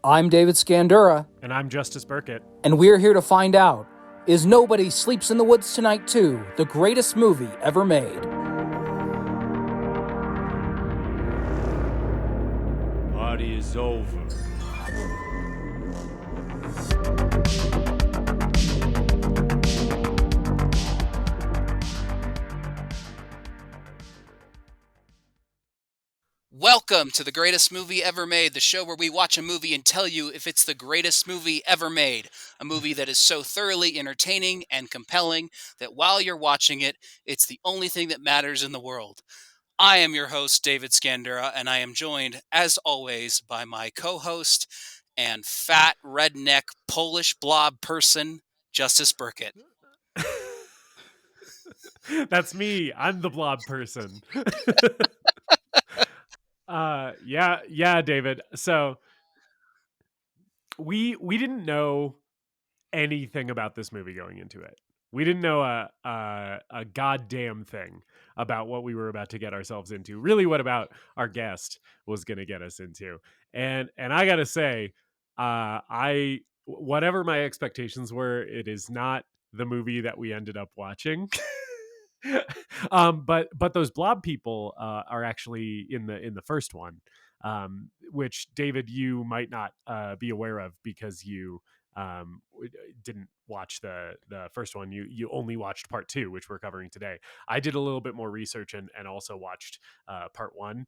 I'm David Scandura. And I'm Justice Burkett. And we're here to find out, is Nobody Sleeps in the Woods Tonight 2 the greatest movie ever made? Party is over. Welcome to The Greatest Movie Ever Made, the show where we watch a movie and tell you if it's the greatest movie ever made. A movie that is so thoroughly entertaining and compelling that while you're watching it, it's the only thing that matters in the world. I am your host, David Scandura, and I am joined, as always, by my co-host and fat, redneck, Polish blob person, Justice Burkett. That's me. I'm the blob person. Yeah, David. So we didn't know anything about this movie going into it. We didn't know a goddamn thing about what we were about to get ourselves into. Really, what about our guest was going to get us into. And I got to say, whatever my expectations were, it is not the movie that we ended up watching. But those blob people are actually in the first one, which David, you might not be aware of because you didn't watch the first one. You only watched part 2, which we're covering today. I did a little bit more research and also watched part 1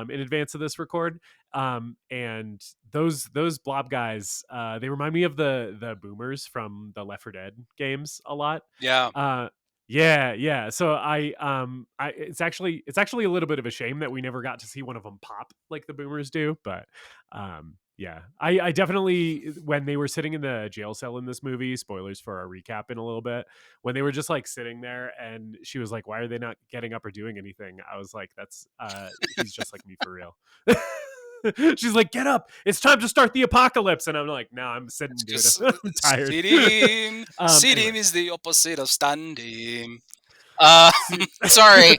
in advance of this record. And those blob guys, they remind me of the boomers from the Left 4 Dead games a lot. Yeah. Yeah. So it's actually a little bit of a shame that we never got to see one of them pop like the boomers do. But yeah, I definitely, when they were sitting in the jail cell in this movie, spoilers for our recap in a little bit, when they were just like sitting there and she was like, why are they not getting up or doing anything? I was like, that's he's just like me for real. She's like, get up, it's time to start the apocalypse. And I'm like, no, I'm sitting, dude. I'm tired. Sitting Anyway. is the opposite of standing. Sorry.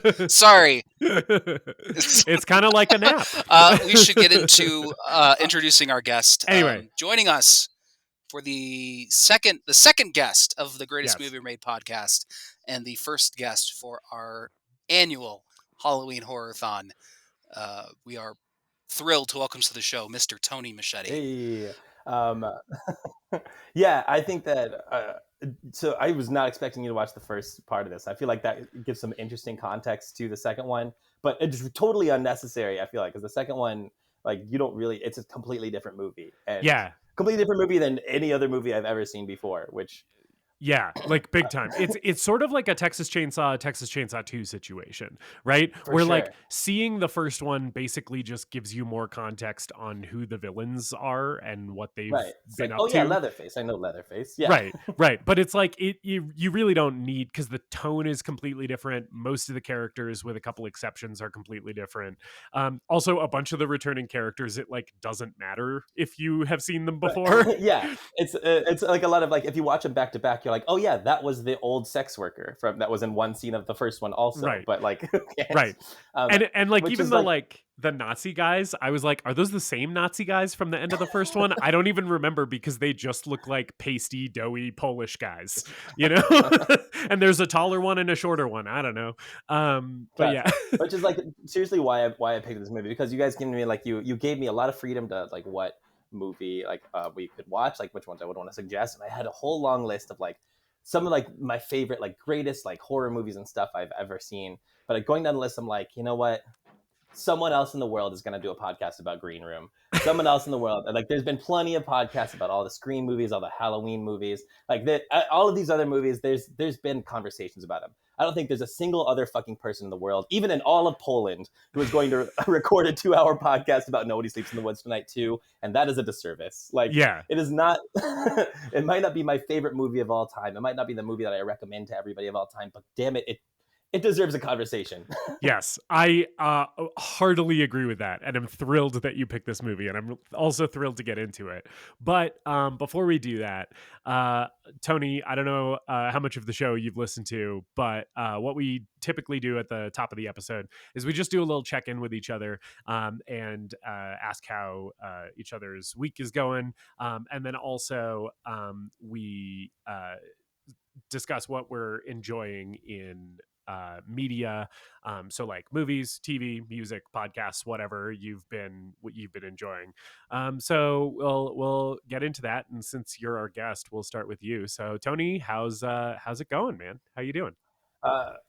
It's kind of like a nap. We should get into introducing our guest. Anyway, joining us for the second guest of the Greatest Movie Ever Made podcast, and the first guest for our annual Halloween Horror-thon. We are thrilled to welcome to the show Mr. Tony Moschetti. Hey, yeah, I think that. So I was not expecting you to watch the first part of this. I feel like that gives some interesting context to the second one, but it's totally unnecessary. I feel like because the second one, like you don't really. It's a completely different movie, and completely different movie than any other movie I've ever seen before. Which. Yeah, like big time. It's sort of like a Texas Chainsaw 2 situation, right? Where like seeing the first one basically just gives you more context on who the villains are and what they've been up to. Oh yeah, Leatherface. I know Leatherface. Yeah. Right. But it's like you really don't need, because the tone is completely different. Most of the characters, with a couple exceptions, are completely different. Also, a bunch of the returning characters, it like doesn't matter if you have seen them before. Yeah, it's like a lot of like if you watch them back to back, you're like, oh yeah, that was the old sex worker that was in one scene of the first one also. Right. But like, right. And like even the Nazi guys, I was like, are those the same Nazi guys from the end of the first one? I don't even remember because they just look like pasty, doughy Polish guys, you know? And there's a taller one and a shorter one. I don't know. But yeah. Which is like seriously why I picked this movie, because you guys gave me like you gave me a lot of freedom to like what movie like we could watch, like which ones I would want to suggest, and I had a whole long list of like some of like my favorite like greatest like horror movies and stuff I've ever seen. But like, going down the list, I'm like, you know what? Someone else in the world is going to do a podcast about Green Room. Someone else in the world. Like, there's been plenty of podcasts about all the Scream movies, all the Halloween movies. Like, all of these other movies, there's been conversations about them. I don't think there's a single other fucking person in the world, even in all of Poland, who is going to record a 2-hour podcast about Nobody Sleeps in the Woods Tonight 2. And that is a disservice. Like, it is not, it might not be my favorite movie of all time. It might not be the movie that I recommend to everybody of all time, but damn it, it deserves a conversation. Yes, I heartily agree with that, and I'm thrilled that you picked this movie, and I'm also thrilled to get into it. But before we do that, Tony, I don't know how much of the show you've listened to, but what we typically do at the top of the episode is we just do a little check-in with each other and ask how each other's week is going, and then also we discuss what we're enjoying in media, so like movies, TV, music, podcasts, whatever you've been enjoying. So we'll get into that, and since you're our guest, we'll start with you. So Tony, how's it going, man? How you doing?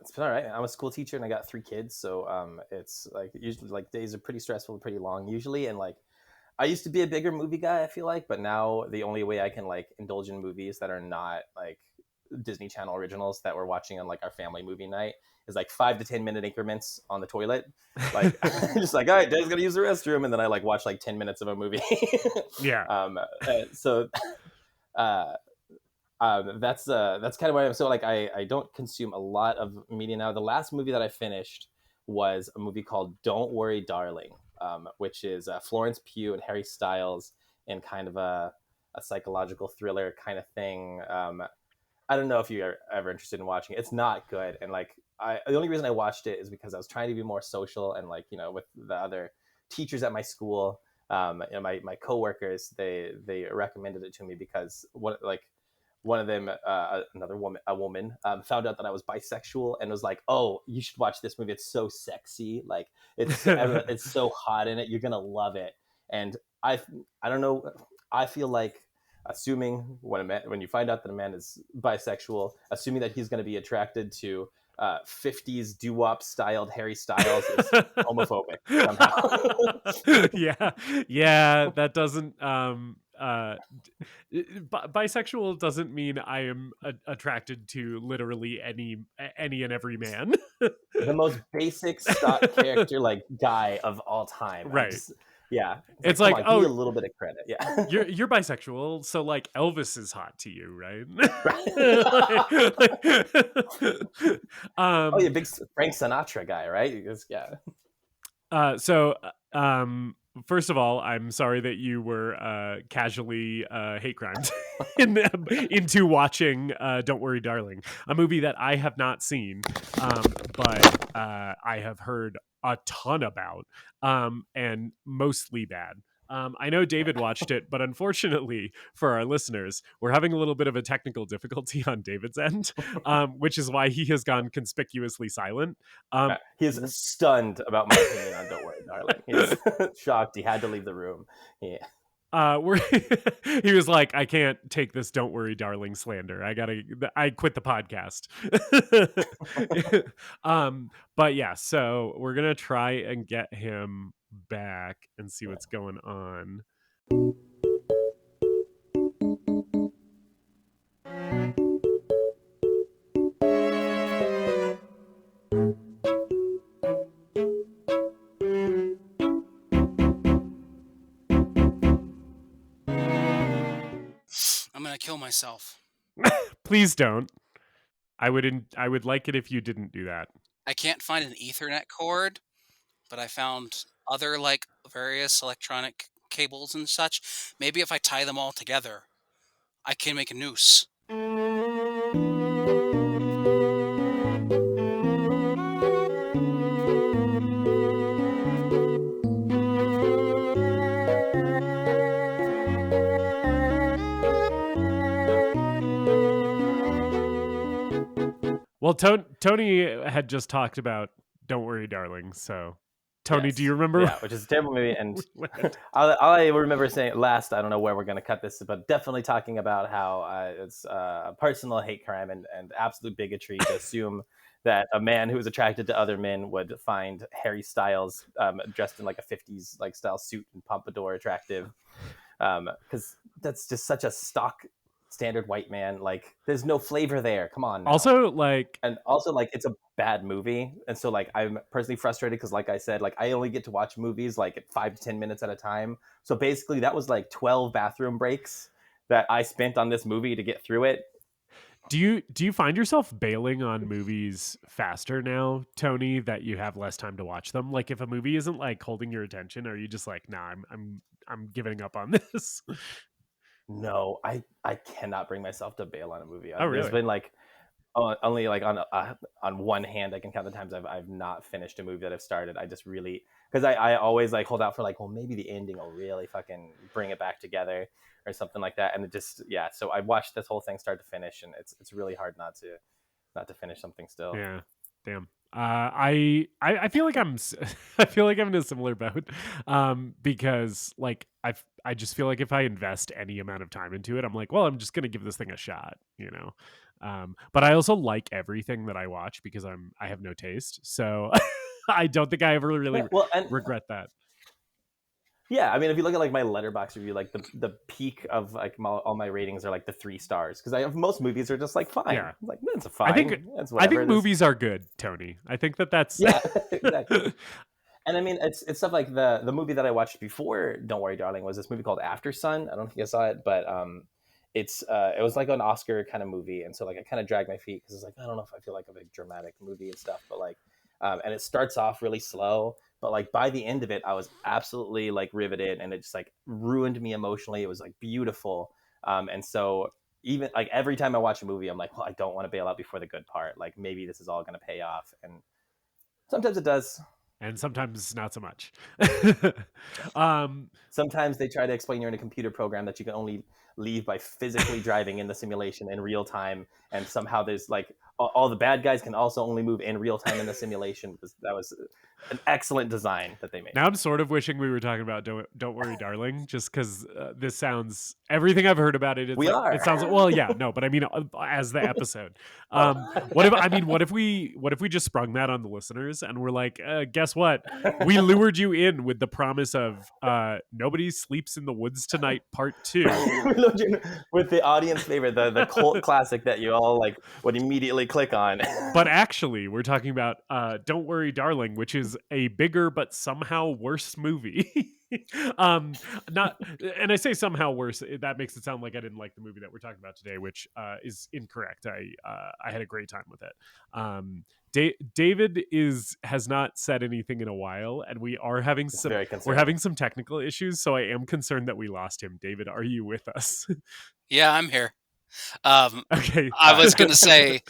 It's been all right. I'm a school teacher and I got 3 kids, so it's like usually like days are pretty stressful, pretty long usually, and like I used to be a bigger movie guy, I feel like, but now the only way I can like indulge in movies that are not like Disney Channel originals that we're watching on like our family movie night is like 5 to 10 minute increments on the toilet. Like just like, all right, Dad's gonna use the restroom, and then I like watch like 10 minutes of a movie. Yeah. So that's kind of why I'm so like I don't consume a lot of media now. The last movie that I finished was a movie called Don't Worry, Darling, which is Florence Pugh and Harry Styles in kind of a psychological thriller kind of thing. I don't know if you're ever interested in watching it. It's not good, and like the only reason I watched it is because I was trying to be more social, and like, you know, with the other teachers at my school, and my coworkers, they recommended it to me because one of them, a woman, found out that I was bisexual and was like, "Oh, you should watch this movie. It's so sexy. Like it's so hot in it. You're gonna love it." And I don't know. I feel like assuming when you find out that a man is bisexual, assuming that he's going to be attracted to 50s doo-wop styled Harry Styles is homophobic somehow. yeah, that doesn't bisexual doesn't mean I am attracted to literally any and every man. The most basic stock character like guy of all time, right? Yeah, it's like, give me a little bit of credit. Yeah, you're bisexual, so like Elvis is hot to you, right? Oh, you're a big Frank Sinatra guy, right? Yeah. So first of all, I'm sorry that you were casually hate crimed into watching Don't Worry, Darling, a movie that I have not seen, but I have heard a ton about, and mostly bad. I know David watched it, but unfortunately for our listeners, we're having a little bit of a technical difficulty on David's end, which is why he has gone conspicuously silent. He's stunned about my opinion on Don't Worry, Darling. He's shocked. He had to leave the room. Yeah. He was like, I can't take this Don't Worry, Darling slander. I quit the podcast. But yeah, so we're going to try and get him back and see what's going on. I'm gonna kill myself. Please don't. I would like it if you didn't do that. I can't find an Ethernet cord, but I found other like various electronic cables and such. Maybe if I tie them all together, I can make a noose. Well, Tony had just talked about Don't Worry, Darling. So, Tony, Yes. Do you remember? Yeah, which is a terrible movie. And all I remember saying last, I don't know where we're going to cut this, but definitely talking about how it's a personal hate crime and absolute bigotry to assume that a man who is attracted to other men would find Harry Styles dressed in like a 50s like style suit and pompadour attractive. Because that's just such a stock standard white man. Like there's no flavor there. Come on now. Also like it's a bad movie, and so like I'm personally frustrated because like I said, like I only get to watch movies like at 5 to 10 minutes at a time. So basically that was like 12 bathroom breaks that I spent on this movie to get through it. Do you find yourself bailing on movies faster now, Tony, that you have less time to watch them? Like if a movie isn't like holding your attention, are you just like, nah, I'm giving up on this? No, I cannot bring myself to bail on a movie. Oh, There's really? been like only like on one hand I can count the times I've not finished a movie that I've started. I just really, because I always like hold out for like, well, maybe the ending will really fucking bring it back together or something like that, and it just, yeah. So I watched this whole thing start to finish, and it's really hard not to finish something still. Yeah. Damn. I feel like I feel like I'm in a similar boat, because like I just feel like if I invest any amount of time into it, I'm like, well, I'm just gonna give this thing a shot, you know. But I also like everything that I watch because I have no taste, so I don't think I ever really Yeah, well, and regret that. yeah, I mean, if you look at like my letterbox review, like the peak of like all my ratings are like the 3 stars, because I have most movies are just like fine. Yeah. I'm like, that's I fine. think That's I whatever. think movies are good, Tony. I think that's Yeah, exactly. And I mean, it's stuff like the movie that I watched before Don't Worry Darling was this movie called After Sun. I don't think I saw it, but it was like an Oscar kind of movie, and so like I kind of dragged my feet because it's like, I don't know if I feel like a big dramatic movie and stuff, but like and it starts off really slow, but like by the end of it I was absolutely like riveted, and it just like ruined me emotionally. It was like beautiful, and so even like every time I watch a movie I'm like, well, I don't want to bail out before the good part. Like maybe this is all going to pay off, and sometimes it does. and sometimes not so much. um Sometimes they try to explain you're in a computer program that you can only leave by physically driving in the simulation in real time, and somehow there's like all the bad guys can also only move in real time in the simulation. That was an excellent design that they made. Now I'm sort of wishing we were talking about Don't Worry Darling, just because this sounds, everything I've heard about it, it's We like, are. it sounds like, well, yeah, no, but I mean as the episode. What if we just sprung that on the listeners and we're like, guess what? We lured you in with the promise of Nobody Sleeps in the Woods Tonight Part 2. With the audience favorite, the cult classic that you all like would immediately click on. But actually, we're talking about Don't Worry Darling, which is a bigger but somehow worse movie. Not, and I say somehow worse, that makes it sound like I didn't like the movie that we're talking about today, which is incorrect. I had a great time with it. David has not said anything in a while, and we're having some technical issues, so I am concerned that we lost him. David, are you with us? Yeah, I'm here. Okay. I was going to say,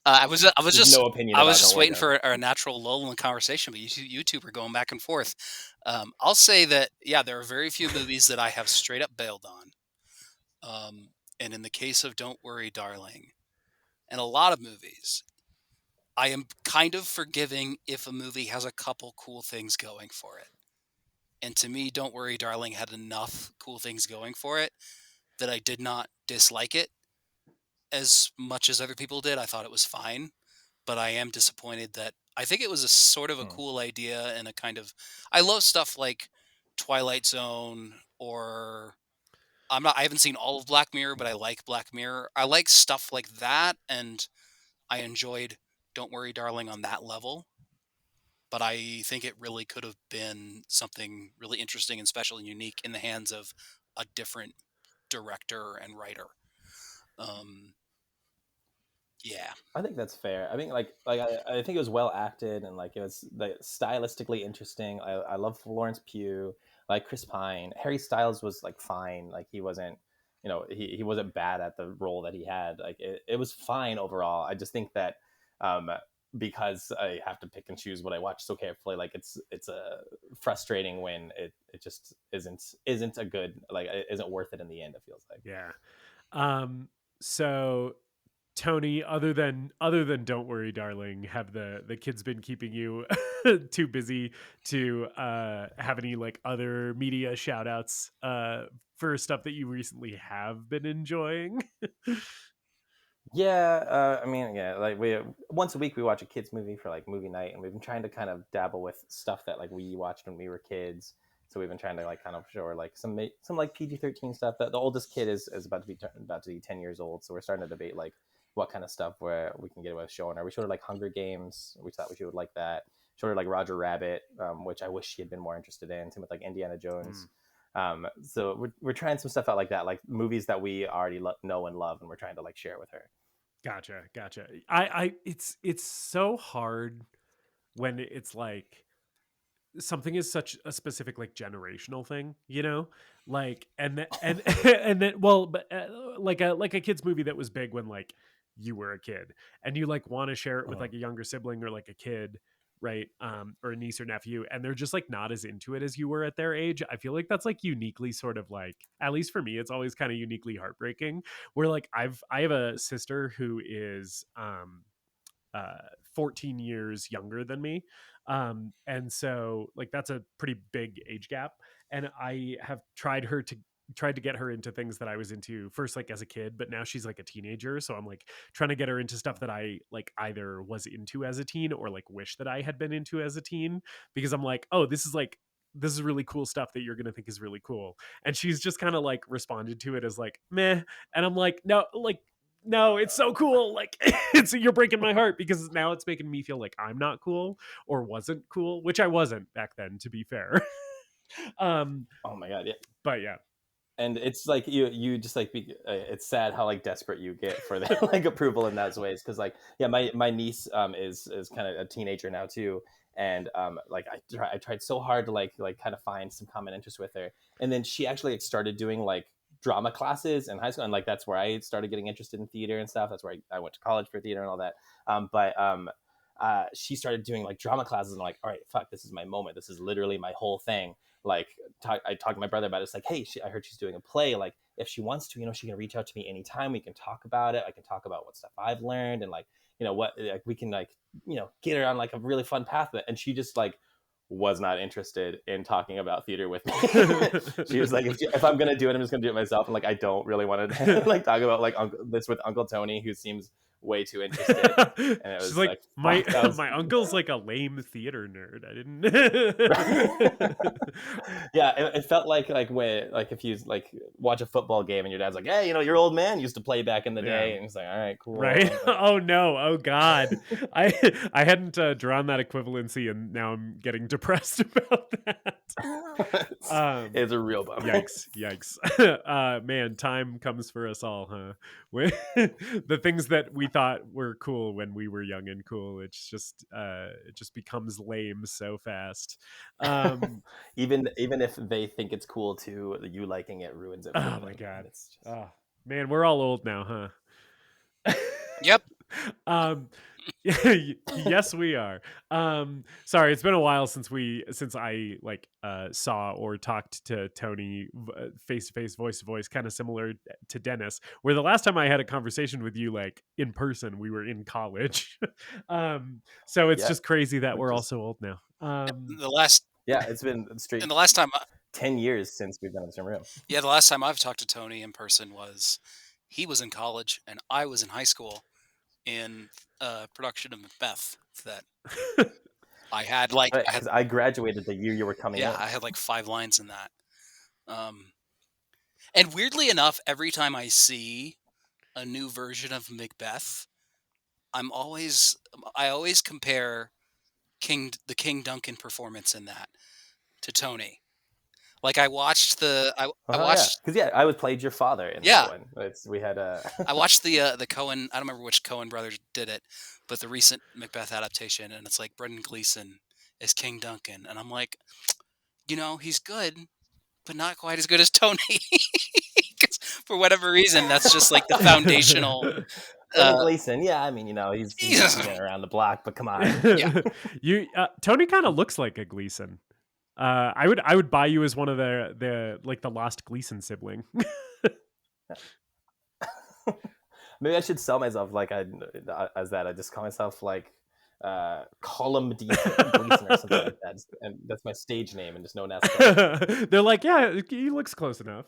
I was There's just no opinion I about was just Don't Worry waiting for a natural lull in the conversation, but you two were going back and forth. I'll say that, yeah, there are very few movies that I have straight up bailed on. And in the case of Don't Worry, Darling, and a lot of movies, I am kind of forgiving if a movie has a couple cool things going for it. And to me, Don't Worry, Darling had enough cool things going for it that I did not dislike it as much as other people did. I thought it was fine, but I am disappointed that I think it was a sort of a cool idea and a kind of, I love stuff like Twilight Zone, or I haven't seen all of Black Mirror, but I like Black Mirror. I like stuff like that, and I enjoyed Don't Worry Darling on that level. But I think it really could have been something really interesting and special and unique in the hands of a different director and writer. Yeah. I think that's fair. I mean, I think it was well acted, and like it was like stylistically interesting. I love Florence Pugh, like Chris Pine. Harry Styles was like fine. Like he wasn't, he wasn't bad at the role that he had. Like it was fine overall. I just think that because I have to pick and choose what I watch so carefully, like it's frustrating when it just isn't a good, like it isn't worth it in the end. It feels like. Yeah. So Tony, other than Don't Worry Darling, have the kids been keeping you too busy to have any like other media shout outs for stuff that you recently have been enjoying? Yeah, I mean, yeah, like we once a week we watch a kids movie for like movie night, and we've been trying to kind of dabble with stuff that like we watched when we were kids. So we've been trying to like kind of show her like some like PG-13 stuff. That the oldest kid is about to be 10 years old, so we're starting to debate like what kind of stuff where we can get away with showing her. We showed her like Hunger Games. We thought she would like that. Showed her like Roger Rabbit, which I wish she had been more interested in. Same with like Indiana Jones. So we're trying some stuff out like that, like movies that we already know and love, and we're trying to like share with her. Gotcha. It's so hard when it's like something is such a specific like generational thing, like and then well, but like a kids movie that was big when like you were a kid and you like want to share it with like a younger sibling or like a kid, right? Or a niece or nephew, and they're just like not as into it as you were at their age. I feel like that's like uniquely sort of like, at least for me, it's always kind of uniquely heartbreaking. Where like I have a sister who is 14 years younger than me. And so like that's a pretty big age gap. And I have tried to get her into things that I was into first like as a kid, but now she's like a teenager. So I'm like trying to get her into stuff that I like either was into as a teen or like wish that I had been into as a teen, because I'm like, oh, this is really cool stuff that you're going to think is really cool. And she's just kind of like responded to it as like, meh. And I'm like, no, it's so cool. Like you're breaking my heart, because now it's making me feel like I'm not cool or wasn't cool, which I wasn't back then, to be fair. Oh my god, yeah. But yeah. And it's like you just like it's sad how like desperate you get for that like approval in those ways, because like yeah, my niece is kind of a teenager now too, and like I tried so hard to like kind of find some common interest with her, and then she actually like, started doing like drama classes in high school, and like that's where I started getting interested in theater and stuff. That's where I went to college for theater and all that. But she started doing like drama classes, and I'm like, all right, fuck, this is my moment. This is literally my whole thing. Like I talked to my brother about it. It's like, hey, I heard she's doing a play. Like if she wants to, she can reach out to me anytime. We can talk about it. I can talk about what stuff I've learned, and like, what like, we can like, get her on like a really fun path. And she just like was not interested in talking about theater with me. She was like, if I'm gonna do it, I'm just gonna do it myself. And like, I don't really want to like talk about like this with Uncle Tony, who seems way too interested. And it was she's like, my uncle's like a lame theater nerd. I didn't. Yeah, it felt like when like if you like watch a football game and your dad's like, hey, your old man used to play back in the day, and it's like, all right, cool, right? Oh no, oh god, I hadn't drawn that equivalency, and now I'm getting depressed about that. It's a real bummer. Yikes. Man, time comes for us all, huh? The things that we thought were cool when we were young and cool, it just becomes lame so fast. Even if they think it's cool too, you liking it ruins it. Oh my god. It's just... Oh man, we're all old now, huh? Yep. Yes, we are. Sorry, it's been a while since I like saw or talked to Tony face to face, voice to voice, kind of similar to Dennis, where the last time I had a conversation with you like in person, we were in college. So it's just crazy that we're all so old now. It's been straight. And the last time 10 years since we've been in the same room. Yeah, the last time I've talked to Tony in person was he was in college and I was in high school in production of Macbeth that I had like I graduated the year you were coming in. Yeah, I had like 5 lines in that. And weirdly enough, every time I see a new version of Macbeth, I always compare the King Duncan performance in that to Tony. Like I watched I watched because I played your father in that one. We had I watched the Coen. I don't remember which Coen brothers did it, but the recent Macbeth adaptation, and it's like Brendan Gleeson is King Duncan, and I'm like, he's good, but not quite as good as Tony. Because for whatever reason, that's just like the foundational. Gleeson, yeah, I mean, he's been around the block, but come on, Tony kind of looks like a Gleeson. I would buy you as one of the like the lost Gleason sibling. Maybe I should sell myself like as that. I just call myself like Column Gleason or something like that, and that's my stage name, and just known as. They're like, yeah, he looks close enough.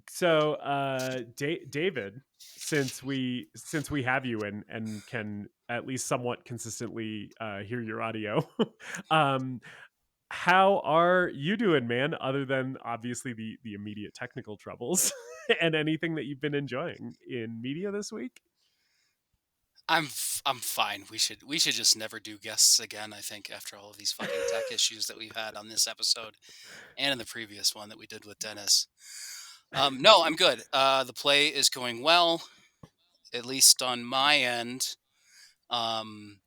So David, since we have you and can at least somewhat consistently hear your audio, how are you doing, man, other than obviously the immediate technical troubles and anything that you've been enjoying in media this week? I'm fine. We should just never do guests again, I think, after all of these fucking tech issues that we've had on this episode and in the previous one that we did with Dennis. No, I'm good. The play is going well, at least on my end. Um,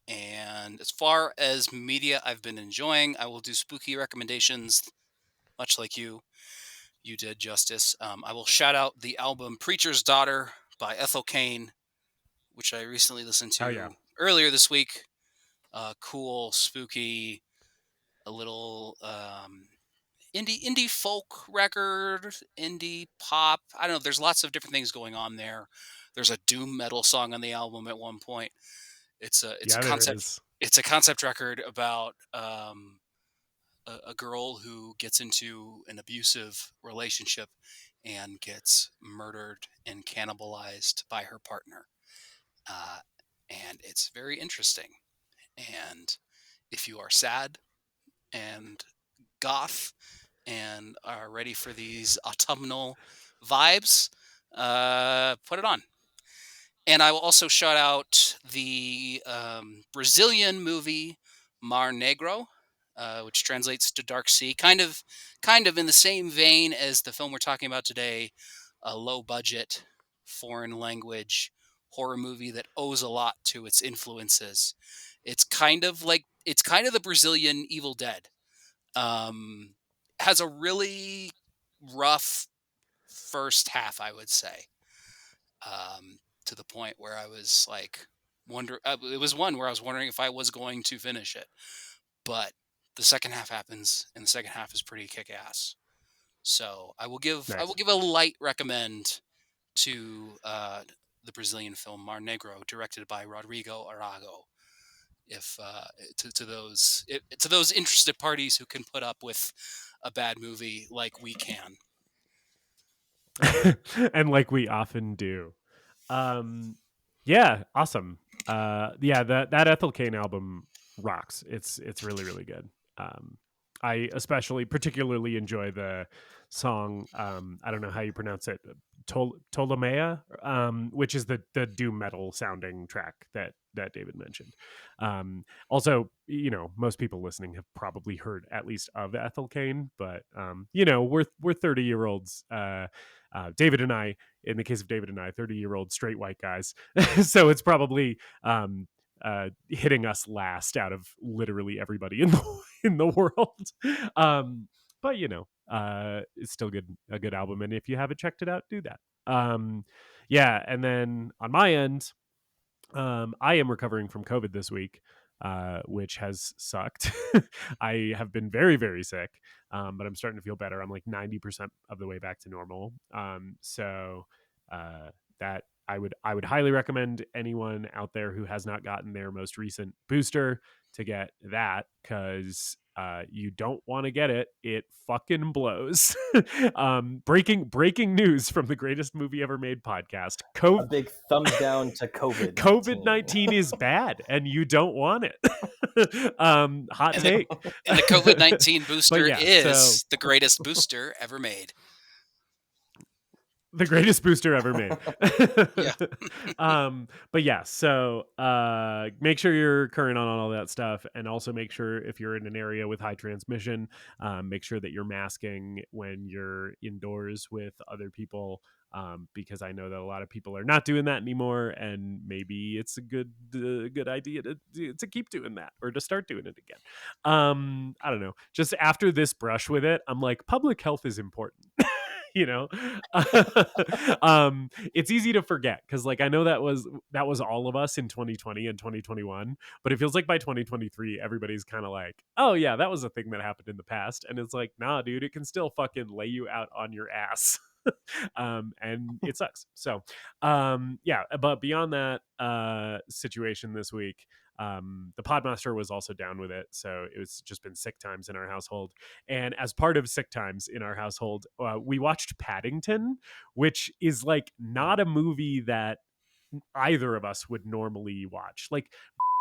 and as far as media I've been enjoying, I will do spooky recommendations, much like you did, Justice. I will shout out the album Preacher's Daughter by Ethel Cain, which I recently listened Hell yeah. to earlier this week. Cool, spooky, a little indie folk record, indie pop. I don't know. There's lots of different things going on there. There's a doom metal song on the album at one point. It's a Yeah, there is. it's a concept record about a girl who gets into an abusive relationship and gets murdered and cannibalized by her partner. Uh, and it's very interesting. And if you are sad and goth and are ready for these autumnal vibes, put it on. And I will also shout out the Brazilian movie Mar Negro, which translates to Dark Sea, kind of in the same vein as the film we're talking about today, a low budget foreign language horror movie that owes a lot to its influences. It's kind of the Brazilian Evil Dead. Has a really rough first half, I would say, to the point where I was like, it was one where I was wondering if I was going to finish it. But the second half happens, and the second half is pretty kick-ass. So I will give a light recommend to the Brazilian film Mar Negro, directed by Rodrigo Arago. If to those interested parties who can put up with a bad movie like we can. And like we often do. Yeah, awesome. Yeah, that Ethel Cain album rocks. It's really, really good. I particularly enjoy the song, I don't know how you pronounce it, Ptolomea, which is the doom metal sounding track that David mentioned. Also, most people listening have probably heard at least of Ethel Cain, but we're 30-year-olds. David and I, in the case of David and I, 30-year-old straight white guys. So it's probably hitting us last out of literally everybody in the world. But it's still a good album, and if you haven't checked it out, do that. Yeah, and then on my end, I am recovering from COVID this week, which has sucked. I have been very, very sick, but I'm starting to feel better. I'm like 90% of the way back to normal. So that I would highly recommend anyone out there who has not gotten their most recent booster to get that, because you don't want to get it. It fucking blows. Breaking news from the Greatest Movie Ever Made podcast. A big thumbs down to COVID. COVID-19 is bad, and you don't want it. Hot take. And the COVID-19 booster is the greatest booster ever made. The greatest booster ever made. Yeah. But yeah, so make sure you're current on all that stuff, and also make sure if you're in an area with high transmission, make sure that you're masking when you're indoors with other people, because I know that a lot of people are not doing that anymore, and maybe it's a good idea to keep doing that, or to start doing it again. I don't know. Just after this brush with it, I'm like, public health is important. It's easy to forget, because like I know that was all of us in 2020 and 2021, but it feels like by 2023 everybody's kind of like, oh yeah, that was a thing that happened in the past, and it's like, nah dude, it can still fucking lay you out on your ass. And it sucks. So yeah, but beyond that situation this week, the Podmaster was also down with it, so it was just been sick times in our household. And as part of sick times in our household, we watched Paddington, which is like not a movie that either of us would normally watch. Like,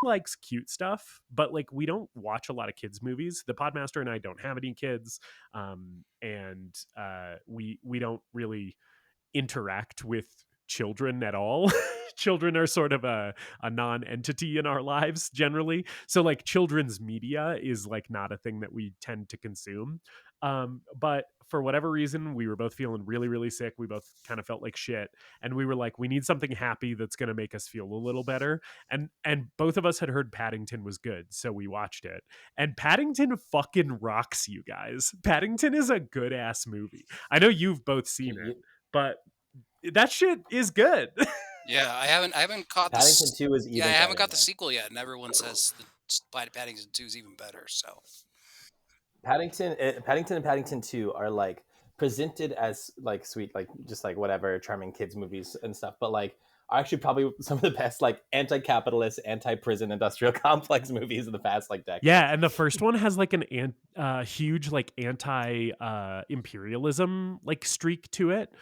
likes cute stuff, but like we don't watch a lot of kids movies. The Podmaster and I don't have any kids, and we don't really interact with children at all. Children are sort of a non-entity in our lives generally, so like children's media is like not a thing that we tend to consume. But for whatever reason, we were both feeling really, really sick. We both kind of felt like shit. And we were like, we need something happy that's going to make us feel a little better. And both of us had heard Paddington was good. So we watched it. And Paddington fucking rocks, you guys. Paddington is a good ass movie. I know you've both seen it, but that shit is good. Yeah, I haven't caught Paddington the 2 is even yeah, I haven't better, got the man. sequel yet, and everyone says the Paddington 2 is even better. So Paddington and Paddington 2 are like presented as like sweet, like just like whatever charming kids movies and stuff, but like are actually probably some of the best like anti-capitalist, anti-prison industrial complex movies of the past like decade. Yeah, and the first one has like an huge like anti imperialism like streak to it,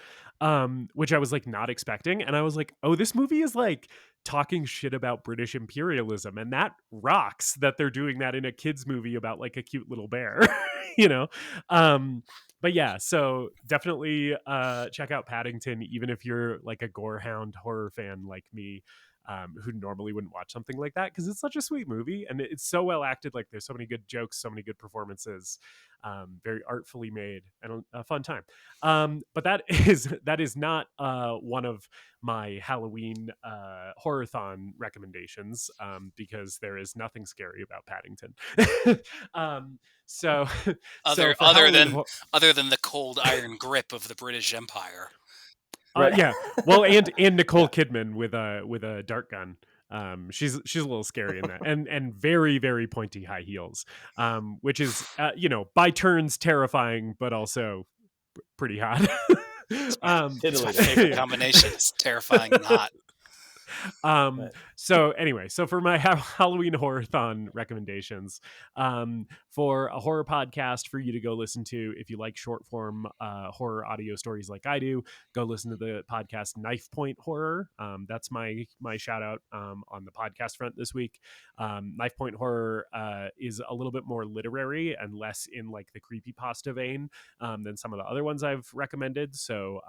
which I was like not expecting, and I was like, oh, this movie is like talking shit about British imperialism, and that rocks that they're doing that in a kids movie about like a cute little bear, you know. But yeah, so definitely check out Paddington, even if you're like a gorehound horror fan like me. Who normally wouldn't watch something like that, because it's such a sweet movie and it's so well acted. Like there's so many good jokes, so many good performances, very artfully made, and a fun time. But that is not one of my Halloween horror-thon recommendations, because there is nothing scary about Paddington. So other for other Halloween than other than the cold iron grip of the British Empire. Right. Yeah, well, and Nicole Kidman with a dart gun. She's a little scary in that, and very, very pointy high heels, which is by turns terrifying, but also pretty hot. It's my Totally. favorite combination. It's terrifying and hot. So anyway, so for my Halloween horror-thon recommendations, for a horror podcast for you to go listen to, if you like short form horror audio stories like I do, go listen to the podcast Knife Point Horror. That's my shout out on the podcast front this week. Knife Point Horror is a little bit more literary and less in like the creepypasta vein than some of the other ones I've recommended. So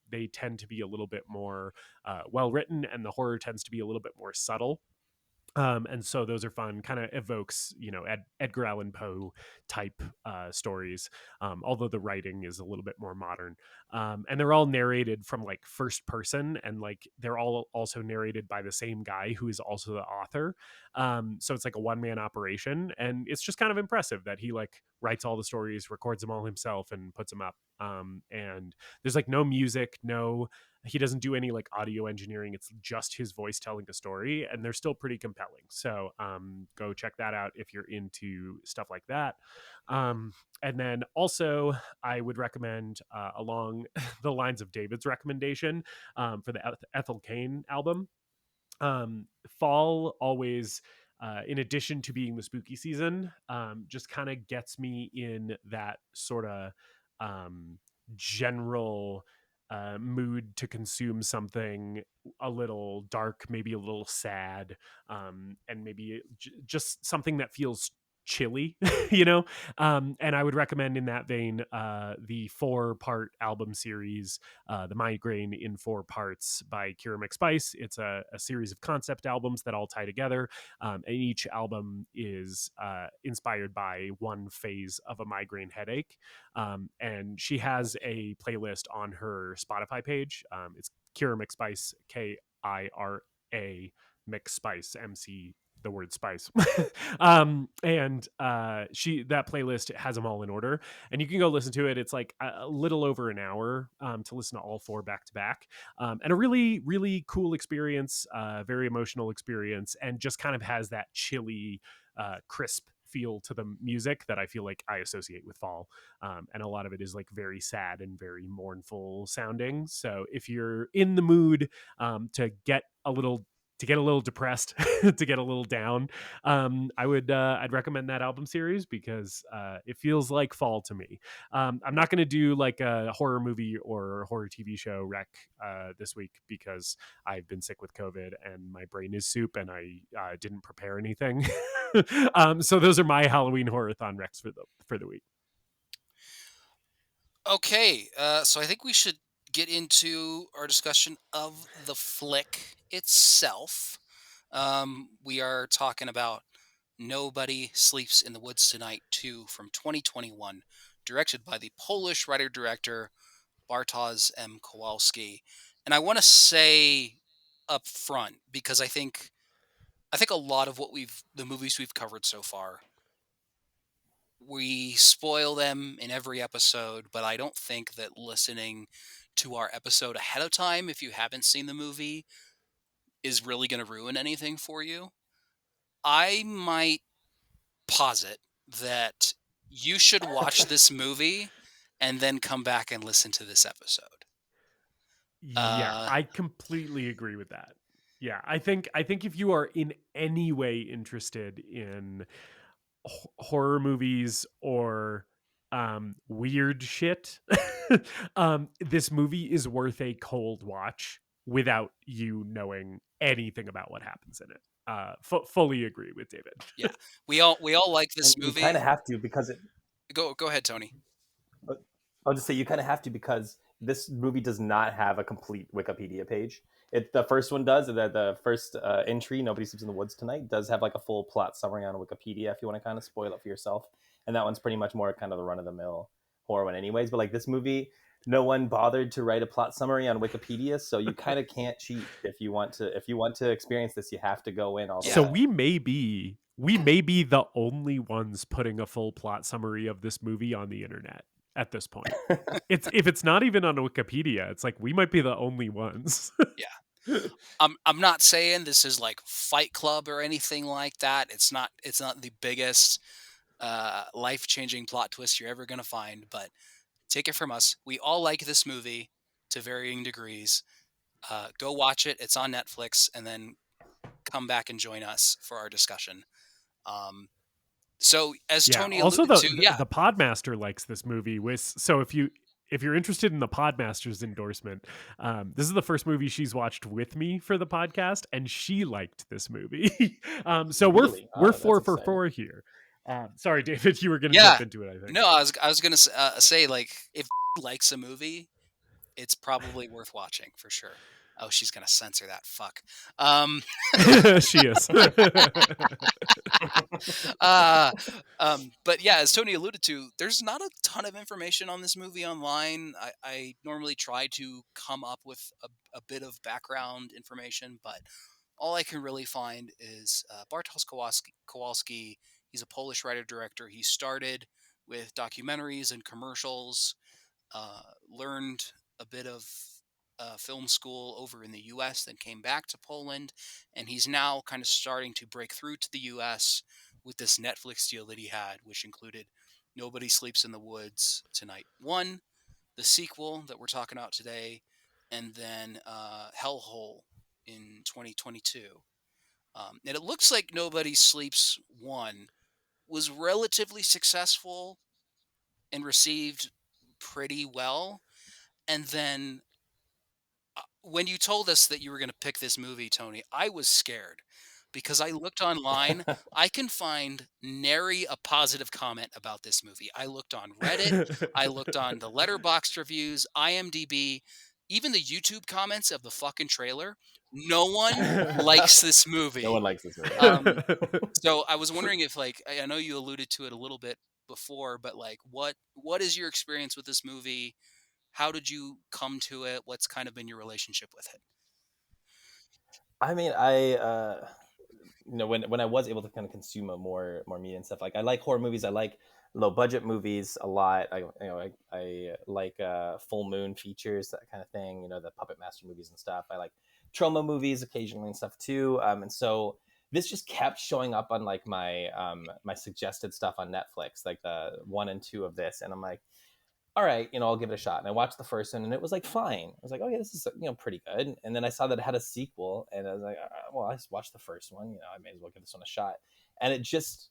they tend to be a little bit more well written, and the horror tends to be a little bit more subtle. And so those are fun, kind of evokes, Edgar Allan Poe type stories, although the writing is a little bit more modern. And they're all narrated from like first person, and like they're all also narrated by the same guy who is also the author. So it's like a one-man operation, and it's just kind of impressive that he like writes all the stories, records them all himself, and puts them up. And there's like no music, he doesn't do any like audio engineering. It's just his voice telling a story, and they're still pretty compelling. So go check that out if you're into stuff like that. And then also I would recommend, along the lines of David's recommendation, for the Ethel Cain album. Fall always, in addition to being the spooky season, just kind of gets me in that sort of general mood to consume something a little dark, maybe a little sad, and maybe just something that feels chilly, and I would recommend in that vein the 4-part album series, The Migraine in 4 Parts by Kira McSpice. It's a series of concept albums that all tie together, and each album is inspired by one phase of a migraine headache. And she has a playlist on her Spotify page. It's Kira McSpice, Kira McSpice, MC, the word spice. And that playlist has them all in order, and you can go listen to it. It's like a little over an hour to listen to all 4 back to back, and a really, really cool experience, very emotional experience, and just kind of has that chilly, crisp feel to the music that I feel like I associate with fall. And a lot of it is like very sad and very mournful sounding. So if you're in the mood to get a little depressed, to get a little down, I'd recommend that album series, because it feels like fall to me. I'm not going to do like a horror movie or horror TV show rec this week, because I've been sick with COVID and my brain is soup, and I didn't prepare anything. So those are my Halloween horror-thon recs for the week. Okay, so I think we should get into our discussion of the flick itself. We are talking about Nobody Sleeps in the Woods Tonight 2 from 2021, directed by the Polish writer-director Bartosz M. Kowalski. And I want to say up front, because I think a lot of the movies we've covered so far, we spoil them in every episode, but I don't think that listening to our episode ahead of time, if you haven't seen the movie, is really going to ruin anything for you. I might posit that you should watch this movie and then come back and listen to this episode. Yeah, I completely agree with that. Yeah, I think if you are in any way interested in horror movies or weird shit, this movie is worth a cold watch without you knowing anything about what happens in it. Fully agree with David. Yeah, we all like this And movie. You kind of have to because it. Go ahead, Tony. I'll just say you kind of have to because this movie does not have a complete Wikipedia page. The first one does. The first entry, Nobody Sleeps in the Woods Tonight, does have like a full plot summary on Wikipedia if you want to kind of spoil it for yourself. And that one's pretty much more kind of the run-of-the-mill horror one anyways. But like this movie, no one bothered to write a plot summary on Wikipedia, so you kind of can't cheat if you want to experience this. You have to go in all the So way. we may be the only ones putting a full plot summary of this movie on the internet at this point. If it's not even on Wikipedia, it's like we might be the only ones. Yeah. I'm not saying this is like Fight Club or anything like that. It's not the biggest life-changing plot twist you're ever going to find, but take it from us. We all like this movie to varying degrees. Go watch it. It's on Netflix, and then come back and join us for our discussion. So as Tony alluded also to, the Podmaster likes this movie. So if you're interested in the Podmaster's endorsement, this is the first movie she's watched with me for the podcast, and she liked this movie. So Really? we're That's 4 for exciting. 4 here. Sorry, David, you were going to jump into it, I think. No, I was going to say, like, if likes a movie, it's probably worth watching for sure. Oh, she's going to censor that. Fuck. She is. But yeah, as Tony alluded to, there's not a ton of information on this movie online. I normally try to come up with a bit of background information, but all I can really find is Bartosz Kowalski. He's a Polish writer-director. He started with documentaries and commercials, learned a bit of film school over in the U.S., then came back to Poland, and he's now kind of starting to break through to the U.S. with this Netflix deal that he had, which included Nobody Sleeps in the Woods Tonight 1, the sequel that we're talking about today, and then Hellhole in 2022. And it looks like Nobody Sleeps 1 was relatively successful and received pretty well. And then when you told us that you were going to pick this movie, Tony, I was scared because I looked online. I can find nary a positive comment about this movie. I looked on Reddit. I looked on the Letterboxd reviews, IMDb, even the YouTube comments of the fucking trailer. No one likes this movie. No one likes this movie. So I was wondering if, like, I know you alluded to it a little bit before, but like, what is your experience with this movie? How did you come to it? What's kind of been your relationship with it? I mean, when I was able to kind of consume more media and stuff, like I like horror movies. I like low budget movies a lot. I like full moon features, that kind of thing. You know, the Puppet Master movies and stuff. I like trauma movies occasionally and stuff too. And so this just kept showing up on like my my suggested stuff on Netflix, like the 1 and 2 of this, and I'm like, all right, I'll give it a shot. And I watched the first one, and it was like fine. I was like, okay, this is pretty good. And then I saw that it had a sequel, and I was like, well, I just watched the first one. I may as well give this one a shot. And it just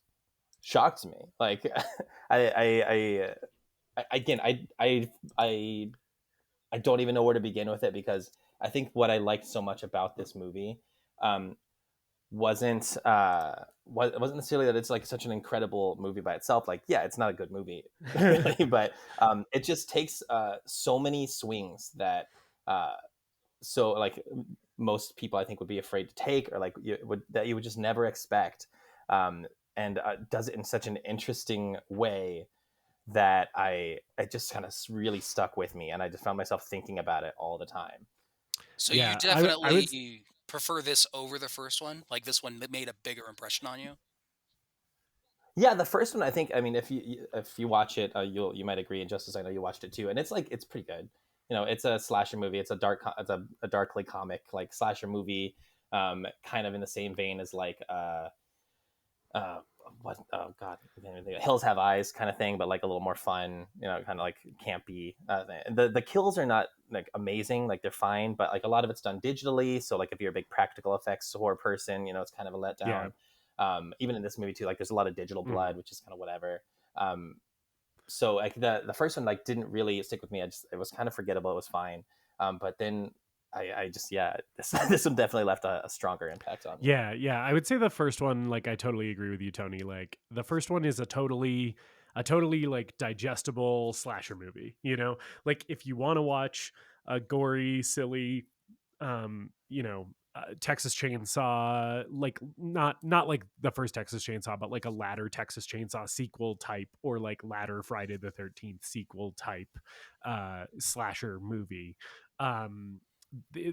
shocked me. Like, I don't even know where to begin with it, because I think what I liked so much about this movie wasn't necessarily that it's like such an incredible movie by itself. Like, yeah, it's not a good movie, really, but it just takes so many swings that so like most people I think would be afraid to take, or like you would just never expect, and does it in such an interesting way that it just kind of really stuck with me, and I just found myself thinking about it all the time. So you Yeah, I would. definitely prefer this over the first one? Like this one made a bigger impression on you? Yeah, the first one, I think. I mean, if you watch it, you might agree. And Justice, I know you watched it too, and it's pretty good. It's a slasher movie. It's a darkly comic like slasher movie, kind of in the same vein as like uh, what? Oh God, I can't even think. Hills Have Eyes kind of thing, but like a little more fun. Kind of like campy. The kills are not like amazing. Like they're fine, but like a lot of it's done digitally. So like if you're a big practical effects horror person, it's kind of a Yeah. letdown. Even in this movie too, like there's a lot of digital Mm. blood, which is kind of whatever. So like the first one like didn't really stick with me. It was kind of forgettable. It was fine. But then I just this one definitely left a stronger impact on me. Yeah. I would say the first one, like I totally agree with you, Tony. Like the first one is a totally like digestible slasher movie. Like if you want to watch a gory, silly, Texas Chainsaw, like not like the first Texas Chainsaw, but like a latter Texas Chainsaw sequel type, or like latter Friday the 13th sequel type slasher movie. Um,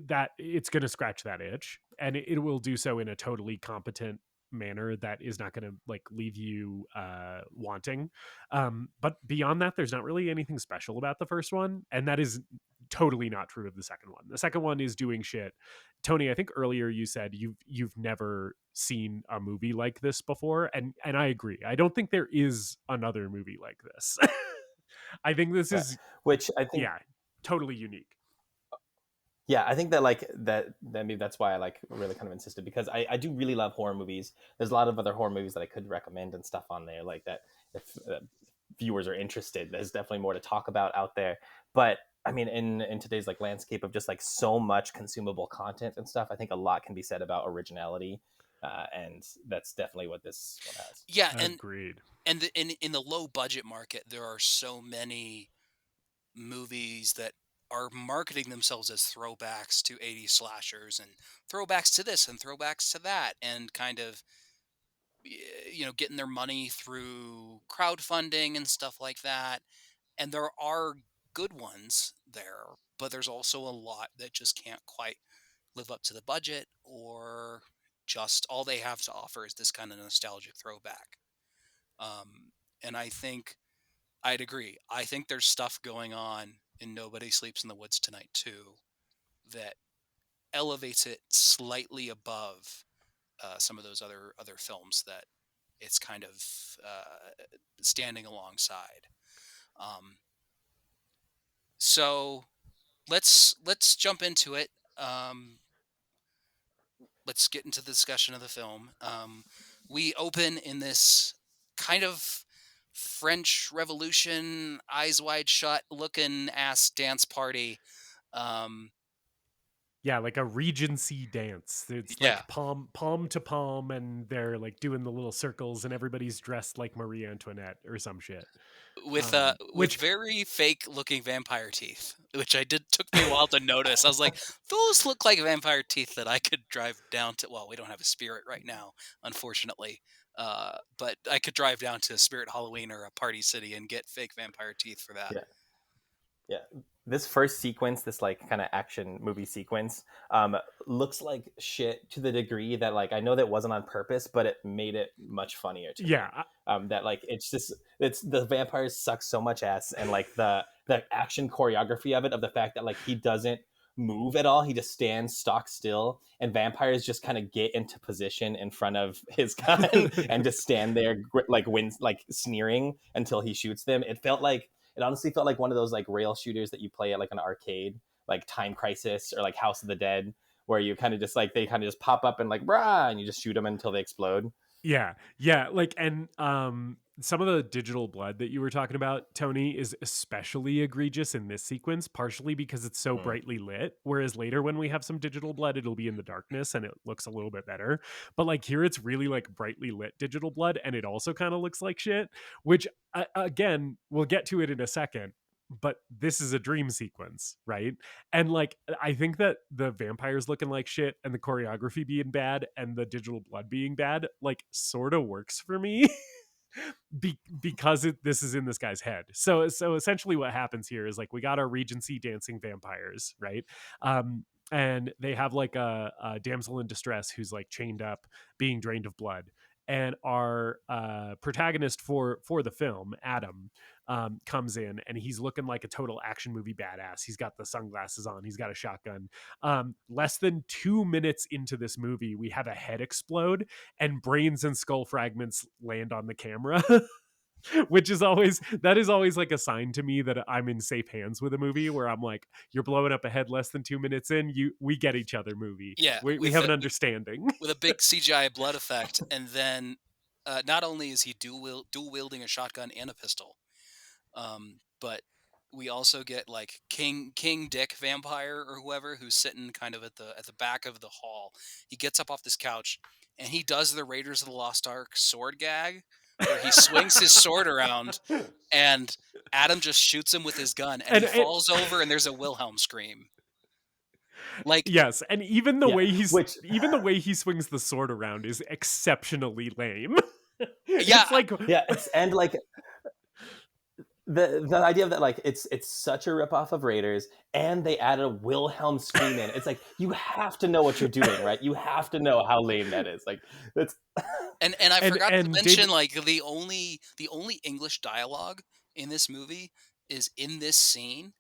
that it's going to scratch that itch, and it will do so in a totally competent manner that is not going to like leave you wanting. But beyond that, there's not really anything special about the first one, and that is totally not true of the second one. The second one is doing shit. Tony, I think earlier you said you've never seen a movie like this before, and I agree. I don't think there is another movie like this. I think this Yeah. is Which I think totally unique. Yeah, I think that like that maybe that's why I like really kind of insisted, because I do really love horror movies. There's a lot of other horror movies that I could recommend and stuff on there like that. If viewers are interested, there's definitely more to talk about out there. But I mean, in today's like landscape of just like so much consumable content and stuff, I think a lot can be said about originality, and that's definitely what this one has. Yeah, Agreed. and in the low budget market, there are so many movies that are marketing themselves as throwbacks to 80s slashers and throwbacks to this and throwbacks to that, and kind of getting their money through crowdfunding and stuff like that. And there are good ones there, but there's also a lot that just can't quite live up to the budget, or just all they have to offer is this kind of nostalgic throwback. And I think I'd agree. I think there's stuff going on in Nobody Sleeps in the Woods Tonight too that elevates it slightly above some of those other films that it's kind of standing alongside. Um, so let's jump into it. Let's get into the discussion of the film. We open in this kind of French Revolution, eyes wide shut looking ass dance party. Yeah, like a Regency dance. It's Yeah. like palm to palm, and they're like doing the little circles, and everybody's dressed like Marie Antoinette or some shit. With Which very fake looking vampire teeth, which took me a while to notice. I was like, those look like vampire teeth that I could drive down to. Well, we don't have a Spirit right now, unfortunately, but I could drive down to Spirit Halloween or a Party City and get fake vampire teeth for that. Yeah, this first sequence, this like kind of action movie sequence, looks like shit to the degree that like I know that wasn't on purpose, but it made it much funnier to me. That like it's the vampires suck so much ass, and like the action choreography of it, of the fact that like he doesn't move at all, he just stands stock still, and vampires just kind of get into position in front of his gun and just stand there like sneering until he shoots them. It honestly felt like one of those like rail shooters that you play at like an arcade, like Time Crisis or like House of the Dead, where you kind of just like they kind of just pop up and like brah, and you just shoot them until they explode. Yeah, like, and some of the digital blood that you were talking about, Tony, is especially egregious in this sequence, partially because it's so brightly lit, whereas later when we have some digital blood, it'll be in the darkness and it looks a little bit better. But like here, it's really like brightly lit digital blood, and it also kind of looks like shit, which again, we'll get to it in a second. But this is a dream sequence, right? And like I think that the vampires looking like shit and the choreography being bad and the digital blood being bad like sort of works for me. because this is in this guy's head. So essentially what happens here is like we got our Regency dancing vampires, right? And they have like a damsel in distress who's like chained up, being drained of blood. And our protagonist for the film, Adam, comes in and he's looking like a total action movie badass. He's got the sunglasses on. He's got a shotgun. Less than 2 minutes into this movie, we have a head explode and brains and skull fragments land on the camera. Which is always like a sign to me that I'm in safe hands with a movie, where I'm like, you're blowing up a head less than 2 minutes in, we get each other, movie. Yeah, we have an understanding. With a big CGI blood effect, and then not only is he dual wielding a shotgun and a pistol, but we also get like King Dick Vampire or whoever, who's sitting kind of at the back of the hall. He gets up off this couch and he does the Raiders of the Lost Ark sword gag, where he swings his sword around and Adam just shoots him with his gun, and he falls over and there's a Wilhelm scream. Like, yes, and even the way he swings the sword around is exceptionally lame. Yeah, and like the idea of that, like it's such a ripoff of Raiders, and they added a Wilhelm scream in. It's like, you have to know what you're doing, right? You have to know how lame that is. Like, that's and I forgot to mention, like, the only English dialogue in this movie is in this scene,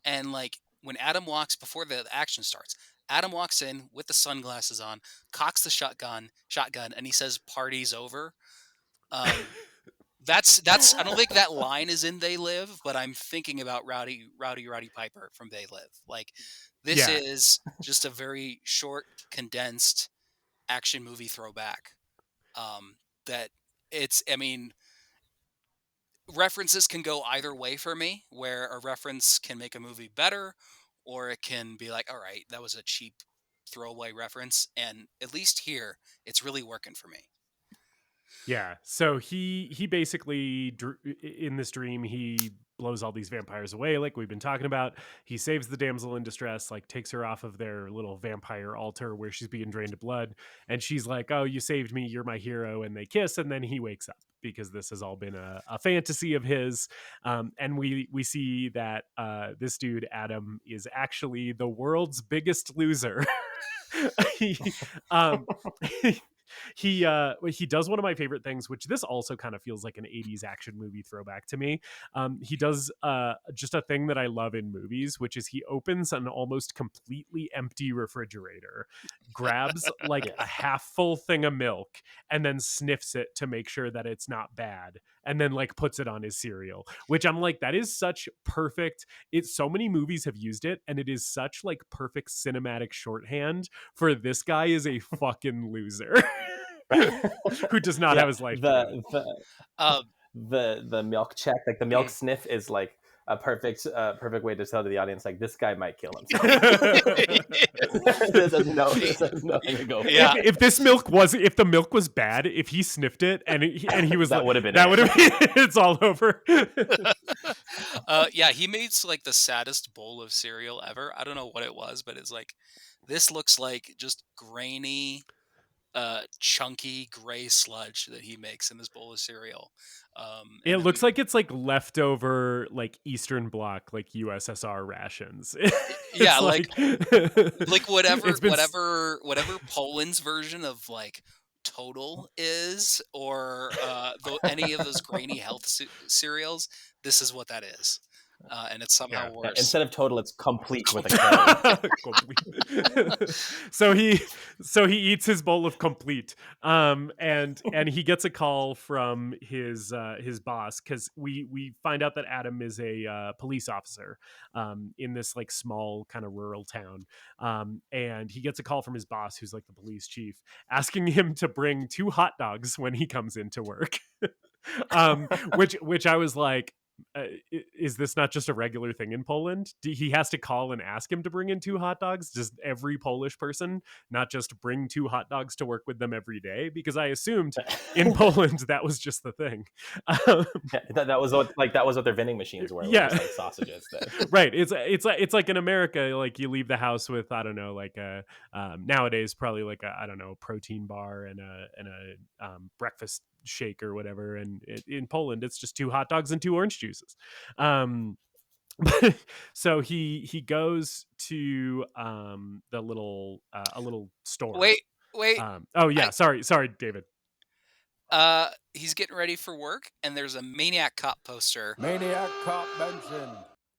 and like when Adam walks before the action starts, Adam walks in with the sunglasses on, cocks the shotgun, and he says, "Party's over." That's I don't think that line is in They Live, but I'm thinking about Rowdy Piper from They Live. Like, this is just a very short, condensed action movie throwback. That it's, I mean, references can go either way for me, where a reference can make a movie better, or it can be like, all right, that was a cheap throwaway reference. And at least here, it's really working for me. Yeah, so he basically, in this dream, he blows all these vampires away, like we've been talking about. He saves the damsel in distress, like takes her off of their little vampire altar where she's being drained of blood, and she's like, "Oh, you saved me, you're my hero," and they kiss, and then he wakes up because this has all been a fantasy of his. And we see that this dude Adam is actually the world's biggest loser. He does one of my favorite things, which this also kind of feels like an 80s action movie throwback to me. He does just a thing that I love in movies, which is he opens an almost completely empty refrigerator, grabs like a half full thing of milk, and then sniffs it to make sure that it's not bad, and then like puts it on his cereal, which I'm like, that is such perfect. It's so many movies have used it, and it is such like perfect cinematic shorthand for this guy is a fucking loser. Who does not have his life. The milk check, like the milk sniff, is like a perfect way to tell to the audience, like, this guy might kill himself. This has nothing to go for. Yeah. If the milk was bad, if he sniffed it and he was that would have been it's all over. Yeah, he made like the saddest bowl of cereal ever. I don't know what it was, but it's like, this looks like just grainy, chunky gray sludge that he makes in this bowl of cereal. It looks like it's like leftover, like Eastern Bloc, like USSR rations. Yeah, like whatever Poland's version of like Total is, or any of those grainy health cereals. This is what that is. And it's somehow worse. Instead of Total, it's Complete with a K. So he eats his bowl of Complete, and he gets a call from his boss, because we find out that Adam is a police officer in this like small kind of rural town, and he gets a call from his boss, who's like the police chief, asking him to bring 2 hot dogs when he comes into work. Which I was like, is this not just a regular thing in Poland? He has to call and ask him to bring in 2 hot dogs? Does every Polish person not just bring 2 hot dogs to work with them every day? Because I assumed in Poland that was just the thing. That was what their vending machines were. Yeah, just like sausages. Right. It's like in America, like you leave the house with, I don't know, like nowadays probably like a, I don't know, protein bar and a breakfast shake or whatever, and in Poland it's just 2 hot dogs and 2 orange juices. So he goes to the little a little store. Wait. Oh yeah, sorry David. He's getting ready for work, and there's a Maniac Cop poster. Maniac cop mentioned.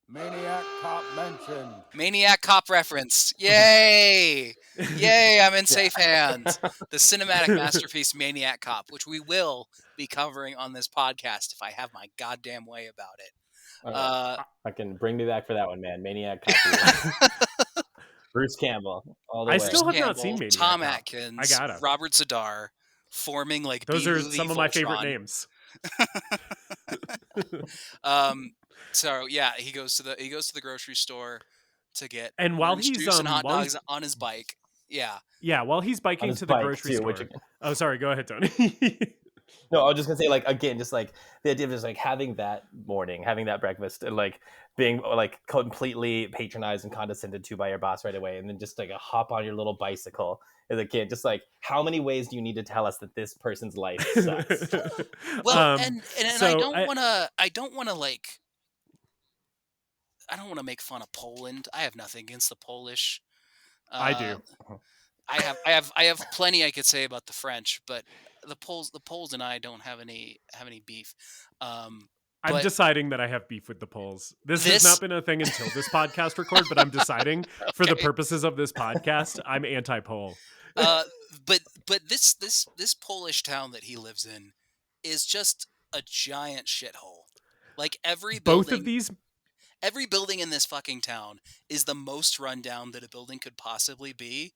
Maniac cop mentioned. Maniac Cop reference. Yay! Yay, I'm in safe hands. The cinematic masterpiece Maniac Cop, which we will be covering on this podcast if I have my goddamn way about it. Fucking bring me back for that one, man. Maniac Cop. Bruce Campbell. All the I way. still have not seen Maniac Tom Cop. Atkins, I gotta. Robert Zadar, forming like Those are B-movie some of my favorite Voltron. names. So yeah, he goes to the grocery store to get And while orange he's juice and hot while dogs he's, on his bike. Yeah. while he's biking his to the bike, grocery too, store. which- Oh, sorry, go ahead, Tony. No, I was just gonna say, like, again, just like the idea of just like having that morning, having that breakfast, and like being like completely patronized and condescended to by your boss right away, and then just like a hop on your little bicycle as a kid. Just like, how many ways do you need to tell us that this person's life sucks? Well, and so I don't want to make fun of Poland. I have nothing against the Polish. I do. I have plenty I could say about the French, but the Poles and I don't have any beef. I'm but deciding that I have beef with the Poles. This has not been a thing until this podcast record, but I'm deciding for the purposes of this podcast, I'm anti-Pole. But this Polish town that he lives in is just a giant shithole. Like every building in this fucking town is the most rundown that a building could possibly be,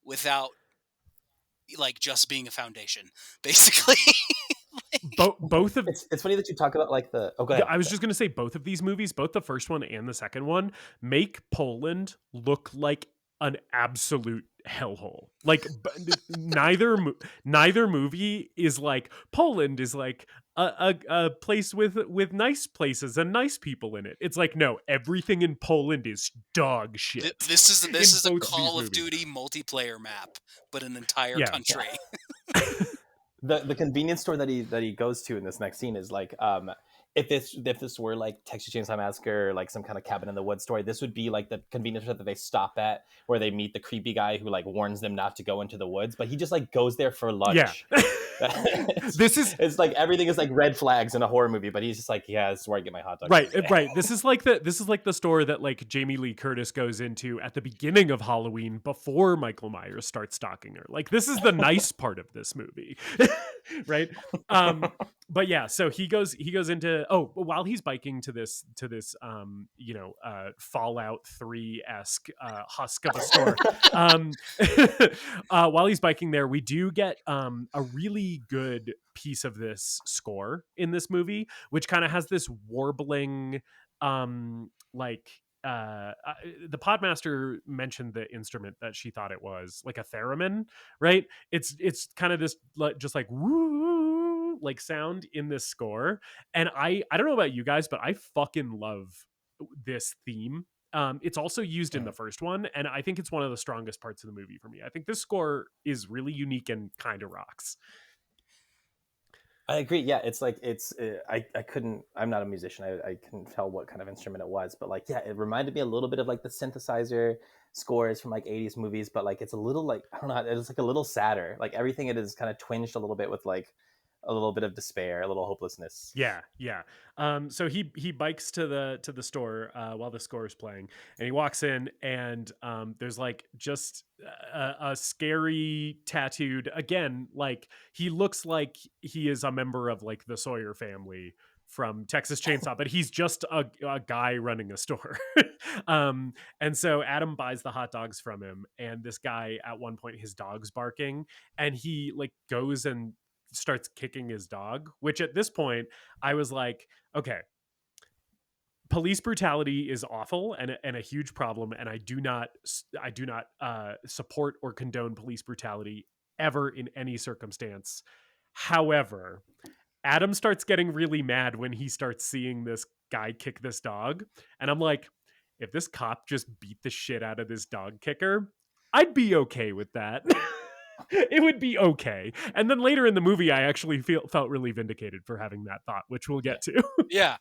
without like just being a foundation, basically. Both of it's funny that you talk about like the. Oh, go ahead. I was just going to say both of these movies, both the first one and the second one, make Poland look like an absolute hellhole. Like neither movie is like Poland is like a place with nice places and nice people in it. It's like, no, everything in Poland is dog shit. This is a Call of Duty multiplayer map, but an entire country. The convenience store that he goes to in this next scene is like, if this were like Texas Chainsaw Massacre or like some kind of cabin in the woods story, this would be like the convenience store that they stop at where they meet the creepy guy who like warns them not to go into the woods, but he just like goes there for lunch. Yeah. It's like everything is like red flags in a horror movie, but he's just like, yeah, this is where I get my hot dog. Right. This is like the store that like Jamie Lee Curtis goes into at the beginning of Halloween before Michael Myers starts stalking her. Like, this is the nice part of this movie. Right. But yeah, so he goes into while he's biking to this Fallout 3-esque husk of a store. While he's biking there, we do get a really good piece of this score in this movie, which kind of has this warbling the Podmaster mentioned the instrument that she thought it was like a theremin, right? It's kind of this just like woo like sound in this score, and I don't know about you guys, but I fucking love this theme. It's also used in the first one, and I think it's one of the strongest parts of the movie for me. I think this score is really unique and kind of rocks. I agree. Yeah, it's like I'm not a musician. I couldn't tell what kind of instrument it was, but like, yeah, it reminded me a little bit of like the synthesizer scores from like 80s movies, but like it's a little like, I don't know, it's like a little sadder. Like everything it is kind of twinged a little bit with like a little bit of despair, a little hopelessness. Yeah. So he bikes to the store while the score is playing, and he walks in, and there's like just a scary tattooed, again, like he looks like he is a member of like the Sawyer family from Texas Chainsaw, but he's just a guy running a store. And so Adam buys the hot dogs from him, and this guy at one point, his dog's barking, and he like goes and starts kicking his dog, which at this point I was like, okay, police brutality is awful and a huge problem, and I do not support or condone police brutality ever in any circumstance. However, Adam starts getting really mad when he starts seeing this guy kick this dog, and I'm like, if this cop just beat the shit out of this dog kicker, I'd be okay with that. It would be okay. And then later in the movie, I actually felt really vindicated for having that thought, which we'll get to. Yeah.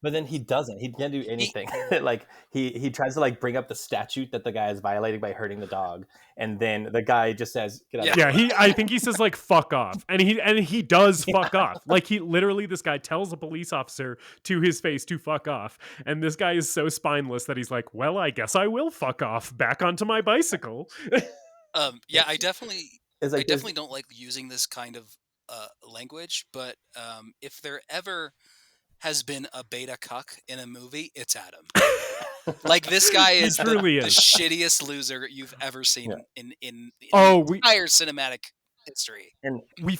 But then he doesn't. He can't do anything. Like he tries to like bring up the statute that the guy is violating by hurting the dog, and then the guy just says, "Get out." Yeah. Of Yeah, the I think he says like "fuck off," and he does fuck off. Like he literally, this guy tells a police officer to his face to fuck off, and this guy is so spineless that he's like, "Well, I guess I will fuck off back onto my bicycle." Yeah, I definitely It's like this- don't like using this kind of language, but if there ever has been a beta cuck in a movie, it's Adam. Like this guy is the truly is. shittiest loser you've ever seen in Oh, the entire cinematic history. and We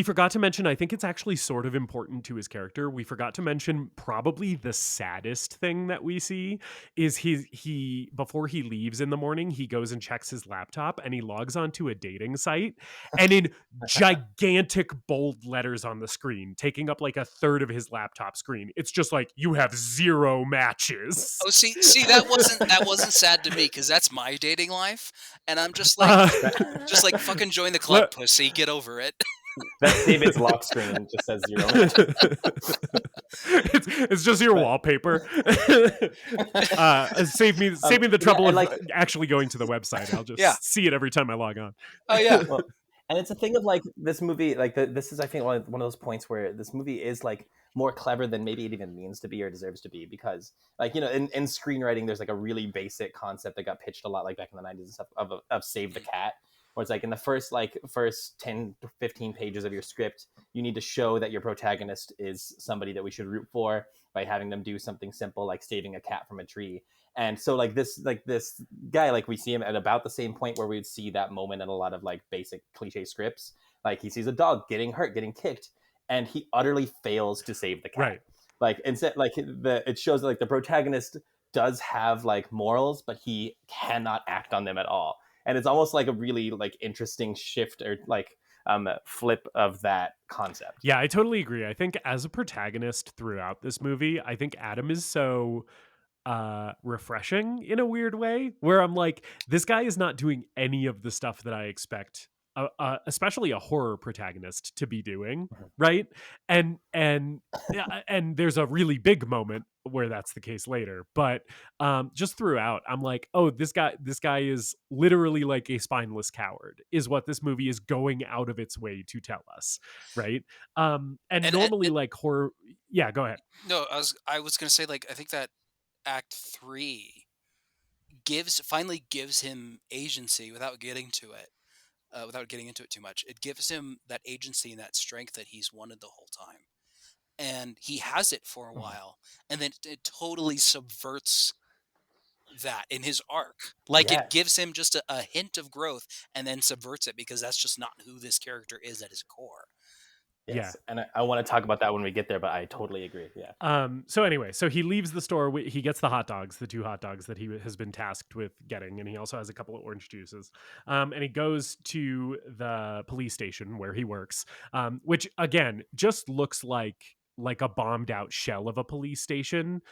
forgot to mention, I think it's actually sort of important to his character. We forgot to mention probably the saddest thing that we see is he before he leaves in the morning, he goes and checks his laptop and he logs onto a dating site, and in gigantic bold letters on the screen, taking up like a third of his laptop screen, it's just like, "You have 0 matches." Oh, see, that wasn't sad to me because that's my dating life, and I'm just like, fucking join the club, pussy, get over it. that's David's lock screen just says 0. It's just your wallpaper. Save me the trouble of actually going to the website. I'll just see it every time I log on. Oh yeah. Well, and it's a thing of like this movie, like this is I think one of those points where this movie is like more clever than maybe it even means to be or deserves to be, because like, you know, in screenwriting there's like a really basic concept that got pitched a lot like back in the 90s and stuff of save the cat, where it's like in the first 10 to 15 pages of your script, you need to show that your protagonist is somebody that we should root for by having them do something simple like saving a cat from a tree. And so like this guy, like we see him at about the same point where we would see that moment in a lot of like basic cliche scripts. Like he sees a dog getting hurt, getting kicked, and he utterly fails to save the cat. Right. Like instead, like it shows that like the protagonist does have like morals, but he cannot act on them at all. And it's almost like a really like interesting shift or like flip of that concept. Yeah, I totally agree. I think as a protagonist throughout this movie, I think Adam is so refreshing in a weird way, where I'm like, this guy is not doing any of the stuff that I expect especially a horror protagonist to be doing, right? And there's a really big moment where that's the case later, but just throughout I'm like, oh, this guy is literally like a spineless coward is what this movie is going out of its way to tell us, right? And normally like horror, yeah, go ahead. No, I was gonna say, like, I think that Act 3 finally gives him agency without getting into it too much. It gives him that agency and that strength that he's wanted the whole time, and he has it for a while, and then it totally subverts that in his arc. Like, it gives him just a hint of growth and then subverts it, because that's just not who this character is at his core. Yes. Yeah. And I want to talk about that when we get there, but I totally agree. Yeah. So anyway, so he leaves the store. He gets the hot dogs, the 2 hot dogs that he has been tasked with getting. And he also has a couple of orange juices. And he goes to the police station where he works, which again, just looks like a bombed out shell of a police station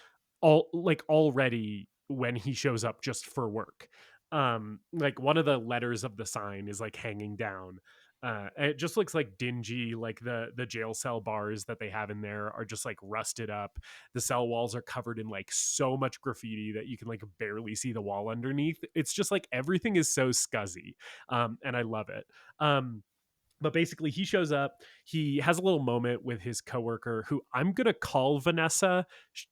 already when he shows up just for work. Like one of the letters of the sign is like hanging down. It just looks like dingy, like the jail cell bars that they have in there are just like rusted up. The cell walls are covered in like so much graffiti that you can like barely see the wall underneath. It's just like everything is so scuzzy, and I love it. But basically he shows up, he has a little moment with his coworker, who I'm going to call Vanessa.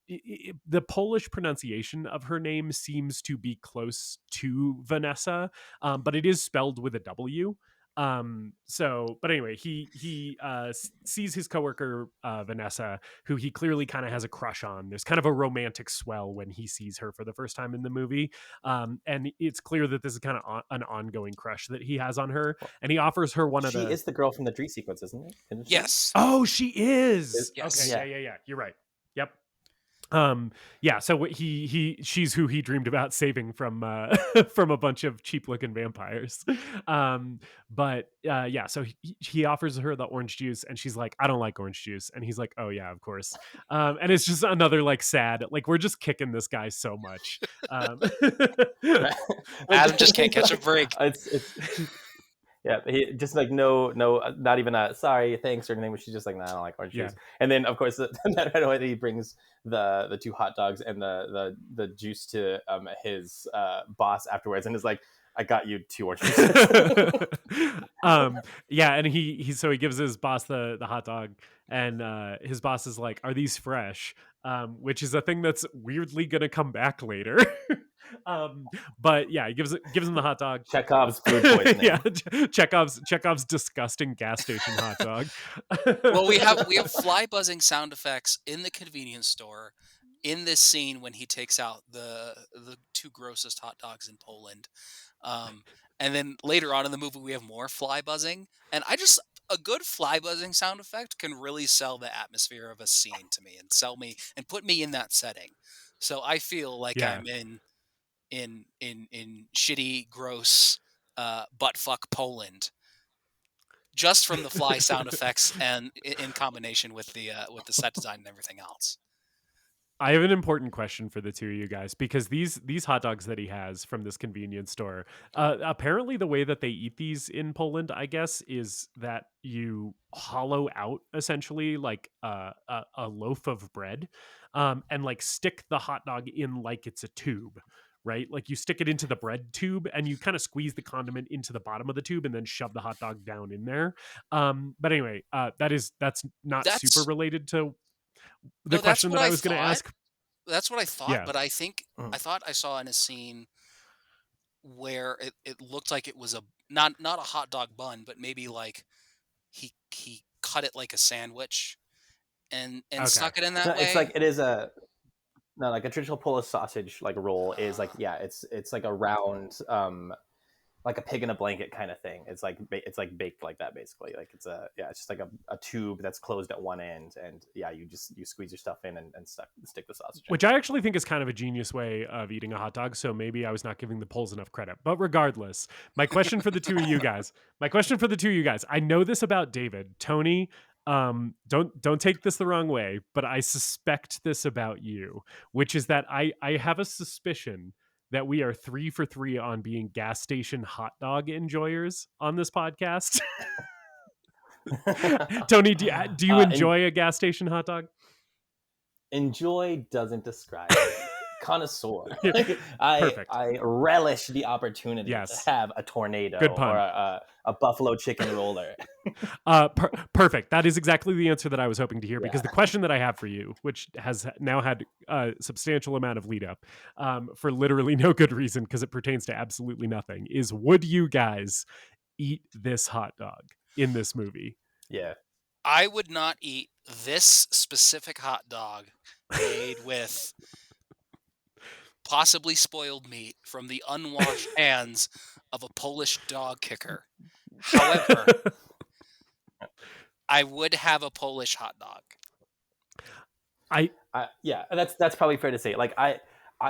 The Polish pronunciation of her name seems to be close to Vanessa, but it is spelled with a W. But anyway, he sees his coworker, Vanessa, who he clearly kind of has a crush on. There's kind of a romantic swell when he sees her for the first time in the movie. And it's clear that this is kind of an ongoing crush that he has on her. And he offers her She is the girl from the tree sequence, isn't it? Yes. Oh, she is. Yes. Okay. Yeah. You're right. Yep. So she's who he dreamed about saving from from a bunch of cheap looking vampires. So he offers her the orange juice and she's like, I don't like orange juice. And he's like, oh yeah, of course. And it's just another like sad, like we're just kicking this guy so much. Adam just can't catch a break. Yeah, he just like no, not even a sorry, thanks or anything. She's just like, nah, I don't like orange juice. And then of course, right away he brings the two hot dogs and the juice to his boss afterwards, and is like, I got you 2 orange juices. Yeah, and he so he gives his boss the hot dog, and his boss is like, "Are these fresh?" Which is a thing that's weirdly gonna come back later. But yeah, he gives him the hot dog. Chekhov's food poisoning. Yeah, Chekhov's disgusting gas station hot dog. Well, we have fly buzzing sound effects in the convenience store in this scene when he takes out the 2 grossest hot dogs in Poland. And then later on in the movie, we have more fly buzzing. And a good fly buzzing sound effect can really sell the atmosphere of a scene to me and sell me and put me in that setting. So I feel like Yeah. I'm in shitty, gross, buttfuck Poland, just from the fly sound effects and in combination with the set design and everything else. I have an important question for the two of you guys, because these hot dogs that he has from this convenience store, apparently the way that they eat these in Poland, I guess, is that you hollow out essentially like a loaf of bread, and like stick the hot dog in like it's a tube. Right? Like you stick it into the bread tube and you kind of squeeze the condiment into the bottom of the tube and then shove the hot dog down in there. But anyway, that's not super related to the question that I was going to ask. That's what I thought, Yeah. but I think I thought I saw in a scene where it looked like it was not a hot dog bun, but maybe like he cut it like a sandwich and stuck it in that way. It's like it is a like a traditional Polish sausage like roll is like, yeah, it's like a round like a pig in a blanket kind of thing. It's like baked like that basically. Like it's just like a tube that's closed at one end, and yeah, you squeeze your stuff in and stick the sausage in. Which I actually think is kind of a genius way of eating a hot dog. So maybe I was not giving the Poles enough credit. But regardless, my question for the two of you guys. I know this about David. Tony, don't take this the wrong way, but I suspect this about you, which is that I have a suspicion that we are 3 for 3 on being gas station hot dog enjoyers on this podcast. Tony, do you enjoy a gas station hot dog? Enjoy doesn't describe it. Connoisseur. Perfect. I relish the opportunity to have a tornado or a buffalo chicken roller. Perfect. That is exactly the answer that I was hoping to hear, because the question that I have for you, which has now had a substantial amount of lead up for literally no good reason because it pertains to absolutely nothing, is would you guys eat this hot dog in this movie? Yeah. I would not eat this specific hot dog made with possibly spoiled meat from the unwashed hands of a Polish dog kicker. However, I would have a Polish hot dog. Yeah, that's probably fair to say. Like I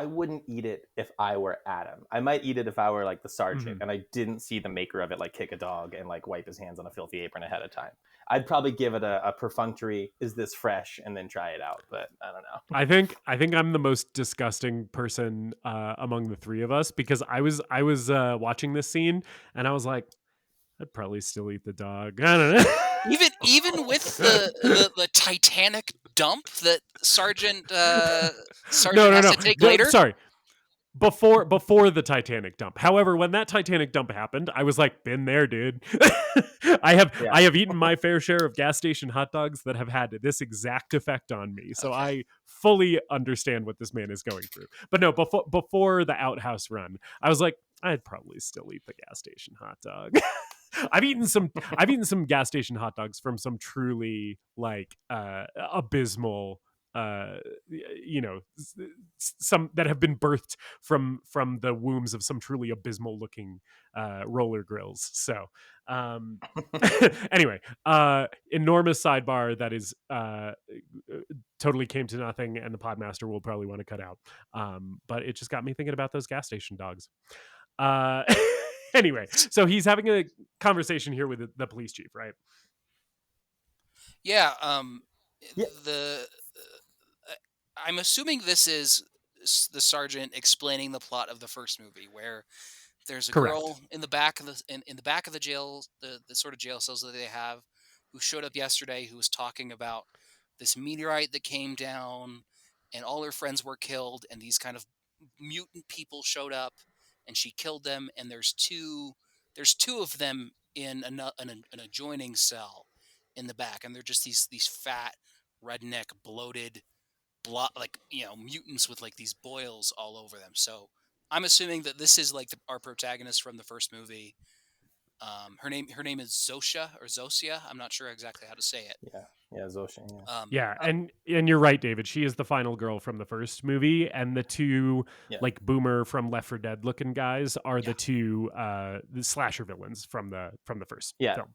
wouldn't eat it if I were Adam. I might eat it if I were like the sergeant and I didn't see the maker of it like kick a dog and like wipe his hands on a filthy apron ahead of time. I'd probably give it a perfunctory, is this fresh, and then try it out. But I don't know. I think I'm the most disgusting person among the three of us, because I was watching this scene and I was like, I'd probably still eat the dog. I don't know. Even with the Titanic dump that Sergeant has to take later. Sorry. Before the Titanic dump. However, when that Titanic dump happened, I was like, been there, dude. I have eaten my fair share of gas station hot dogs that have had this exact effect on me. So I fully understand what this man is going through. But no, before the outhouse run, I was like, I'd probably still eat the gas station hot dog. I've eaten some gas station hot dogs from some truly like abysmal some that have been birthed from the wombs of some truly abysmal looking roller grills. So anyway, enormous sidebar that is totally came to nothing, and the Podmaster will probably want to cut out. But it just got me thinking about those gas station dogs. Anyway, so he's having a conversation here with the police chief, right? Yeah. I'm assuming this is the sergeant explaining the plot of the first movie, where There's a Correct. girl in the back of in the back of the jail, the sort of jail cells that they have, who showed up yesterday, who was talking about this meteorite that came down, and all her friends were killed, and these kind of mutant people showed up, and she killed them. And there's two of them in an adjoining cell in the back, and they're just these fat, redneck, bloated, like mutants with like these boils all over them. So I'm assuming that this is like our protagonist from the first movie. Her name is Zofia or Zosia. I'm not sure exactly how to say it. Yeah, Zoshin. Yeah, Yeah, and you're right, David. She is the final girl from the first movie, and the two yeah. like boomer from Left 4 Dead looking guys are Yeah. the two the slasher villains from the first Yeah. film.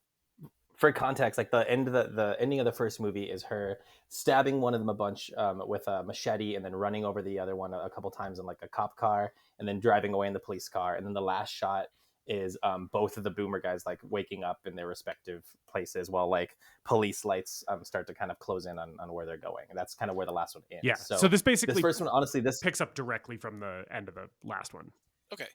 For context, like the ending of the first movie is her stabbing one of them a bunch with a machete, and then running over the other one a couple times in like a cop car, and then driving away in the police car. And then the last shot is both of the boomer guys like waking up in their respective places while like police lights start to kind of close in on where they're going. And that's kind of where the last one ends. Yeah. So this basically this first one, honestly, this picks up directly from the end of the last one. Okay.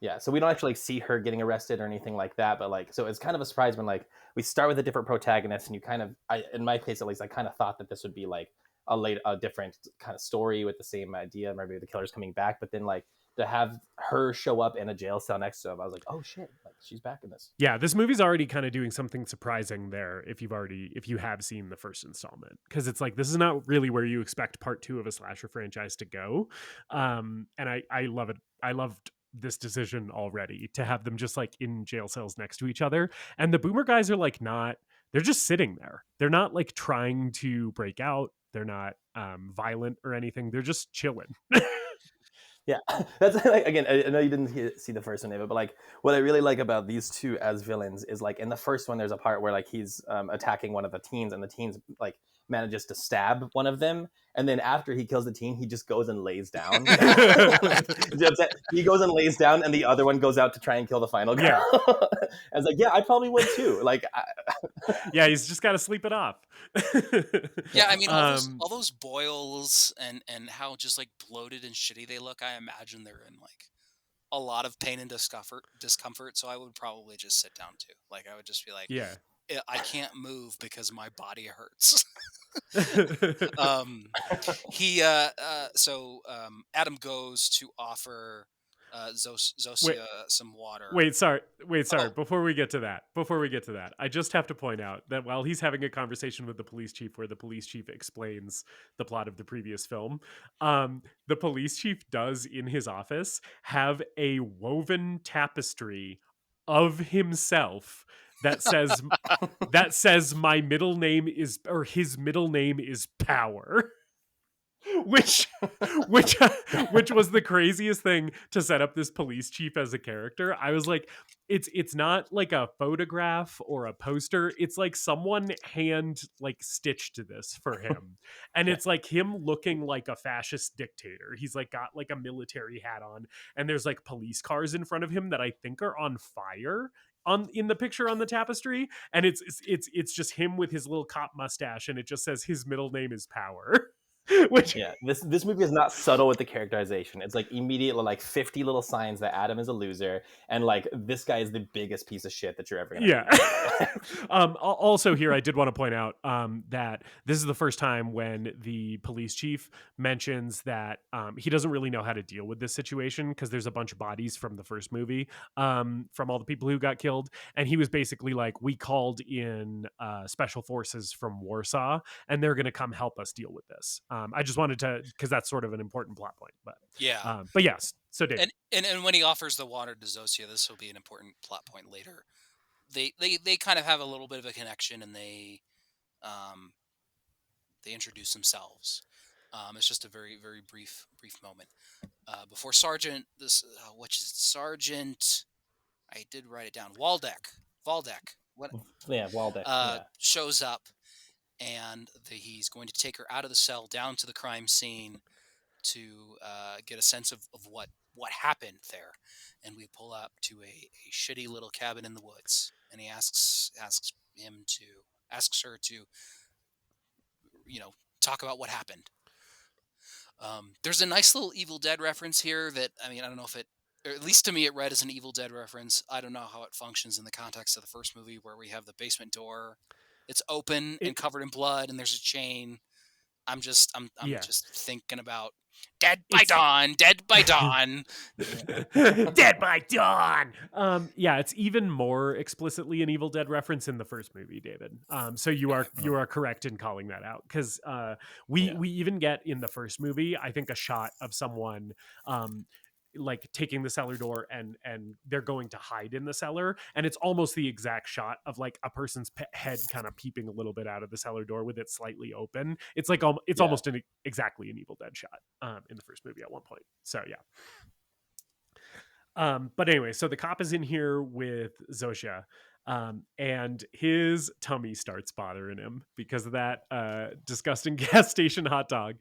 Yeah, so we don't actually like see her getting arrested or anything like that, but like, so it's kind of a surprise when like we start with a different protagonist, and you kind of, in my case at least, I kind of thought that this would be like a different kind of story with the same idea, maybe the killer's coming back, but then like to have her show up in a jail cell next to him, I was like, oh shit, like she's back in this. Yeah, this movie's already kind of doing something surprising there if you have seen the first installment, because it's like this is not really where you expect part 2 of a slasher franchise to go, and I love it. I loved this decision already to have them just like in jail cells next to each other, and the boomer guys are like they're just sitting there. They're not like trying to break out. They're not violent or anything. They're just chilling. Yeah, that's like, again, I know you didn't see the first one, David, but like what I really like about these two as villains is like in the first one, there's a part where like he's attacking one of the teens, and the teens like manages to stab one of them, and then after he kills the teen, he just goes and lays down. He goes and lays down, and the other one goes out to try and kill the final girl. Yeah. I was like, yeah, I probably would too. Like, Yeah, he's just got to sleep it off. Yeah, I mean, all those boils and how just like bloated and shitty they look. I imagine they're in like a lot of pain and discomfort. So I would probably just sit down too. Like I would just be like, Yeah. I can't move because my body hurts. Adam goes to offer Zosia some water. Wait, sorry. Oh. Before we get to that, I just have to point out that while he's having a conversation with the police chief, where the police chief explains the plot of the previous film, the police chief does in his office have a woven tapestry of himself that says my middle name is, or his middle name is Power. which was the craziest thing to set up this police chief as a character. I was like, it's not like a photograph or a poster. It's like someone hand like stitched this for him. And it's like him looking like a fascist dictator. He's like got like a military hat on, and there's like police cars in front of him that I think are on fire in the picture on the tapestry, and it's just him with his little cop mustache, and it just says his middle name is Power. Which, yeah, this movie is not subtle with the characterization. It's like immediately like 50 little signs that Adam is a loser, and like this guy is the biggest piece of shit that you're ever gonna meet. Also here, I did want to point out that this is the first time when the police chief mentions that he doesn't really know how to deal with this situation, because there's a bunch of bodies from the first movie, from all the people who got killed, and he was basically like, we called in special forces from Warsaw, and they're going to come help us deal with this. I just wanted to, because that's sort of an important plot point. But yeah, but yes. So Dave, and when he offers the water to Zosia, this will be an important plot point later. They kind of have a little bit of a connection, and they introduce themselves. It's just a very very brief moment before Sergeant which is Sergeant. I did write it down. Waldeck. What? Yeah, Waldeck. Shows up. And he's going to take her out of the cell down to the crime scene to get a sense of what happened there. And we pull up to a shitty little cabin in the woods, and he asks her to talk about what happened. There's a nice little Evil Dead reference here that, I mean, I don't know if it or at least to me, it read as an Evil Dead reference. I don't know how it functions in the context of the first movie, where we have the basement door. It's open and covered in blood, and there's a chain. I'm just thinking about Dead by Dawn, Dead by Dawn. Dead by Dawn. Yeah, it's even more explicitly an Evil Dead reference in the first movie, David. So you are correct in calling that out, because we even get in the first movie, I think, a shot of someone like taking the cellar door and they're going to hide in the cellar, and it's almost the exact shot of like a person's head kind of peeping a little bit out of the cellar door with it slightly open. It's like almost exactly an Evil Dead shot in the first movie at one point. So yeah. But anyway, so the cop is in here with Zofia, and his tummy starts bothering him because of that disgusting gas station hot dog.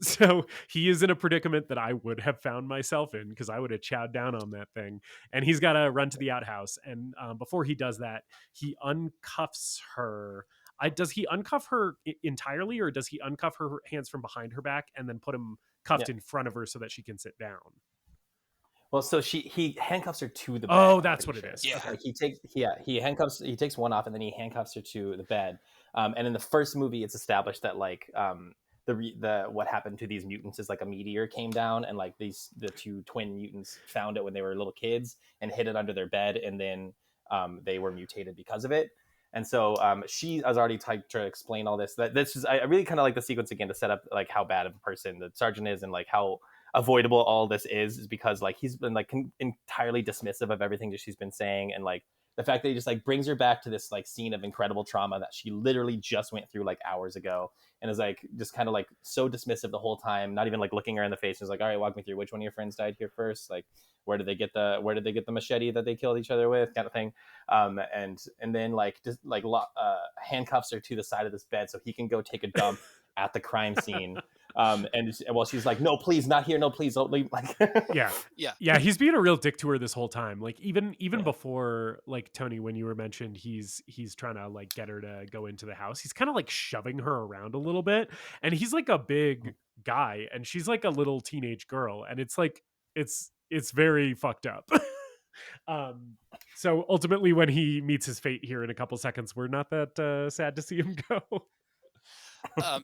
So he is in a predicament that I would have found myself in, because I would have chowed down on that thing. And he's got to run to the outhouse. And before he does that, he uncuffs her. Does he uncuff her entirely, or does he uncuff her hands from behind her back and then put him cuffed in front of her so that she can sit down? Well, so he handcuffs her to the bed. Oh, that's what it is. Yeah, like he takes one off and then he handcuffs her to the bed. And in the first movie, it's established that like the what happened to these mutants is like a meteor came down, and like the two twin mutants found it when they were little kids and hid it under their bed, and then they were mutated because of it. And so she has already tried to explain all this. I really kind of like the sequence again to set up like how bad of a person the sergeant is, and like how avoidable all this is because like he's been like entirely dismissive of everything that she's been saying, and like the fact that he just like brings her back to this like scene of incredible trauma that she literally just went through like hours ago, and is like just kind of like so dismissive the whole time, not even like looking her in the face, and is like, all right, walk me through, which one of your friends died here first, like where did they get the machete that they killed each other with, kind of thing. And then like just like handcuffs her to the side of this bed so he can go take a dump at the crime scene. And well, she's like, no, please, not here, no, please don't leave. Like, yeah, he's being a real dick to her this whole time. Like even before, like Tony, when you were mentioned, he's trying to like get her to go into the house. He's kind of like shoving her around a little bit, and he's like a big guy, and she's like a little teenage girl, and it's like it's very fucked up. So ultimately, when he meets his fate here in a couple seconds, we're not that sad to see him go.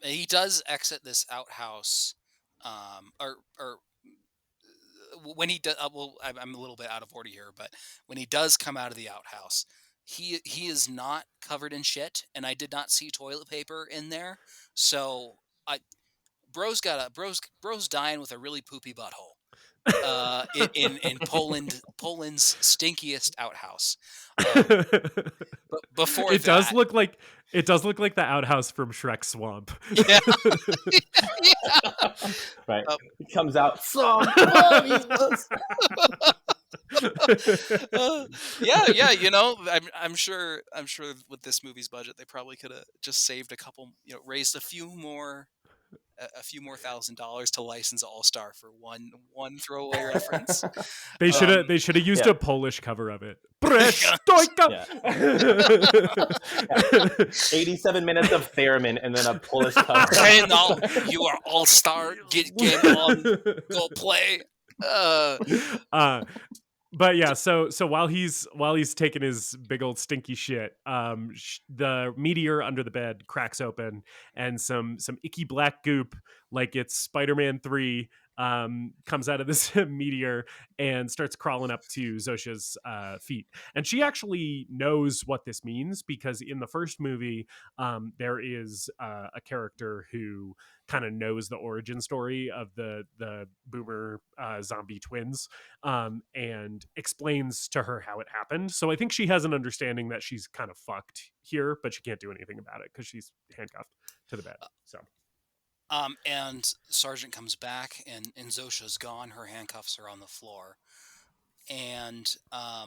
He does exit this outhouse, or when he does. Well, I'm a little bit out of order here, but when he does come out of the outhouse, he is not covered in shit, and I did not see toilet paper in there. So bro's dying with a really poopy butthole. In Poland's stinkiest outhouse. But before it does look like the outhouse from Shrek Swamp. Yeah. Right. He comes out. Yeah. You know, I'm sure with this movie's budget, they probably could have just saved a couple. You know, raised a few more $1,000 to license All Star for one throwaway reference. They should have used a Polish cover of it. 87 minutes of theremin and then a Polish cover. Hey, now you are All Star. Get game on. Go play. But yeah, so while he's taking his big old stinky shit, the meteor under the bed cracks open, and some icky black goop, like it's Spider-Man 3, comes out of this meteor and starts crawling up to Zofia's feet. And she actually knows what this means, because in the first movie, there is a character who kind of knows the origin story of the boomer zombie twins, and explains to her how it happened. So I think she has an understanding that she's kind of fucked here, but she can't do anything about it because she's handcuffed to the bed. So and Sergeant comes back, and Zofia's gone. Her handcuffs are on the floor, and I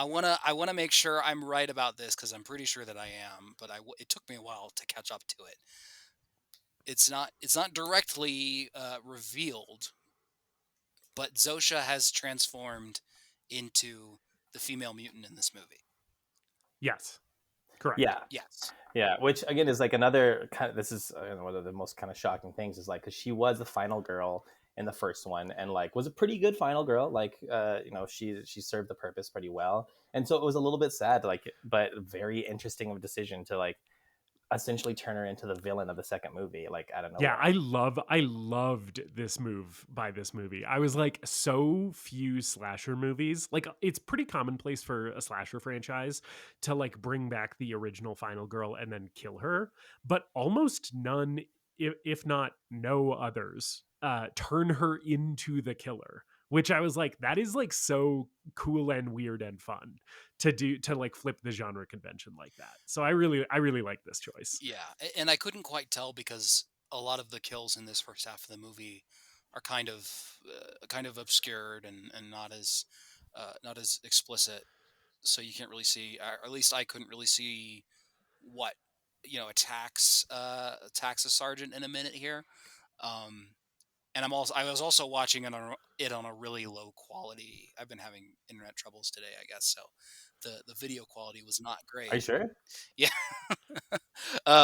wanna make sure I'm right about this, because I'm pretty sure that I am, but it took me a while to catch up to it. It's not directly revealed, but Zofia has transformed into the female mutant in this movie. yes, correct. Yeah. Yes. Yeah, which again is like another kind of, this is one of the most kind of shocking things, is like, because she was the final girl in the first one, and like was a pretty good final girl. Like she served the purpose pretty well, and so it was a little bit sad, like, but very interesting of a decision to like essentially turn her into the villain of the second movie, like out of nowhere. Yeah, I loved this move by this movie. I was like, so few slasher movies. Like, it's pretty commonplace for a slasher franchise to like bring back the original final girl and then kill her, but almost none, if not no others, turn her into the killer. Which I was like, that is like so cool and weird and fun to do, to like flip the genre convention like that. So I really like this choice. Yeah, and I couldn't quite tell because a lot of the kills in this first half of the movie are kind of obscured and not as explicit, so you can't really see, or at least I couldn't really see what attacks a sergeant in a minute here. Um, and I was also watching it on a really low quality. I've been having internet troubles today, I guess, so the video quality was not Are you great. sure? Yeah.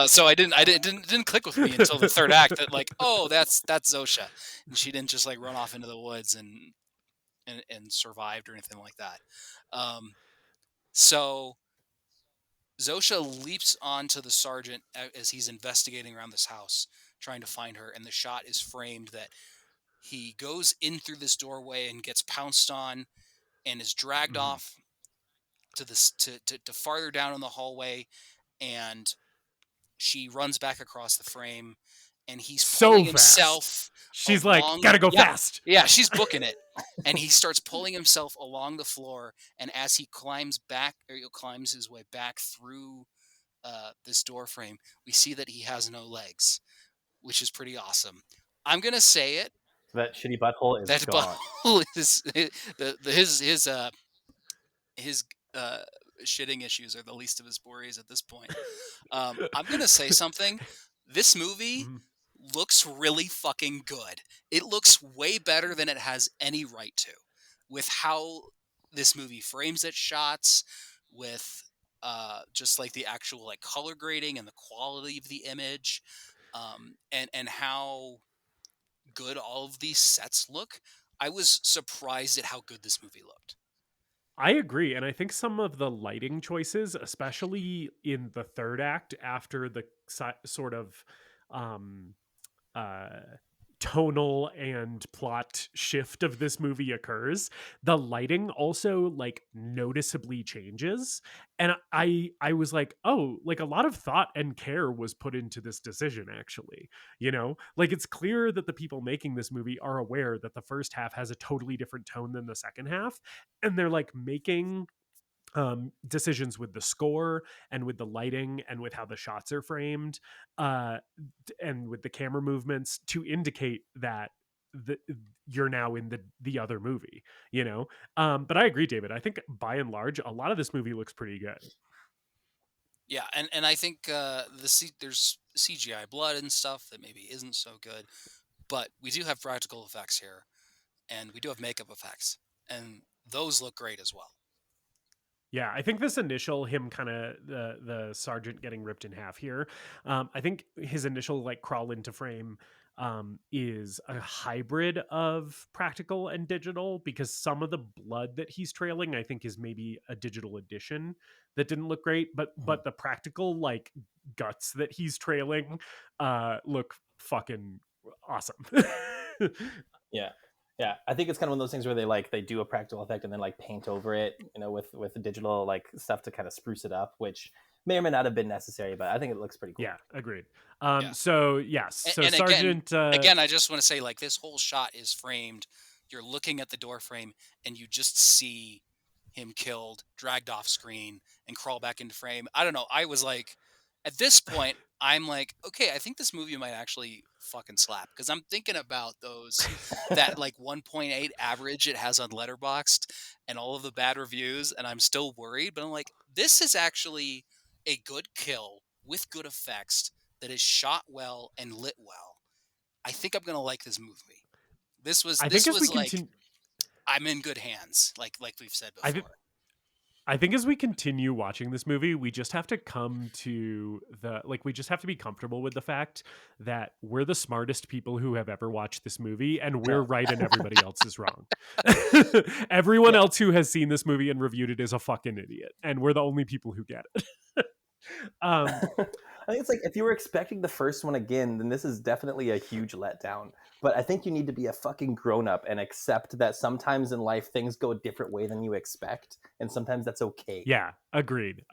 So I didn't click with me until the third act that like, oh, that's Zosha, and she didn't just like run off into the woods and survived or anything like that. So Zosha leaps onto the sergeant as he's investigating around this house, trying to find her, and the shot is framed that he goes in through this doorway and gets pounced on and is dragged Mhm. off to this to farther down in the hallway, and she runs back across the frame, and he's So pulling fast. himself She's along. like, gotta go fast. Yeah, she's booking it, and he starts pulling himself along the floor. And as he climbs his way back through this door frame, we see that he has no legs, which is pretty awesome. I'm gonna say it. That shitty butthole is That gone. butthole is his shitting issues are the least of his worries at this point. I'm gonna say something. This movie Mhm. looks really fucking good. It looks way better than it has any right to, with how this movie frames its shots, with just like the actual like color grading and the quality of the image, and how good all of these sets look. I was surprised at how good this movie looked. I agree. And I think some of the lighting choices, especially in the third act after the sort of um, uh, tonal and plot shift of this movie occurs, the lighting also like noticeably changes. And I was like, oh, like a lot of thought and care was put into this decision, actually. Like it's clear that the people making this movie are aware that the first half has a totally different tone than the second half, and they're like making decisions with the score and with the lighting and with how the shots are framed, and with the camera movements to indicate that you're now in the other movie. But I agree, David. I think by and large a lot of this movie looks pretty good. Yeah, and I think there's CGI blood and stuff that maybe isn't so good, but we do have practical effects here, and we do have makeup effects, and those look great as well. Yeah, I think this initial him kind of the sergeant getting ripped in half here. I think his initial like crawl into frame is a hybrid of practical and digital, because some of the blood that he's trailing, I think, is maybe a digital edition that didn't look great, but the practical like guts that he's trailing look fucking awesome. Yeah, I think it's kind of one of those things where they do a practical effect and then like paint over it, with the digital like stuff to kind of spruce it up, which may or may not have been necessary, but I think it looks pretty cool. Yeah, agreed. Yeah. So yes, so And Sergeant. Again, I just want to say, like, this whole shot is framed. You're looking at the door frame, and you just see him killed, dragged off screen, and crawl back into frame. I don't know. I was like, at this point, I'm like, okay, I think this movie might actually fucking slap, because I'm thinking about that like 1.8 average it has on Letterboxd and all of the bad reviews, and I'm still worried. But I'm like, this is actually a good kill with good effects that is shot well and lit well. I think I'm gonna like this movie. This was I think as we like continue, I'm in good hands, like we've said I before. I think as we continue watching this movie, we just have to come to we just have to be comfortable with the fact that we're the smartest people who have ever watched this movie, and we're right and everybody else is wrong. Everyone else who has seen this movie and reviewed it is a fucking idiot, and we're the only people who get it. I think it's like if you were expecting the first one again, then this is definitely a huge letdown. But I think you need to be a fucking grown up and accept that sometimes in life things go a different way than you expect, and sometimes that's okay. Yeah, agreed.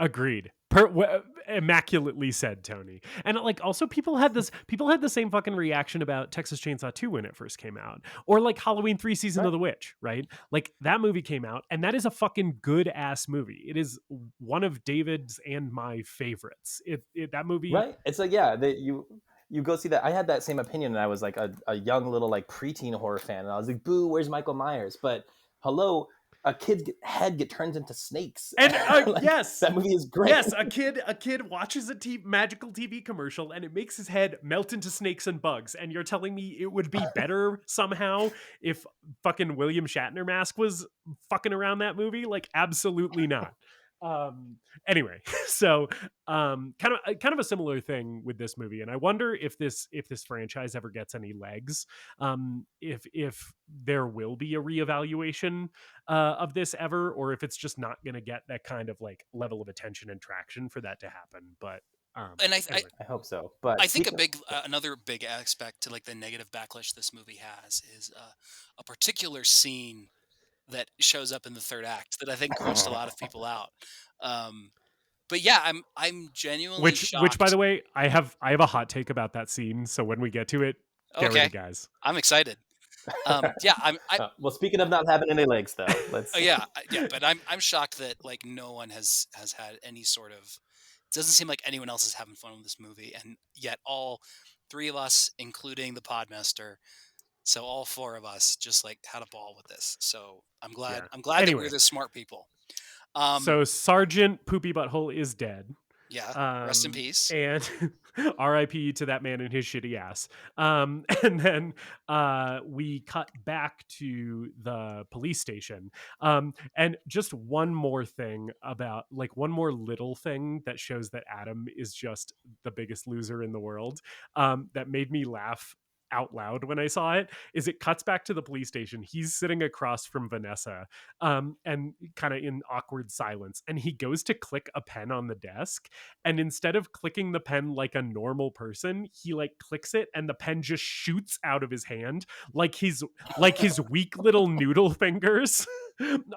Immaculately said, Tony. And like also people had the same fucking reaction about Texas Chainsaw 2 when it first came out, or like Halloween 3 Season of the Witch, right? Like that movie came out and that is a fucking good ass movie. It is one of David's and my favorites. That movie, right? It's like you go see that. I had that same opinion, and I was like a young little like preteen horror fan, and I was like, boo, where's Michael Myers? But hello, a kid's head get turned into snakes. And like, yes, that movie is great. Yes, a kid watches a magical TV commercial and it makes his head melt into snakes and bugs. And you're telling me it would be better somehow if fucking William Shatner mask was fucking around that movie? Like, absolutely not. Anyway, so kind of a similar thing with this movie, and I wonder if this franchise ever gets any legs, if there will be a reevaluation of this ever, or if it's just not going to get that kind of like level of attention and traction for that to happen. But and anyway. I hope so. But I think another big aspect to like the negative backlash this movie has is a particular scene that shows up in the third act that I think grossed a lot of people out. But yeah, I'm genuinely shocked. Which, by the way, I have a hot take about that scene. So when we get to it, get ready, guys. I'm excited. Yeah, well, speaking of not having any legs, though, let's. yeah, but I'm shocked that like no one has had any sort of. It doesn't seem like anyone else is having fun with this movie, and yet all three of us, including the Podmaster. So all four of us just like had a ball with this. So I'm glad. Yeah. I'm glad that we're the smart people. So Sergeant Poopy Butthole is dead. Yeah. Rest in peace. And R.I.P. to that man and his shitty ass. And then we cut back to the police station. And just one more thing about like one more little thing that shows that Adam is just the biggest loser in the world. That made me laugh out loud when I saw it is it cuts back to the police station. He's sitting across from Vanessa and kind of in awkward silence, and he goes to click a pen on the desk, and instead of clicking the pen like a normal person, he like clicks it and the pen just shoots out of his hand like his weak little noodle fingers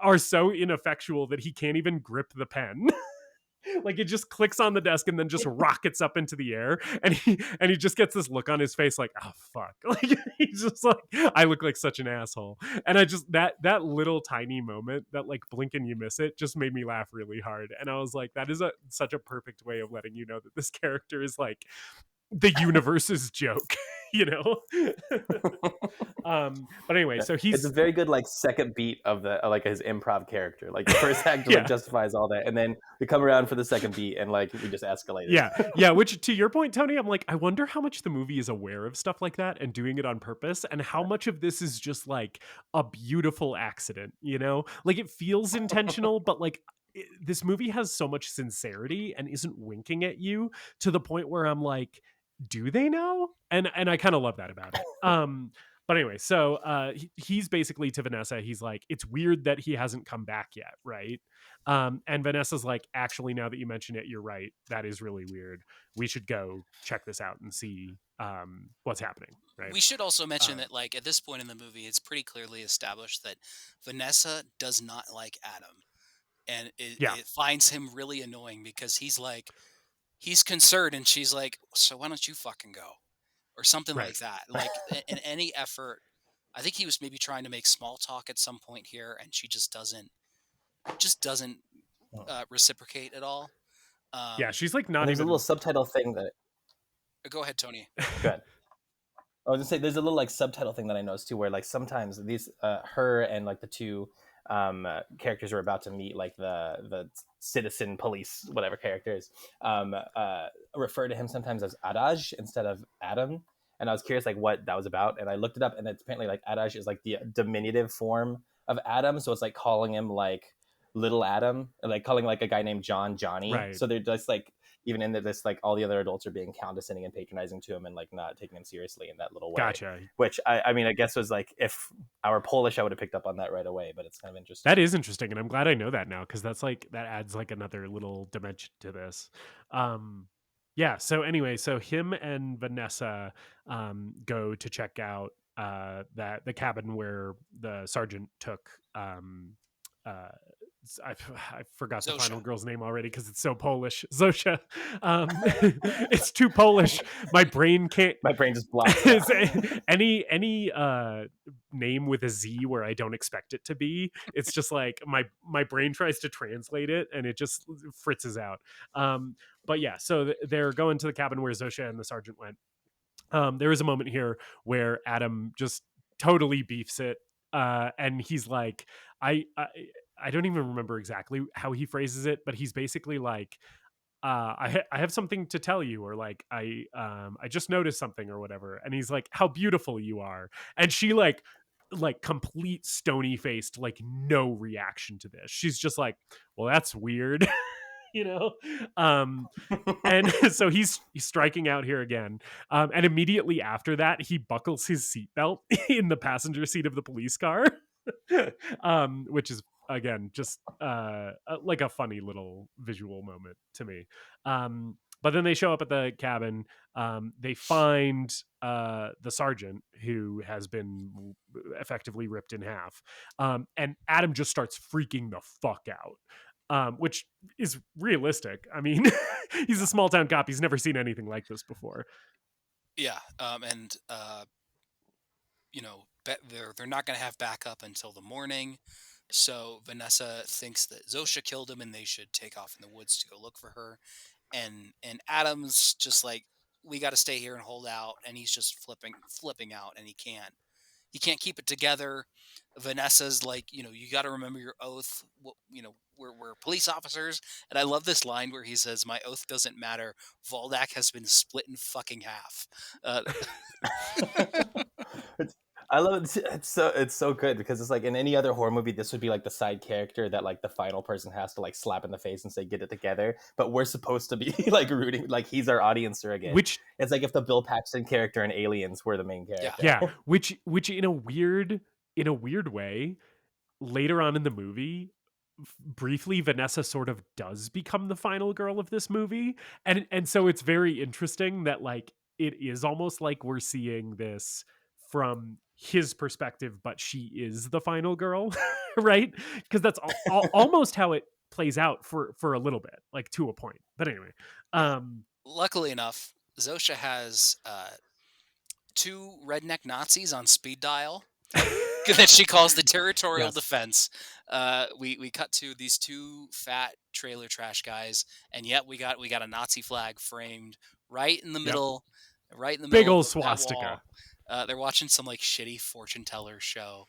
are so ineffectual that he can't even grip the pen. Like it just clicks on the desk and then just rockets up into the air, and he just gets this look on his face like, oh fuck. Like he's just like, I look like such an asshole. And I just that little tiny moment, that like blink and you miss it, just made me laugh really hard. And I was like, that is such a perfect way of letting you know that this character is like the universe's joke. You know. But anyway, so it's a very good like second beat of the like his improv character. Like the first act like justifies all that, and then we come around for the second beat and like we just escalate. Yeah. Which to your point, Tony, I'm like, I wonder how much the movie is aware of stuff like that and doing it on purpose, and how much of this is just like a beautiful accident. You know, like it feels intentional, but like this movie has so much sincerity and isn't winking at you to the point where I'm like, do they know? And I kind of love that about it. But anyway, so he's basically to Vanessa, he's like, it's weird that he hasn't come back yet, right? And Vanessa's like, actually, now that you mention it, you're right. That is really weird. We should go check this out and see what's happening, right? We should also mention that, like, at this point in the movie, it's pretty clearly established that Vanessa does not like Adam. And it finds him really annoying because he's like, he's concerned, and she's like, so why don't you fucking go? Or something like that. Like in any effort, I think he was maybe trying to make small talk at some point here, and she just doesn't reciprocate at all. She's like not there's even. A little subtitle thing that. Go ahead, Tony. Good. I was gonna say there's a little like subtitle thing that I noticed too, where like sometimes these her and like the two characters are about to meet, like the citizen police whatever characters refer to him sometimes as Adaj instead of Adam, and I was curious like what that was about, and I looked it up, and it's apparently like Adaj is like the diminutive form of Adam, so it's like calling him like little Adam, and like calling like a guy named John Johnny. Right. So they're just like, even in this, like all the other adults are being condescending and patronizing to him and like not taking him seriously in that little way. Gotcha. Which I mean, I guess was like, if I were Polish, I would have picked up on that right away, but it's kind of interesting. That is interesting, and I'm glad I know that now, because that adds like another little dimension to this. Yeah, so anyway, so him and Vanessa go to check out that the cabin where the sergeant took I forgot the Zofia. final girl's name already because it's so Polish. Zofia. It's too Polish. My brain can't. My brain just blocks any name with a Z where I don't expect it to be. It's just like my brain tries to translate it and it just fritzes out. But yeah, so they're going to the cabin where Zofia and the sergeant went. There is a moment here where Adam just totally beefs it, and he's like, I don't even remember exactly how he phrases it, but he's basically like, I have something to tell you, or like I just noticed something or whatever, and he's like, how beautiful you are, and she like complete stony faced, like no reaction to this. She's just like, well, that's weird. You know, and so he's striking out here again, and immediately after that he buckles his seatbelt in the passenger seat of the police car, which is again just like a funny little visual moment to me. But then they show up at the cabin. They find the sergeant, who has been effectively ripped in half, and Adam just starts freaking the fuck out, which is realistic. I mean, he's a small town cop. He's never seen anything like this before. Yeah, and you know, they're not going to have backup until the morning. So Vanessa thinks that Zofia killed him, and they should take off in the woods to go look for her. And Adam's just like, we got to stay here and hold out, and he's just flipping out, and he can't keep it together. Vanessa's like, you know, you got to remember your oath. You know, we're police officers. And I love this line where he says, my oath doesn't matter. Voldak has been split in fucking half. I love it. It's so good, because it's like in any other horror movie, this would be like the side character that like the final person has to like slap in the face and say, get it together. But we're supposed to be like rooting, like he's our audience surrogate. Which it's like if the Bill Paxton character in Aliens were the main character. Yeah, which in a weird way, later on in the movie, briefly Vanessa sort of does become the final girl of this movie, and so it's very interesting that like it is almost like we're seeing this from his perspective, but she is the final girl, right? Because that's almost how it plays out for a little bit, like to a point. But anyway, luckily enough, Zofia has 2 redneck Nazis on speed dial that she calls the territorial defense. We cut to these 2 fat trailer trash guys, and yet we got a Nazi flag framed right in the middle, right in the big middle old of swastika. that wall. They're watching some like shitty fortune teller show.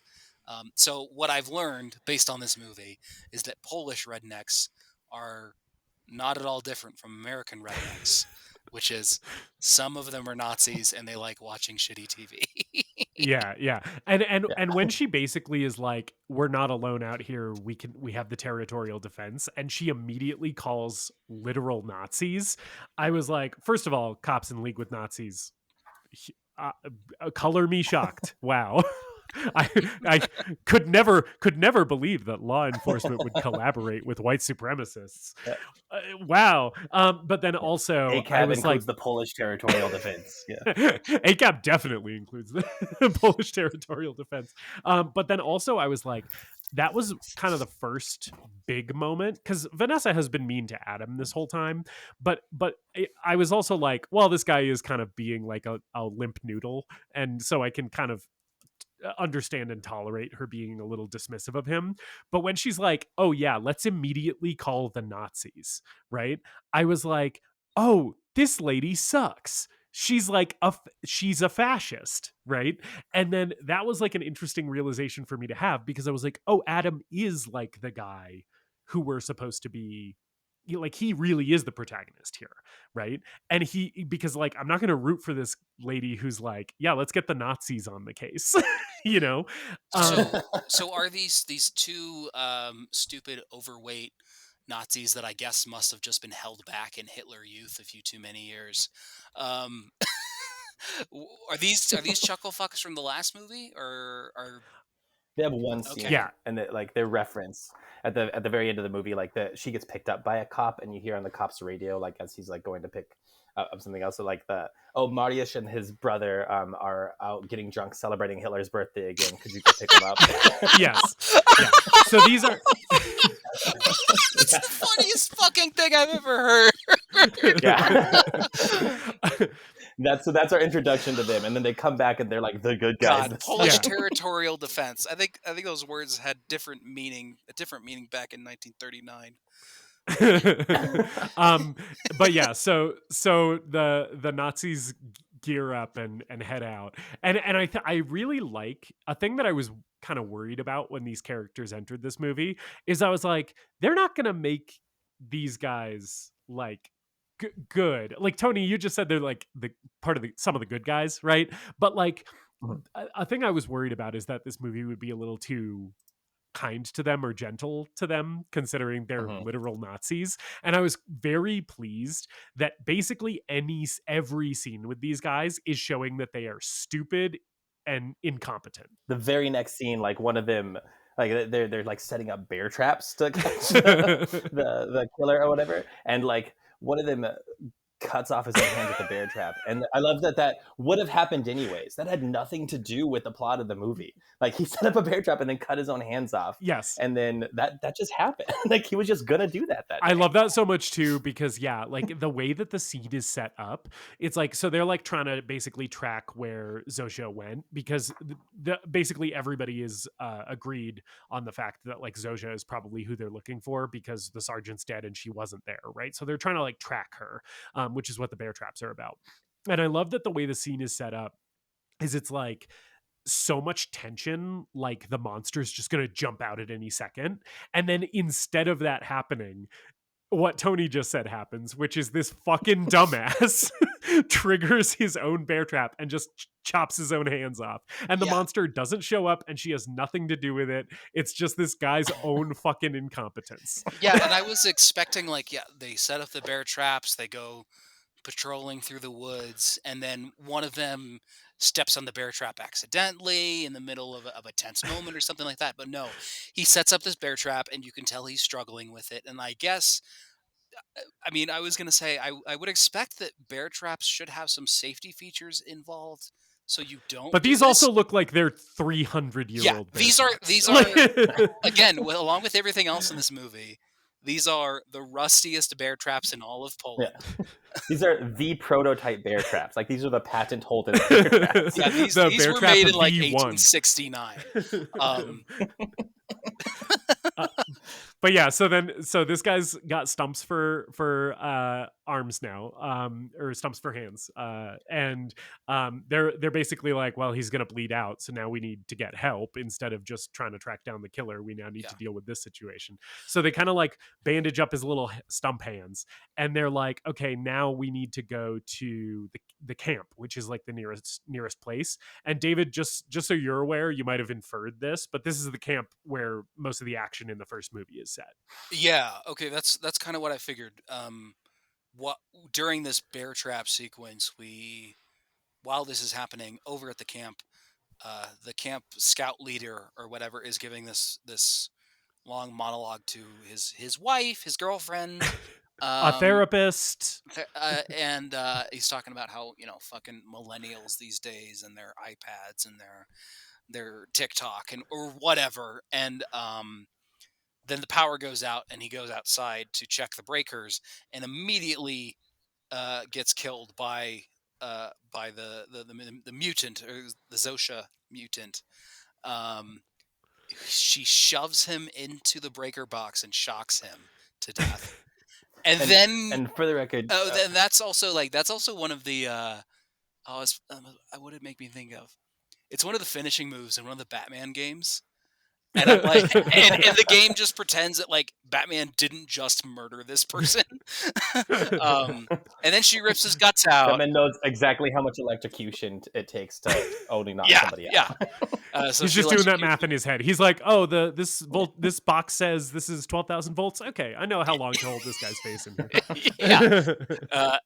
So what I've learned based on this movie is that Polish rednecks are not at all different from American rednecks, which is some of them are Nazis and they like watching shitty TV. Yeah. And when she basically is like, we're not alone out here, we have the territorial defense, and she immediately calls literal Nazis, I was like, first of all, cops in league with Nazis, color me shocked. Wow. I could never believe that law enforcement would collaborate with white supremacists. Wow. But then also ACAB includes the Polish territorial defense. Yeah. ACAB definitely includes the Polish territorial defense. But then also I was like, that was kind of the first big moment, because Vanessa has been mean to Adam this whole time, but I was also like, well, this guy is kind of being like a limp noodle, and so I can kind of understand and tolerate her being a little dismissive of him. But when she's like, oh yeah, let's immediately call the Nazis, right? I was like, oh, this lady sucks. She's like she's a fascist, right? And then that was like an interesting realization for me to have, because I was like, oh, Adam is like the guy who we're supposed to be he really is the protagonist here, right? And because like I'm not going to root for this lady who's like, yeah, let's get the Nazis on the case, you know. So are these two stupid, overweight Nazis that I guess must have just been held back in Hitler Youth a few too many years? Um, are these chuckle fucks from the last movie, or are They have one scene, Okay. Yeah. and like their reference at the very end of the movie, like she gets picked up by a cop, and you hear on the cop's radio, like as he's like going to pick up something else, so like Mariusz and his brother are out getting drunk, celebrating Hitler's birthday again. Could you go pick them up? Yes. Yeah. So these are. It's the funniest fucking thing I've ever heard. Yeah. That's our introduction to them, and then they come back and they're like the good guys. God, Polish territorial defense. I think those words had a different meaning back in 1939. But yeah, so the Nazis gear up and head out, and I really like a thing that I was kind of worried about when these characters entered this movie is I was like, they're not gonna make these guys like good. Like Tony, you just said they're like the part of some of the good guys, right? But like a thing I was worried about is that this movie would be a little too kind to them or gentle to them, considering they're literal Nazis. And I was very pleased that basically every scene with these guys is showing that they are stupid and incompetent. The very next scene, like one of them, like they're like setting up bear traps to catch the killer or whatever, and like one of them cuts off his own hand with the bear trap. And I love that would have happened anyways. That had nothing to do with the plot of the movie. Like he set up a bear trap and then cut his own hands off. Yes. And then that just happened. Like he was just gonna do that I love that so much too, because yeah, like the way that the scene is set up, it's like, so they're like trying to basically track where Zofia went, because basically everybody is agreed on the fact that like Zofia is probably who they're looking for because the sergeant's dead and she wasn't there, right? So they're trying to like track her, which is what the bear traps are about. And I love that the way the scene is set up is it's like so much tension, like the monster's just going to jump out at any second. And then instead of that happening, what Tony just said happens, which is this fucking dumbass triggers his own bear trap and just chops his own hands off. And the monster doesn't show up and she has nothing to do with it. It's just this guy's own fucking incompetence. Yeah, and I was expecting like, they set up the bear traps, they go patrolling through the woods, and then one of them steps on the bear trap accidentally in the middle of a tense moment or something like that. But no, he sets up this bear trap and you can tell he's struggling with it. And I guess, I mean, I was going to say, I would expect that bear traps should have some safety features involved, so you don't. But these also look like they're 300-year-old. Yeah, these are again, along with everything else in this movie, these are the rustiest bear traps in all of Poland. Yeah. These are the prototype bear traps. Like these are the patent holden bear traps. Yeah, these were made in like 1869. But yeah, so this guy's got stumps for arms now, or stumps for hands, and they're basically like, well, he's gonna bleed out, so now we need to get help instead of just trying to track down the killer. We now need to deal with this situation. So they kind of like bandage up his little stump hands, and they're like, okay, now we need to go to the camp, which is like the nearest place. And David, just so you're aware, you might have inferred this, but this is the camp where most of the action in the first movie is set. Yeah, okay, that's kind of what I figured. What during this bear trap sequence, while this is happening over at the camp scout leader or whatever is giving this long monologue to his wife, his girlfriend, a therapist, and he's talking about how fucking millennials these days and their iPads and their TikTok and or whatever, and then the power goes out and he goes outside to check the breakers and immediately gets killed by the mutant, or the Zofia mutant. She shoves him into the breaker box and shocks him to death. And for the record, then that's also one of the what did it make me think of? It's one of the finishing moves in one of the Batman games. And I'm like, and the game just pretends that like Batman didn't just murder this person. And then she rips his guts out. Batman knows exactly how much electrocution it takes to only knock somebody out. Yeah. So He's just doing that math in his head. He's like, oh, this box says this is 12,000 volts. Okay, I know how long to hold this guy's face in here.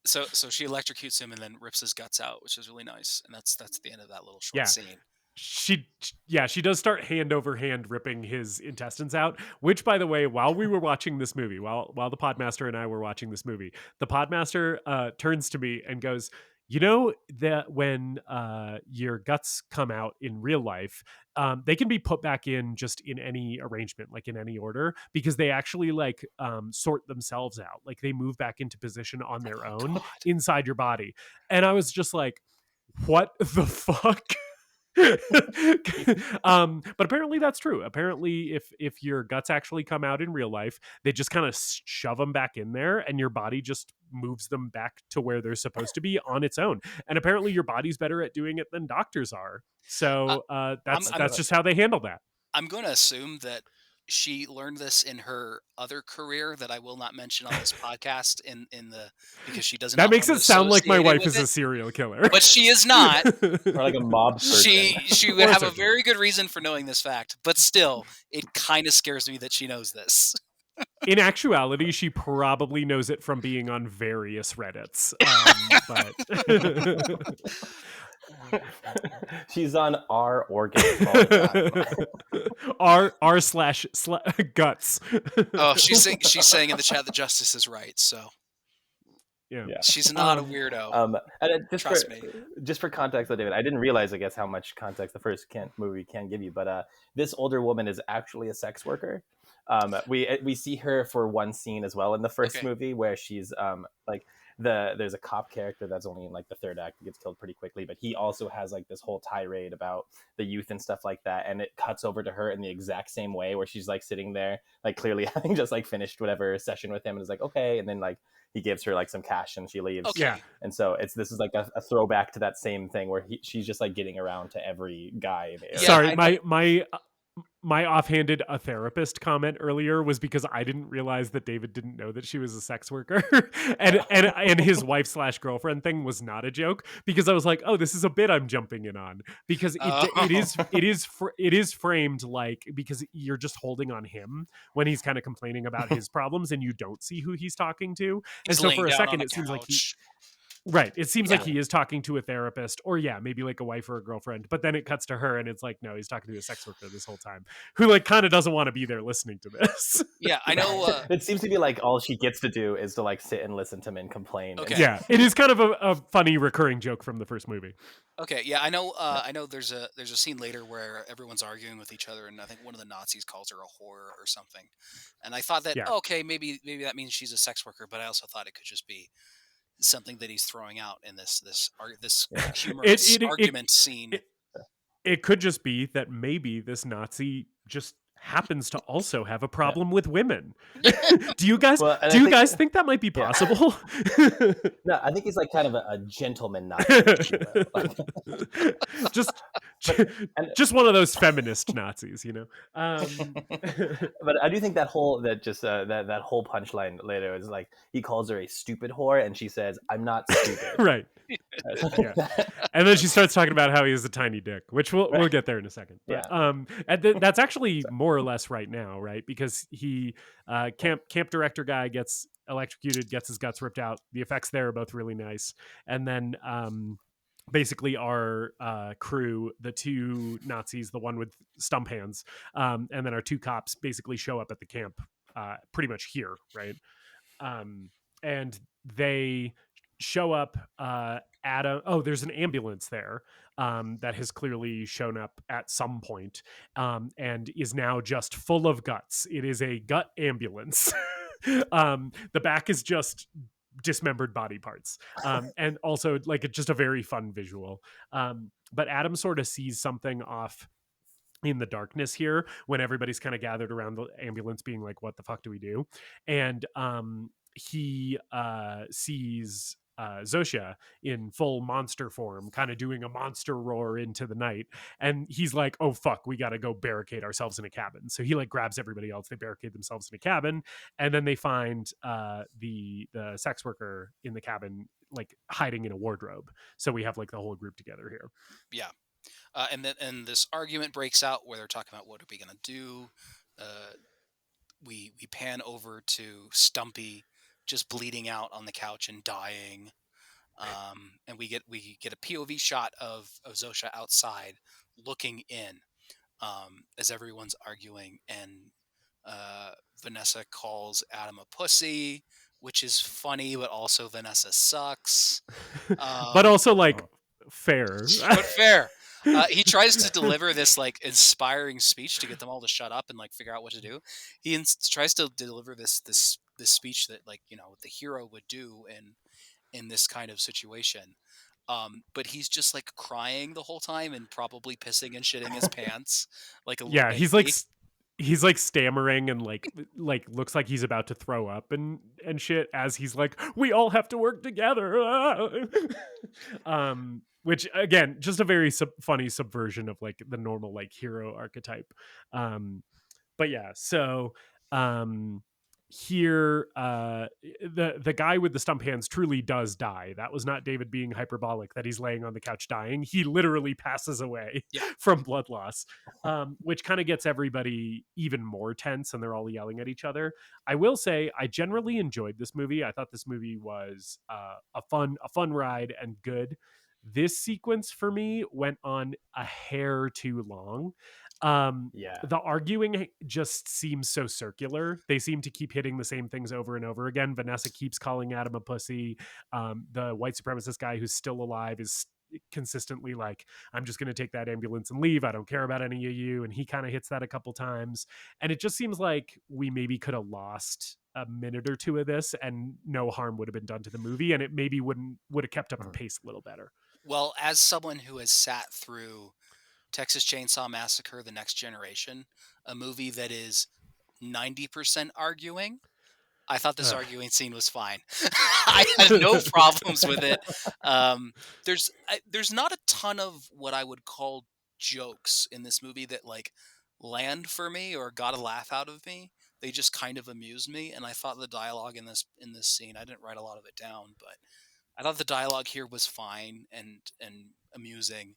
So she electrocutes him and then rips his guts out, which is really nice. And that's the end of that little short scene. She does start hand over hand ripping his intestines out, which, by the way, while we were watching this movie, while the Podmaster and I were watching this movie, the Podmaster turns to me and goes, you know that when your guts come out in real life, they can be put back in just in any arrangement, like in any order, because they actually like sort themselves out. Like they move back into position on their own inside your body. And I was just like, what the fuck? But apparently that's true. Apparently if your guts actually come out in real life, they just kind of shove them back in there and your body just moves them back to where they're supposed to be on its own. And apparently your body's better at doing it than doctors are. So that's just how they handle that. I'm going to assume that she learned this in her other career that I will not mention on this podcast because she doesn't. That makes it sound like my wife is a serial killer, but she is not. Or like a mob person. She would have a very good reason for knowing this fact, but still, it kind of scares me that she knows this. In actuality, she probably knows it from being on various Reddits. But she's on R organs all the time. r/guts. Oh, she's saying in the chat the justice is right. So yeah. She's not a weirdo. And Trust me. Just for context, though, David, I didn't realize, I guess, how much context the first movie can give you. But this older woman is actually a sex worker. We see her for one scene as well in the first movie where she's like there's a cop character that's only in like the third act, gets killed pretty quickly, but he also has like this whole tirade about the youth and stuff like that, and it cuts over to her in the exact same way where she's like sitting there like clearly having just like finished whatever session with him and is like okay, and then like he gives her like some cash and she leaves. And so this is like a throwback to that same thing where she's just like getting around to every guy in the area. Sorry, my offhanded a therapist comment earlier was because I didn't realize that David didn't know that she was a sex worker, and his wife/girlfriend thing was not a joke, because I was like, oh, this is a bit I'm jumping in on, because it is framed like, because you're just holding on him when he's kind of complaining about his problems and you don't see who he's talking to, and so for a second it seems like it seems like he is talking to a therapist, or maybe like a wife or a girlfriend, but then it cuts to her and it's like, no, he's talking to a sex worker this whole time who like kind of doesn't want to be there listening to this. I know. It seems to be like all she gets to do is to like sit and listen to men complain. It is kind of a funny recurring joke from the first movie. I know there's a scene later where everyone's arguing with each other, and I think one of the Nazis calls her a whore or something, and I thought that maybe that means she's a sex worker, but I also thought it could just be something that he's throwing out in this humorous argument scene. It could just be that maybe this Nazi just happens to also have a problem with women. Do you guys think that might be possible? No, I think he's like kind of a gentleman Nazi. just one of those feminist Nazis, you know. But I do think that whole punchline later is like he calls her a stupid whore, and she says, "I'm not stupid." Right. And then she starts talking about how he has a tiny dick, which we'll get there in a second. But, and that's actually more or less right now, right? Because he camp director guy gets electrocuted, gets his guts ripped out. The effects there are both really nice. And then basically our crew, the two Nazis, the one with stump hands, and then our two cops basically show up at the camp pretty much here, right? And they show up at there's an ambulance there that has clearly shown up at some point and is now just full of guts. It is a gut ambulance. The back is just dismembered body parts, and also like just a very fun visual. But Adam sort of sees something off in the darkness here when everybody's kind of gathered around the ambulance being like, what the fuck do we do? And he sees Zofia in full monster form, kind of doing a monster roar into the night. And he's like, oh, fuck, we got to go barricade ourselves in a cabin. So he like grabs everybody else. They barricade themselves in a cabin. And then they find the sex worker in the cabin, like hiding in a wardrobe. So we have like the whole group together here. Yeah. And this argument breaks out where they're talking about what are we going to do. We pan over to Stumpy just bleeding out on the couch and dying. And we get a POV shot of Zofia outside looking in as everyone's arguing, and Vanessa calls Adam a pussy, which is funny, but also Vanessa sucks. But also like fair. But fair. He tries to deliver this like inspiring speech to get them all to shut up and like figure out what to do. He tries to deliver this speech that like, you know, the hero would do in this kind of situation. But he's just like crying the whole time and probably pissing and shitting his pants like a little Yeah, baby. he's like stammering and like looks like he's about to throw up and shit as he's like, we all have to work together. Which again, just a very funny subversion of like the normal like hero archetype. But yeah, so here the guy with the stump hands truly does die. That was not David being hyperbolic that he's laying on the couch dying. He literally passes away from blood loss, which kind of gets everybody even more tense and they're all yelling at each other. I will say I generally enjoyed this movie. I thought this movie was a fun ride and good. This sequence for me went on a hair too long. The arguing just seems so circular. They seem to keep hitting the same things over and over again. Vanessa keeps calling Adam a pussy. The white supremacist guy who's still alive is consistently like, I'm just going to take that ambulance and leave. I don't care about any of you. And he kind of hits that a couple times. And it just seems like we maybe could have lost a minute or two of this and no harm would have been done to the movie. And it maybe would have kept up the pace a little better. Well, as someone who has sat through Texas Chainsaw Massacre: The Next Generation, a movie that is 90% arguing, I thought this arguing scene was fine. I had no problems with it. There's not a ton of what I would call jokes in this movie that like land for me or got a laugh out of me. They just kind of amused me, and I thought the dialogue in this scene, I didn't write a lot of it down, but I thought the dialogue here was fine and amusing.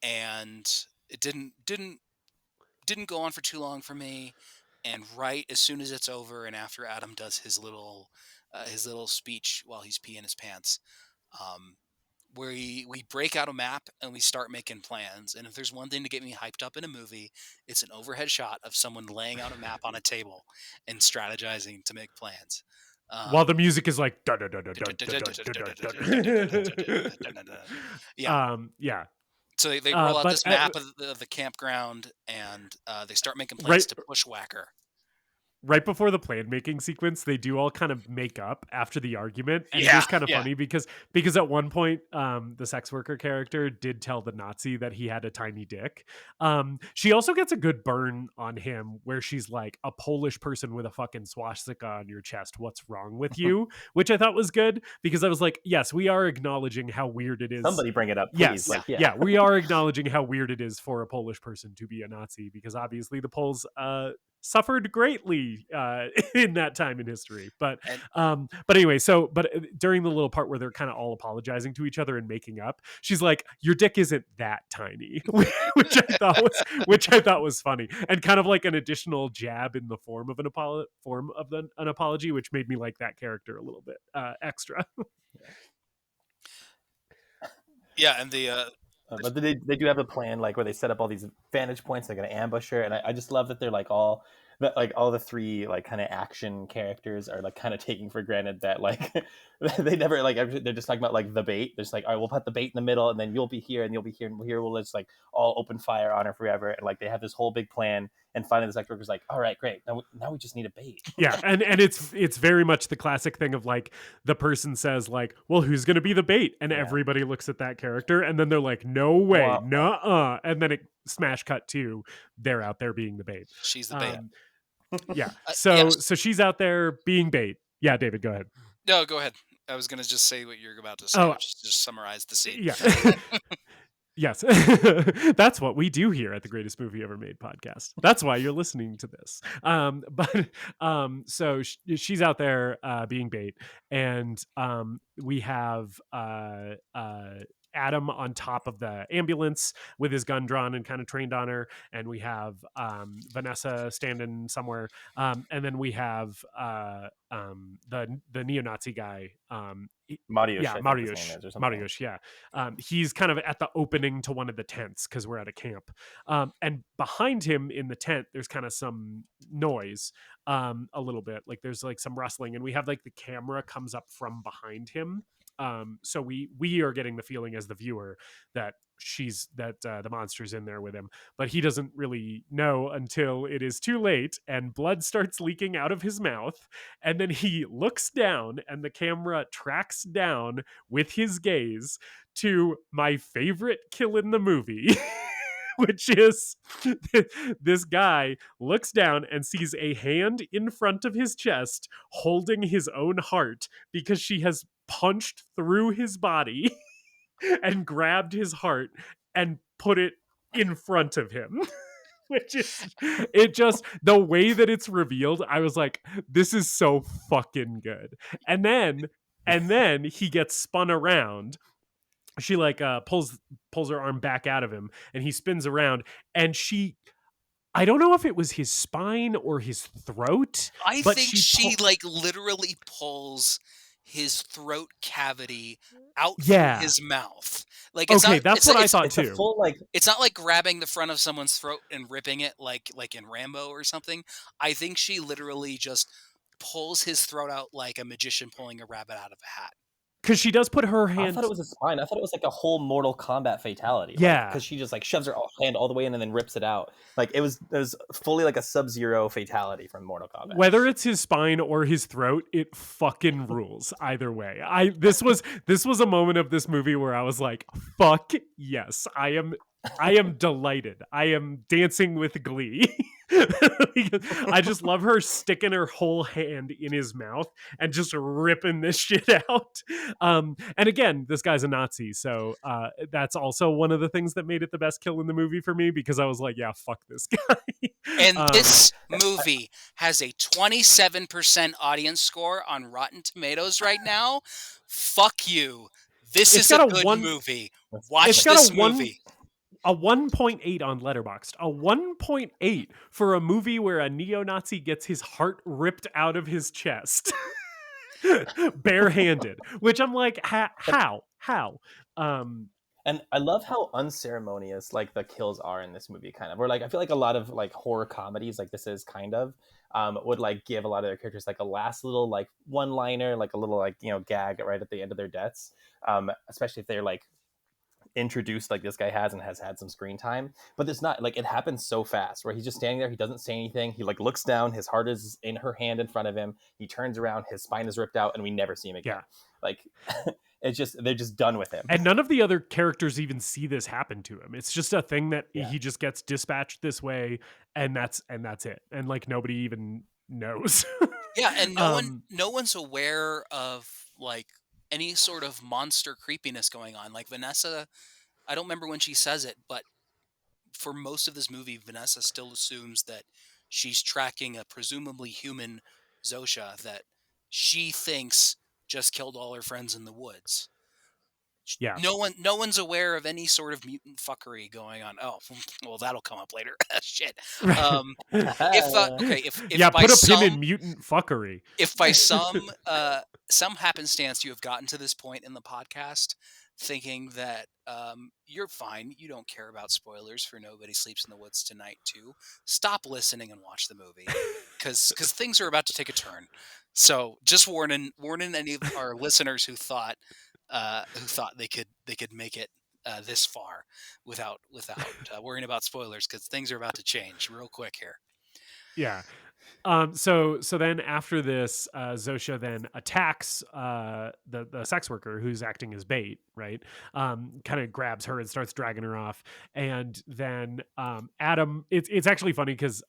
And it didn't go on for too long for me. And right as soon as it's over, and after Adam does his little speech while he's peeing his pants, where we break out a map and we start making plans. And if there's one thing to get me hyped up in a movie, it's an overhead shot of someone laying out a map on a table and strategizing to make plans. While the music is like, yeah. So they roll out this map of the campground, and they start making plans to bushwhacker. Right before the plan making sequence, they do all kind of make up after the argument. And it is kind of funny because at one point, the sex worker character did tell the Nazi that he had a tiny dick. She also gets a good burn on him where she's like, a Polish person with a fucking swastika on your chest. What's wrong with you? Which I thought was good because I was like, yes, we are acknowledging how weird it is. Somebody bring it up, Yes. please. We are acknowledging how weird it is for a Polish person to be a Nazi because obviously the Poles, suffered greatly in that time in history, but anyway, but during the little part where they're kind of all apologizing to each other and making up, she's like, "Your dick isn't that tiny," which I thought was funny and kind of like an additional jab in the form of an apology, which made me like that character a little bit extra. Yeah, and the. But they do have a plan, like where they set up all these vantage points. They're going to ambush her, and I just love that they're like all the three like kind of action characters are like kind of taking for granted that like they never like they're just talking about like the bait. They're just like, all right, we'll put the bait in the middle, and then you'll be here, and you'll be here, and here we'll just like all open fire on her forever. And like they have this whole big plan, and finally the sex worker's like, all right, great, now we just need a bait. Yeah, and it's very much the classic thing of like the person says like, well, who's going to be the bait, and everybody looks at that character, and then they're like, no way, nuh-uh, and then it smash cut to they're out there being the bait. She's the bait. Yeah. So she's out there being bait. Yeah, David, go ahead. No, go ahead. I was gonna just say what you're about to say. Oh, Just summarize the scene. yeah. Yes. That's what we do here at the Greatest Movie Ever Made podcast. That's why you're listening to this. So she's out there being bait, and we have Adam on top of the ambulance with his gun drawn and kind of trained on her, and we have Vanessa standing somewhere, and then we have the neo-Nazi guy. Mariusz, Yeah, I think his name is, or something. Mariusz, yeah. He's kind of at the opening to one of the tents because we're at a camp. And behind him in the tent, there's kind of some noise, a little bit. Like there's like some rustling, and we have like the camera comes up from behind him. So we are getting the feeling as the viewer that the monster's in there with him, but he doesn't really know until it is too late and blood starts leaking out of his mouth, and then he looks down and the camera tracks down with his gaze to my favorite kill in the movie. Which is this guy looks down and sees a hand in front of his chest holding his own heart because she has punched through his body and grabbed his heart and put it in front of him. Which is, it just, the way that it's revealed, I was like, this is so fucking good. And then he gets spun around. She like pulls her arm back out of him, and he spins around, and I don't know if it was his spine or his throat. I but think she like literally pulls his throat cavity out Yeah. from his mouth. Like that's what I thought It's too. a full like It's not like grabbing the front of someone's throat and ripping it like in Rambo or something. I think she literally just pulls his throat out like a magician pulling a rabbit out of a hat. Because she does put her I hand. thought it was a spine. I thought it was like a whole Mortal Kombat fatality. Yeah. Because she just like shoves her hand all the way in and then rips it out. Like it was fully like a Sub-Zero fatality from Mortal Kombat. Whether it's his spine or his throat, it fucking rules either way. This was a moment of this movie where I was like, fuck yes, I am delighted. I am dancing with glee. I just love her sticking her whole hand in his mouth and just ripping this shit out. And again, this guy's a Nazi, so that's also one of the things that made it the best kill in the movie for me, because I was like, yeah, fuck this guy. And this movie has a 27% audience score on Rotten Tomatoes right now. Fuck you. This is a good movie. Watch this movie. A 1.8 on Letterboxd. A 1.8 for a movie where a neo-Nazi gets his heart ripped out of his chest. Barehanded. Which I'm like, how? And I love how unceremonious like the kills are in this movie, kind of. Where like I feel like a lot of like horror comedies, like this is kind of, would like give a lot of their characters like a last little like one-liner, like a little like, you know, gag right at the end of their deaths. Especially if they're like introduced like this guy has had some screen time. But it's not like, it happens so fast where he's just standing there, he doesn't say anything, he like looks down, his heart is in her hand in front of him, he turns around, his spine is ripped out, and we never see him again. Like it's just, they're just done with him. And none of the other characters even see this happen to him. It's just a thing that he just gets dispatched this way, and that's it. And like nobody even knows. Yeah, and no one's aware of like any sort of monster creepiness going on. Like Vanessa, I don't remember when she says it, but for most of this movie, Vanessa still assumes that she's tracking a presumably human Zofia that she thinks just killed all her friends in the woods. Yeah. No one's aware of any sort of mutant fuckery going on. Oh, well, that'll come up later. Shit. If put a pin in mutant fuckery. If by some happenstance you have gotten to this point in the podcast thinking that you're fine, you don't care about spoilers for Nobody Sleeps in the Woods Tonight 2, stop listening and watch the movie, because things are about to take a turn. So just warning any of our listeners who thought they could make it this far without worrying about spoilers, because things are about to change real quick here. Yeah. So then after this, Zofia then attacks the sex worker who's acting as bait, right? Kind of grabs her and starts dragging her off, and then Adam. It's actually funny because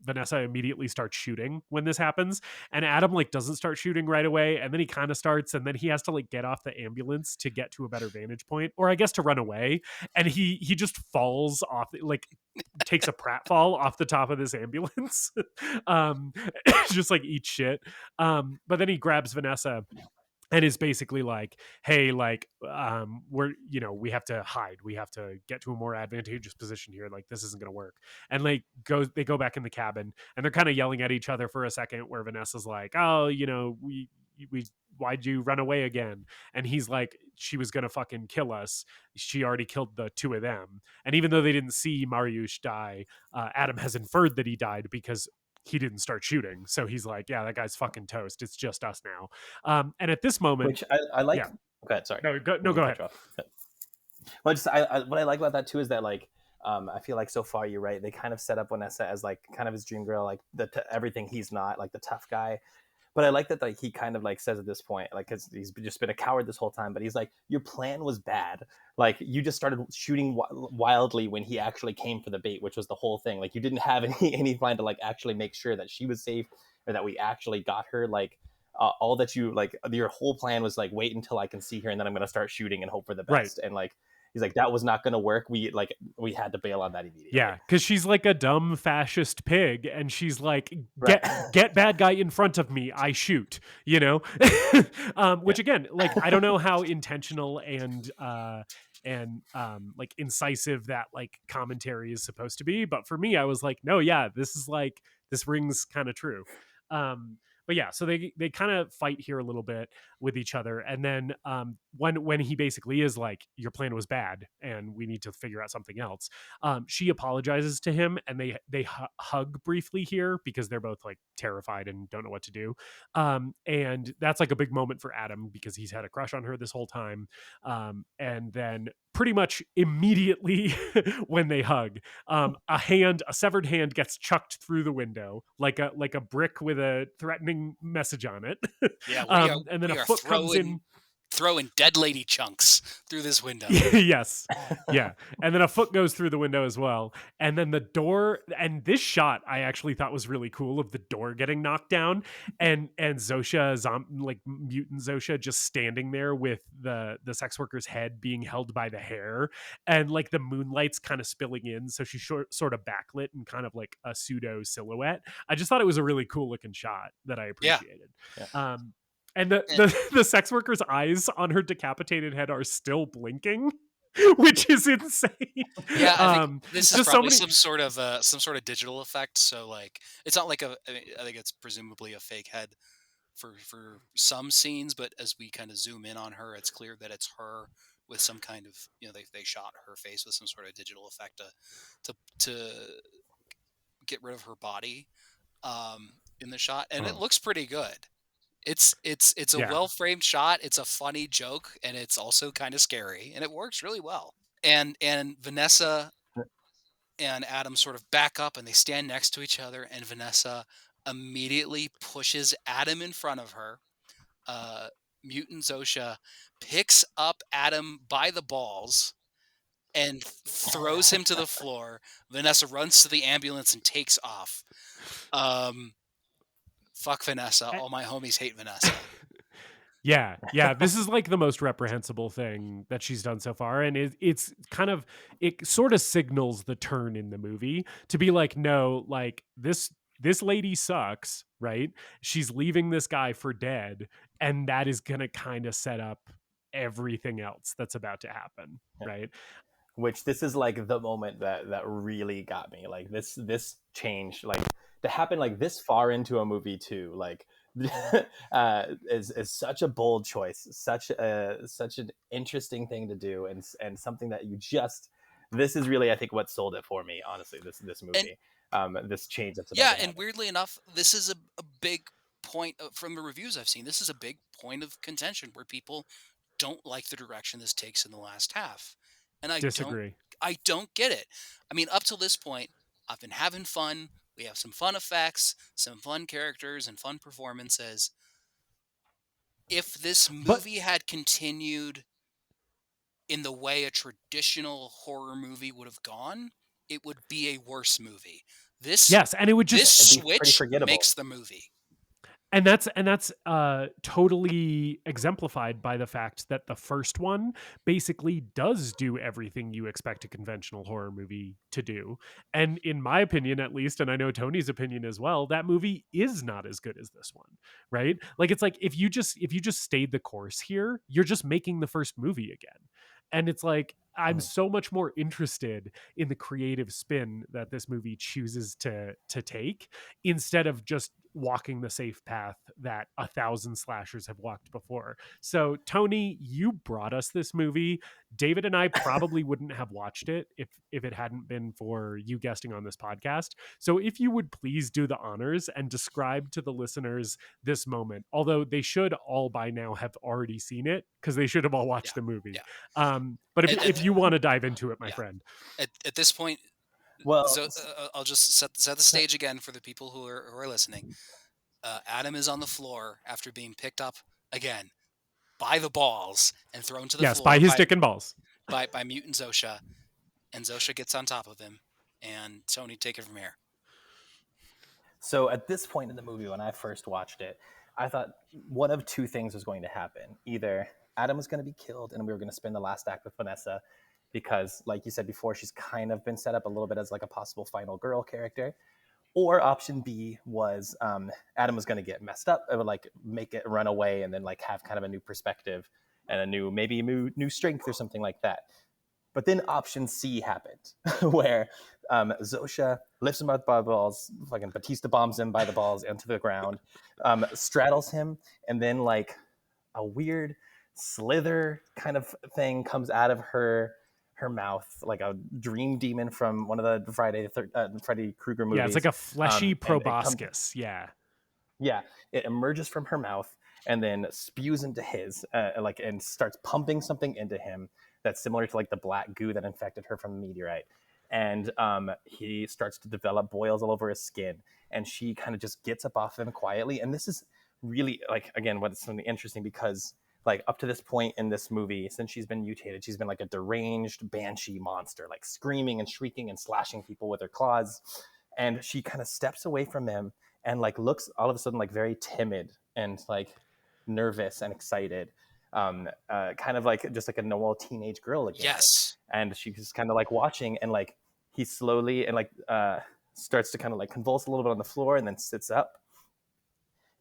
Vanessa immediately starts shooting when this happens, and Adam like doesn't start shooting right away, and then he kind of starts, and then he has to like get off the ambulance to get to a better vantage point, or I guess to run away, and he just falls off, like takes a pratfall off the top of this ambulance. um just like eats shit. But then he grabs Vanessa and is basically like, hey, like we're, we have to hide, we have to get to a more advantageous position here, like this isn't gonna work. And like they go back in the cabin, and they're kind of yelling at each other for a second, where Vanessa's like, oh, we why'd you run away again? And he's like, she was gonna fucking kill us, she already killed the two of them. And even though they didn't see Mariusz die, Adam has inferred that he died because he didn't start shooting. So he's like, yeah, that guy's fucking toast, it's just us now. And at this moment, Which I like. yeah. Okay, sorry. Go ahead. Well, just what I like about that too is that like I feel like so far you're right. They kind of set up Vanessa as like kind of his dream girl, like everything he's not, like the tough guy. But I like that like he kind of like says at this point, like, because he's just been a coward this whole time, but he's like, your plan was bad. Like you just started shooting wildly when he actually came for the bait, which was the whole thing. Like you didn't have any plan to like actually make sure that she was safe or that we actually got her. Like all that you like, your whole plan was like, wait until I can see her and then I'm going to start shooting and hope for the best. Right. And like, he's like, that was not going to work. We had to bail on that immediately. Yeah, because she's like a dumb fascist pig, and she's like, get bad guy in front of me, I shoot, which again, like, I don't know how intentional and like incisive that like commentary is supposed to be, but for me, I was like, no, yeah, this rings kind of true. But yeah, so they kind of fight here a little bit with each other, and then when he basically is like, your plan was bad and we need to figure out something else, she apologizes to him, and they hug briefly here because they're both like terrified and don't know what to do. And that's like a big moment for Adam because he's had a crush on her this whole time. And then pretty much immediately when they hug, a severed hand gets chucked through the window like a brick with a threatening message on it. Yeah, and then a foot comes in, throwing dead lady chunks through this window. Yes. Yeah. And then a foot goes through the window as well. And then the door, and this shot I actually thought was really cool, of the door getting knocked down, and Zofia, like mutant Zofia, just standing there with the sex worker's head being held by the hair, and like the moonlight's kind of spilling in, so she's sort of backlit and kind of like a pseudo silhouette. I just thought it was a really cool looking shot that I appreciated. Yeah. And the sex worker's eyes on her decapitated head are still blinking, which is insane. Yeah, I think this is probably some sort of digital effect. So like, it's not like I think it's presumably a fake head for some scenes, but as we kind of zoom in on her, it's clear that it's her with some kind of, they shot her face with some sort of digital effect to get rid of her body in the shot, and it looks pretty good. It's a well-framed shot. It's a funny joke, and it's also kind of scary, and it works really well. And Vanessa and Adam sort of back up, and they stand next to each other, and Vanessa immediately pushes Adam in front of her. Mutant Zofia picks up Adam by the balls and throws him to the floor. Vanessa runs to the ambulance and takes off. Fuck Vanessa. All my homies hate Vanessa. Yeah. This is like the most reprehensible thing that she's done so far, and it's kind of, it sort of signals the turn in the movie to be like, no, like this lady sucks, right? She's leaving this guy for dead, and that is gonna kind of set up everything else that's about to happen, right? Which this is like the moment that really got me. Like this change, like to happen like this far into a movie too, like is such a bold choice, such an interesting thing to do, and something that this is really, I think, what sold it for me, honestly, this movie. This change that's about to happen. And weirdly enough, this is a big point from the reviews I've seen. This is a big point of contention where people don't like the direction this takes in the last half. And I disagree. I don't get it. I mean, up till this point, I've been having fun We have some fun effects, some fun characters, and fun performances. If this movie had continued in the way a traditional horror movie would have gone, it would be a worse movie. This and it would just this It'd be pretty switch forgettable. makes the movie. And that's totally exemplified by the fact that the first one basically does do everything you expect a conventional horror movie to do. And in my opinion, at least, and I know Tony's opinion as well, that movie is not as good as this one, right? Like, it's like if you just stayed the course here, you're just making the first movie again. And it's like, I'm so much more interested in the creative spin that this movie chooses to take, instead of just walking the safe path that 1,000 slashers have walked before. So, Tony, you brought us this movie. David and I probably wouldn't have watched it if it hadn't been for you guesting on this podcast. So if you would please do the honors and describe to the listeners this moment, although they should all by now have already seen it because they should have all watched the movie. But if you want to dive into it, my friend. At this point, Well, so I'll just set the stage again for the people who are listening. Adam is on the floor after being picked up again by the balls and thrown to the floor. Yes, by his dick and balls. By mutant Zofia, and Zofia gets on top of him. And Tony, take it from here. So at this point in the movie, when I first watched it, I thought one of two things was going to happen. Either Adam was going to be killed and we were going to spend the last act with Vanessa because, like you said before, she's kind of been set up a little bit as like a possible final girl character. Or option B was Adam was going to get messed up, or like make it run away and then like have kind of a new perspective and a new strength or something like that. But then option C happened, where Zofia lifts him by the balls, fucking Batista bombs him by the balls into the ground, straddles him, and then like a weird slither kind of thing comes out of her mouth, like a dream demon from one of the Freddy Krueger movies. Yeah, it's like a fleshy proboscis. Yeah, it emerges from her mouth and then spews into his, and starts pumping something into him that's similar to like the black goo that infected her from the meteorite. And he starts to develop boils all over his skin, and she kind of just gets up off him quietly. And this is really, like, again, what's something interesting, because like up to this point in this movie, since she's been mutated, she's been like a deranged banshee monster, like screaming and shrieking and slashing people with her claws. And she kind of steps away from him and like looks all of a sudden like very timid and like nervous and excited, kind of like just like a normal teenage girl again. Yes. And she's just kind of like watching, and like he slowly and like starts to kind of like convulse a little bit on the floor and then sits up.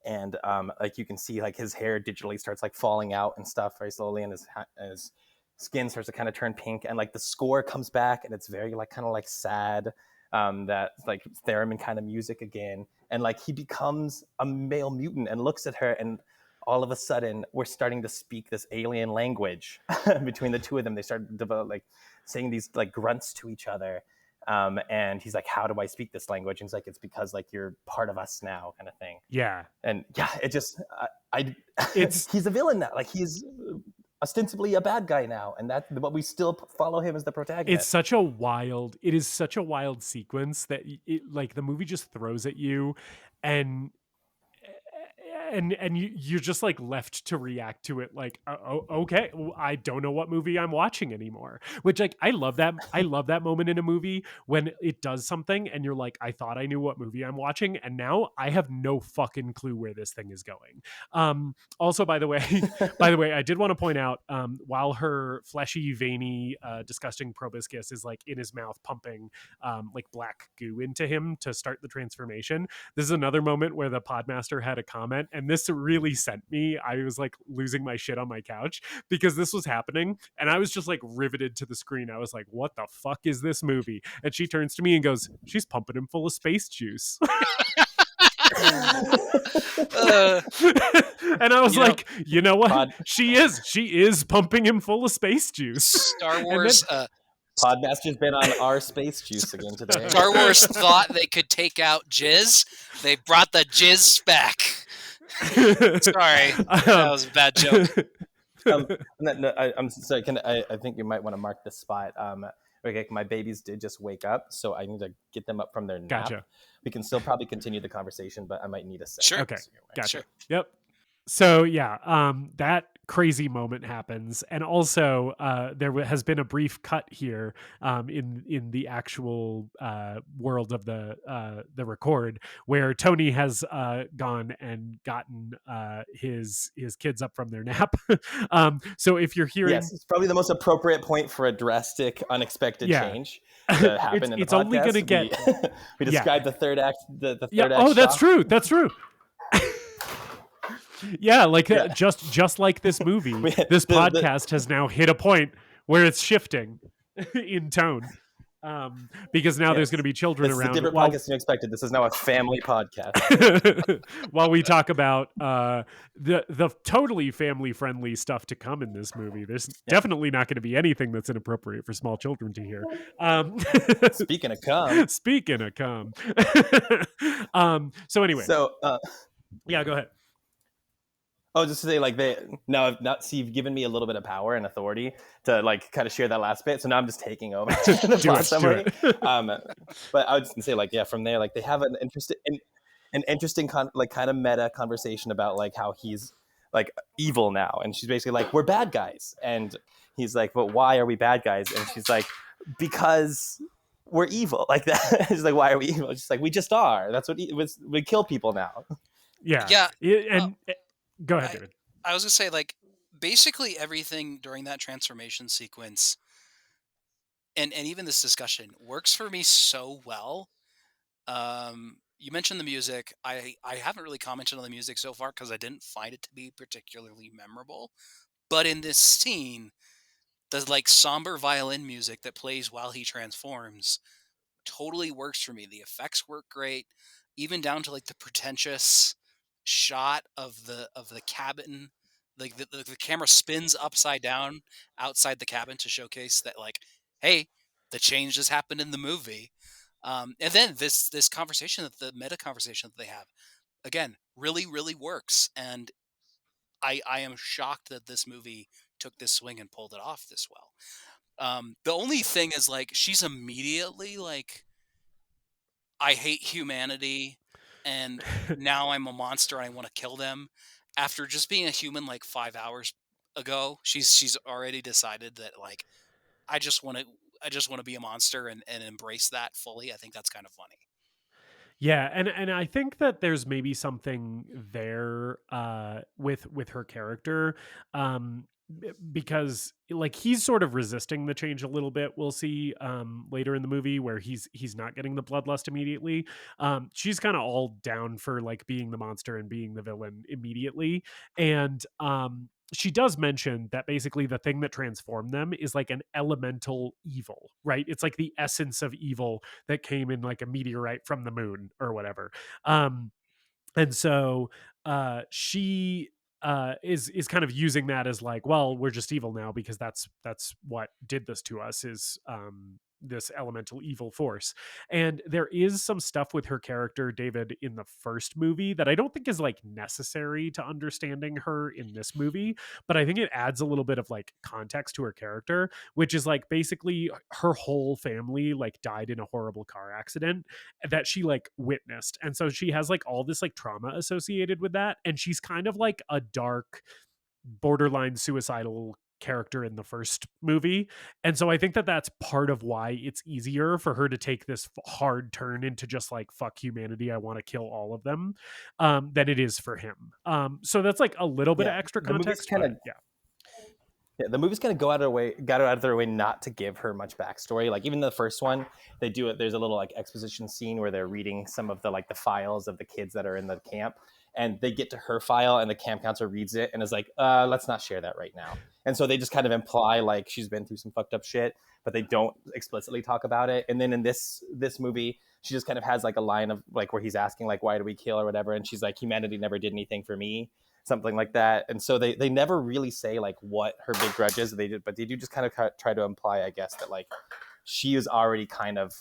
And like you can see like his hair digitally starts like falling out and stuff very slowly, and his skin starts to kind of turn pink, and like the score comes back and it's very like kind of like sad, that like theremin kind of music again, and like he becomes a male mutant and looks at her, and all of a sudden we're starting to speak this alien language between the two of them. They start like saying these like grunts to each other. And he's like, how do I speak this language? And he's like, it's because like you're part of us now, kind of thing. Yeah. And yeah, it just, he's a villain now. Like he's ostensibly a bad guy now. And but we still follow him as the protagonist. It is such a wild sequence that like the movie just throws at you, and you're just like left to react to it like, okay, I don't know what movie I'm watching anymore. Which like I love that moment in a movie when it does something and you're like, I thought I knew what movie I'm watching, and now I have no fucking clue where this thing is going. Also, by the way, I did want to point out, while her fleshy, veiny, disgusting proboscis is like in his mouth pumping like black goo into him to start the transformation, this is another moment where the Podmaster had a comment. And this really sent me. I was like losing my shit on my couch because this was happening. And I was just like riveted to the screen. I was like, what the fuck is this movie? And she turns to me and goes, she's pumping him full of space juice. And I was like, you know what? She is pumping him full of space juice. Star Wars. Podmaster's been on our space juice again today. Star Wars thought they could take out jizz. They brought the jizz back. Sorry, that was a bad joke. I'm sorry. I think you might want to mark this spot. okay, my babies did just wake up, so I need to get them up from their nap. Gotcha. We can still probably continue the conversation, but I might need a second. Sure. Okay. Gotcha. Sure. Yep. So yeah, that crazy moment happens, and also there has been a brief cut here in the actual world of the record where Tony has gone and gotten his kids up from their nap. So if you're hearing, Yes, it's probably the most appropriate point for a drastic, unexpected change to happen in the it's podcast. only going to get. We described the third act. The third Yeah. act. Oh, that's shock. true. That's true. Yeah, like just like this movie, this podcast has now hit a point where it's shifting in tone, because now there's going to be children This is around. a different podcast than you expected. This is now a family podcast. While we talk about the totally family friendly stuff to come in this movie, there's definitely not going to be anything that's inappropriate for small children to hear. Speaking of cum. Speaking of cum. So anyway, yeah, go ahead. Oh, just to say, like, see, you've given me a little bit of power and authority to, like, kind of share that last bit. So now I'm just taking over the plot summary. But I would just say, like, yeah, from there, like, they have an interesting kind of meta conversation about, like, how he's, like, evil now. And she's basically like, we're bad guys. And he's like, but why are we bad guys? And she's like, because we're evil. Like that. She's like, why are we evil? She's like, we just are. That's what we kill people now. Yeah. And go ahead, David. I was gonna say, like, basically everything during that transformation sequence, and even this discussion works for me so well. You mentioned the music. I haven't really commented on the music so far because I didn't find it to be particularly memorable. But in this scene, the like somber violin music that plays while he transforms totally works for me. The effects work great, even down to like the pretentious shot of the cabin. Like the camera spins upside down outside the cabin to showcase that, like, hey, the change has happened in the movie. And then this conversation, that the meta conversation that they have, again, really, really works. And I am shocked that this movie took this swing and pulled it off this well. The only thing is, like, she's immediately like, I hate humanity, and now I'm a monster and I want to kill them. After just being a human like 5 hours ago, she's already decided that, like, I just want to be a monster and embrace that fully. I think that's kind of funny. Yeah, and I think that there's maybe something there with her character, because, like, he's sort of resisting the change a little bit. We'll see later in the movie where he's not getting the bloodlust immediately. She's kind of all down for, like, being the monster and being the villain immediately, and she does mention that basically the thing that transformed them is like an elemental evil, right? It's like the essence of evil that came in like a meteorite from the moon or whatever. And so she is kind of using that as like, well, we're just evil now because that's what did this to us, is this elemental evil force. And there is some stuff with her character, David, in the first movie that I don't think is like necessary to understanding her in this movie, but I think it adds a little bit of like context to her character, which is like basically her whole family like died in a horrible car accident that she like witnessed. And so she has like all this like trauma associated with that. And she's kind of like a dark, borderline suicidal character in the first movie. And so I think that that's part of why it's easier for her to take this hard turn into just like, fuck humanity, I want to kill all of them, than it is for him. So that's like a little bit of extra context. The movies kind of got out of their way not to give her much backstory. Like, even the first one, they do it. There's a little like exposition scene where they're reading some of the like the files of the kids that are in the camp, and they get to her file and the camp counselor reads it and is like, let's not share that right now. And so they just kind of imply like she's been through some fucked up shit, but they don't explicitly talk about it. And then in this movie, she just kind of has like a line of like where he's asking like, why do we kill or whatever? And she's like, humanity never did anything for me, something like that. And so they never really say like what her big grudge is. They do just kind of try to imply, I guess, that like she is already kind of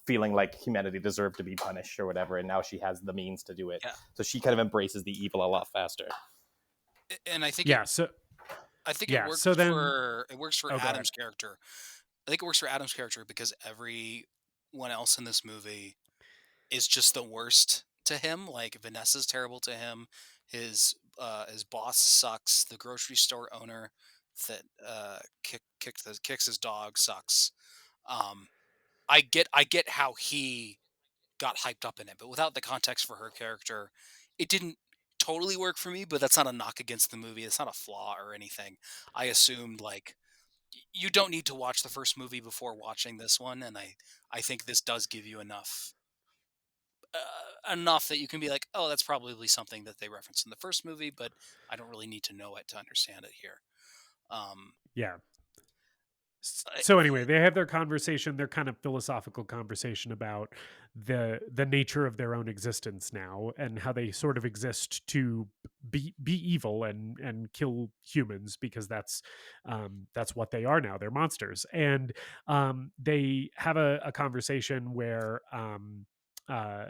feeling like humanity deserved to be punished or whatever, and now she has the means to do it. So she kind of embraces the evil a lot faster. And I think it works so then, it works for Adam's character I think it works for Adam's character because everyone else in this movie is just the worst to him. Like Vanessa's terrible to him. His boss sucks. The grocery store owner that kicks his dog sucks. Um, I get how he got hyped up in it, but without the context for her character, it didn't totally work for me. But that's not a knock against the movie. It's not a flaw or anything. I assumed like you don't need to watch the first movie before watching this one, and I think this does give you enough that you can be like, oh, that's probably something that they referenced in the first movie, but I don't really need to know it to understand it here. Yeah. I- So anyway, they have their conversation, their kind of philosophical conversation about the nature of their own existence now and how they sort of exist to be evil and kill humans because that's what they are now. They're monsters. And they have a conversation uh,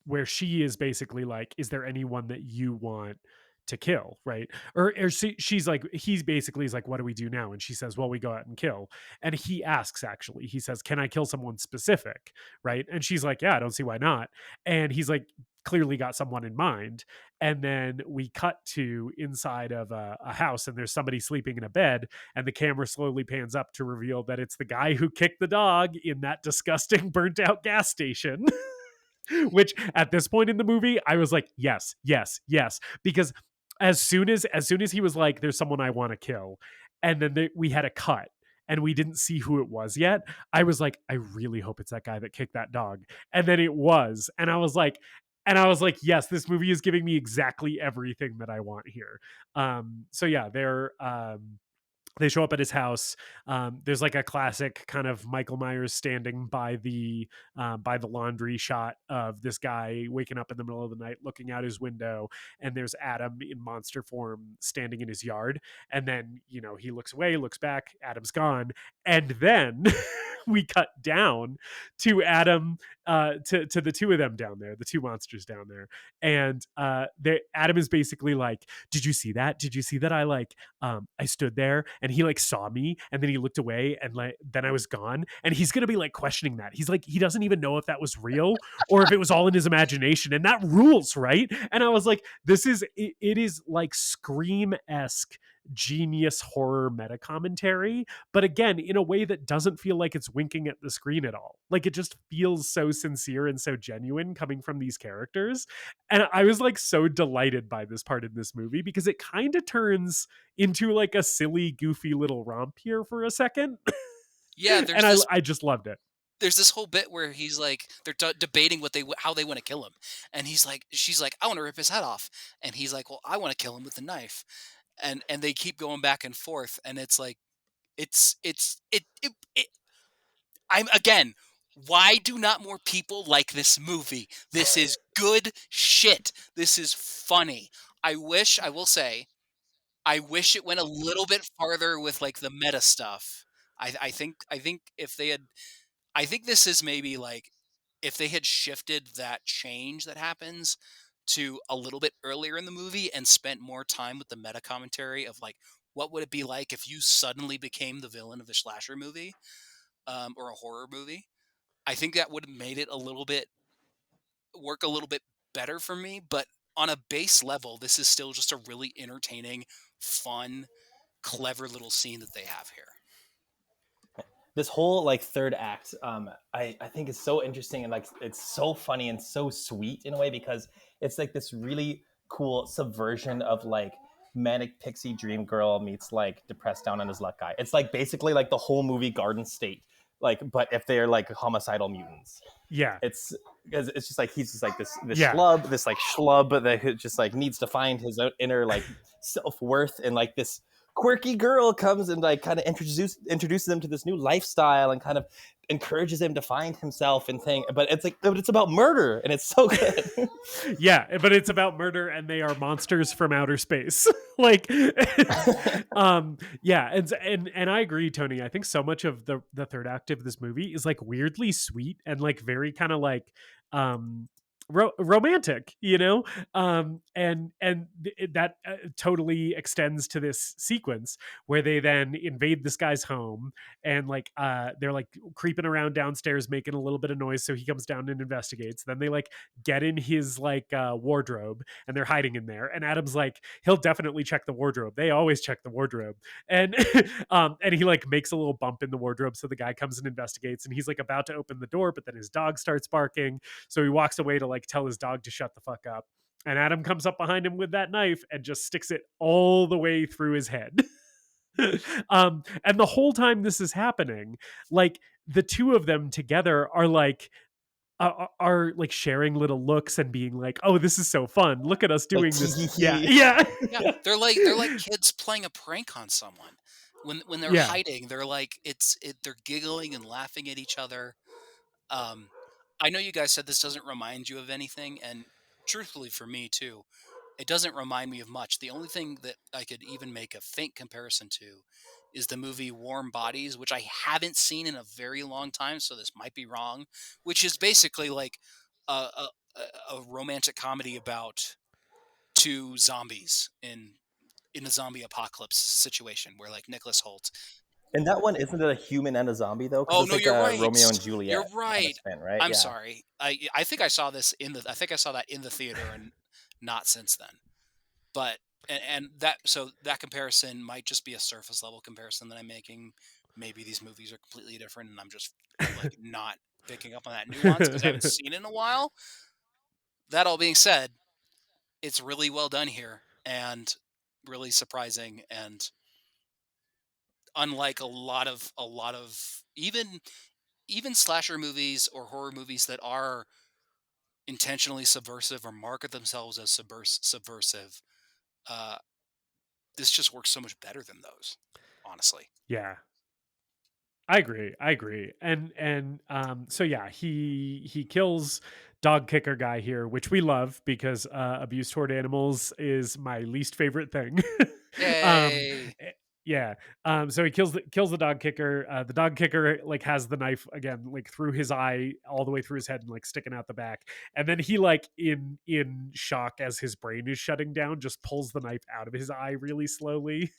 where she is basically like, is there anyone that you want to kill, right? Or she's like, he's basically is like, what do we do now? And she says, well, we go out and kill. And he asks, actually, he says, can I kill someone specific, right? And she's like, yeah, I don't see why not. And he's like, clearly got someone in mind. And then we cut to inside of a house, and there's somebody sleeping in a bed, and the camera slowly pans up to reveal that it's the guy who kicked the dog in that disgusting burnt out gas station. Which at this point in the movie, I was like, yes, yes, yes. Because as soon as he was like, there's someone I want to kill, and then we had a cut and we didn't see who it was yet, I was like, I really hope it's that guy that kicked that dog. And then it was. And I was like, yes, this movie is giving me exactly everything that I want here. So yeah, they show up at his house. There's like a classic kind of Michael Myers standing by the laundry shot of this guy waking up in the middle of the night, looking out his window, and there's Adam in monster form standing in his yard. And then, he looks away, looks back, Adam's gone. And then we cut down to Adam, to the two of them down there, the two monsters down there. And Adam is basically like, did you see that? Did you see that I stood there and he like saw me and then he looked away and like then I was gone? And he's gonna be like questioning that. He's like, he doesn't even know if that was real or if it was all in his imagination. And that rules, right? And I was like, it is like Scream-esque genius horror meta commentary, but again, in a way that doesn't feel like it's winking at the screen at all. Like it just feels so sincere and so genuine coming from these characters. And I was like so delighted by this part in this movie because it kind of turns into like a silly, goofy little romp here for a second. Yeah, and I just loved it. There's this whole bit where he's like, they're debating how they want to kill him, and she's like, I want to rip his head off, and he's like, well, I want to kill him with a knife, and they keep going back and forth, and it's like, I'm again. Why do not more people like this movie? This is good shit. This is funny. I will say, I wish it went a little bit farther with like the meta stuff. I think if they had, I think this is maybe like if they had shifted that change that happens to a little bit earlier in the movie and spent more time with the meta commentary of like, what would it be like if you suddenly became the villain of a slasher movie, or a horror movie? I think that would have made it work a little bit better for me. But on a base level, this is still just a really entertaining, fun, clever little scene that they have here. This whole like third act, I think is so interesting and like it's so funny and so sweet in a way because it's like this really cool subversion of like manic pixie dream girl meets like depressed down on his luck guy. It's like basically like the whole movie Garden State, like but if they're like homicidal mutants. Yeah, it's just like he's just like this Yeah. schlub that just like needs to find his own inner like self-worth, and like this quirky girl comes and like kind of introduces him to this new lifestyle and kind of encourages him to find himself and thing. But it's about murder and it's so good. Yeah, but it's about murder and they are monsters from outer space. Like yeah, and I agree, Tony. I think so much of the third act of this movie is like weirdly sweet and like very kind of like romantic, that totally extends to this sequence where they then invade this guy's home, and like they're like creeping around downstairs making a little bit of noise, so he comes down and investigates. Then they like get in his like wardrobe, and they're hiding in there, and Adam's like, he'll definitely check the wardrobe, they always check the wardrobe. And and he like makes a little bump in the wardrobe, so the guy comes and investigates, and he's like about to open the door, but then his dog starts barking, so he walks away to like tell his dog to shut the fuck up. And Adam comes up behind him with that knife and just sticks it all the way through his head. And the whole time this is happening, like the two of them together are like sharing little looks and being like, "Oh, this is so fun! Look at us doing this!" Yeah. Yeah, they're like kids playing a prank on someone. When they're Yeah. hiding, they're like they're giggling and laughing at each other. I know you guys said this doesn't remind you of anything, and truthfully for me too, it doesn't remind me of much. The only thing that I could even make a faint comparison to is the movie Warm Bodies, which I haven't seen in a very long time, so this might be wrong, which is basically like a romantic comedy about two zombies in a zombie apocalypse situation where like Nicholas Hoult. And that one, isn't it a human and a zombie though? 'Cause Oh it's no, like you're a right. Romeo and Juliet. You're kind of right. spin, right? I'm Yeah. sorry. I think I saw this I think I saw that in the theater and not since then. But and that comparison might just be a surface level comparison that I'm making. Maybe these movies are completely different, and I'm just like not picking up on that nuance because I haven't seen it in a while. That all being said, it's really well done here and really surprising, and unlike a lot of even slasher movies or horror movies that are intentionally subversive or market themselves as subversive, uh, this just works so much better than those, honestly. Yeah. I agree. And so yeah, he kills dog kicker guy here, which we love because abuse toward animals is my least favorite thing. Yay. Yeah. So he kills the dog kicker. The dog kicker like has the knife again, like through his eye, all the way through his head, and like sticking out the back. And then he like in shock as his brain is shutting down, just pulls the knife out of his eye really slowly.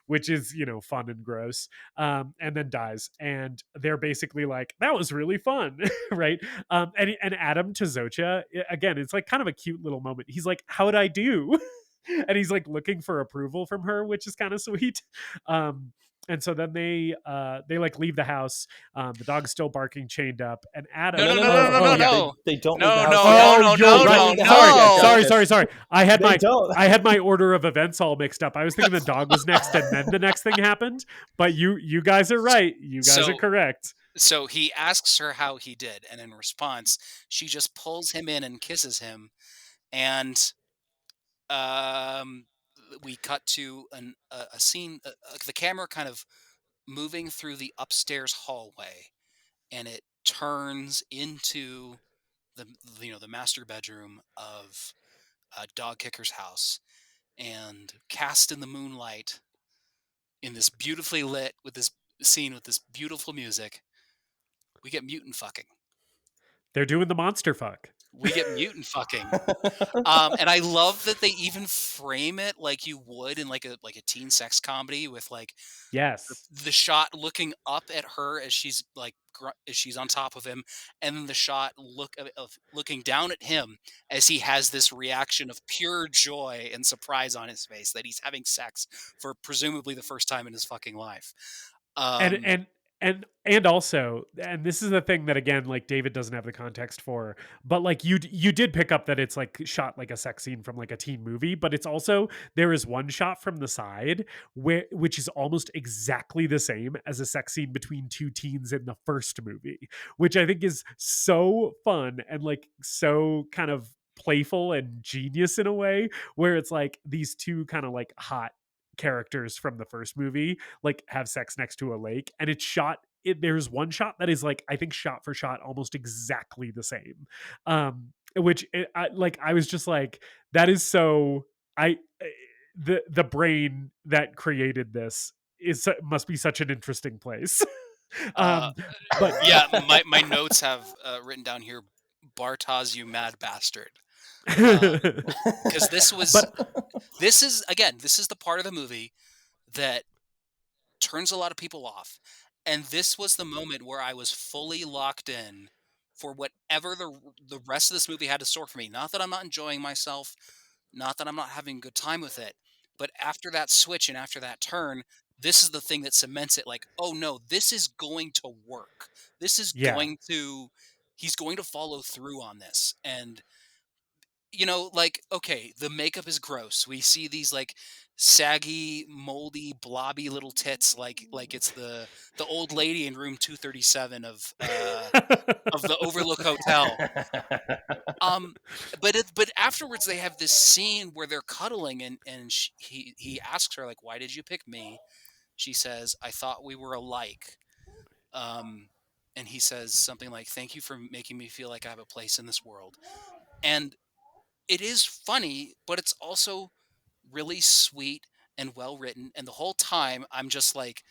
Which is fun and gross, and then dies. And they're basically like, that was really fun. Right. And Adam to Zofia, again, it's like kind of a cute little moment. He's like, how'd I do? And he's like looking for approval from her, which is kind of sweet. And so then they like leave the house. The dog's still barking, chained up, and Adam. No. They don't. No. Sorry. I had my order of events all mixed up. I was thinking the dog was next, and then the next thing happened. But you guys are right. You guys are correct. So he asks her how he did, and in response, she just pulls him in and kisses him, and we cut to a scene, the camera kind of moving through the upstairs hallway, and it turns into the master bedroom of dog kicker's house, and cast in the moonlight in this beautifully lit with this scene with this beautiful music, we get mutant fucking. They're doing the monster fuck. We get mutant fucking. And I love that they even frame it like you would in like a teen sex comedy with like the shot looking up at her as she's like as she's on top of him, and then the shot of looking down at him as he has this reaction of pure joy and surprise on his face that he's having sex for presumably the first time in his fucking life. And also, and this is the thing that again, like David doesn't have the context for, but like you did pick up that it's like shot like a sex scene from like a teen movie, but it's also, there is one shot from the side which is almost exactly the same as a sex scene between two teens in the first movie, which I think is so fun and like so kind of playful and genius in a way, where it's like these two kind of like hot characters from the first movie like have sex next to a lake, and it's shot there's one shot that is like I think shot for shot almost exactly the same, which I was just like, that is so the brain that created this must be such an interesting place. But yeah, my notes have written down here Bartosz, you mad bastard. Because this is the part of the movie that turns a lot of people off. And this was the moment where I was fully locked in for whatever the rest of this movie had to store for me. Not that I'm not enjoying myself, not that I'm not having a good time with it, but after that switch and after that turn, this is the thing that cements it. Like, oh no, this is going to work. This is Yeah. he's going to follow through on this. And you know, like, okay, the makeup is gross. We see these like saggy, moldy, blobby little tits, like it's the old lady in room 237 of the Overlook Hotel. But afterwards they have this scene where they're cuddling, and he asks her, like, why did you pick me? She says, I thought we were alike. And he says something like, thank you for making me feel like I have a place in this world. And it is funny, but it's also really sweet and well written. And the whole time I'm just like,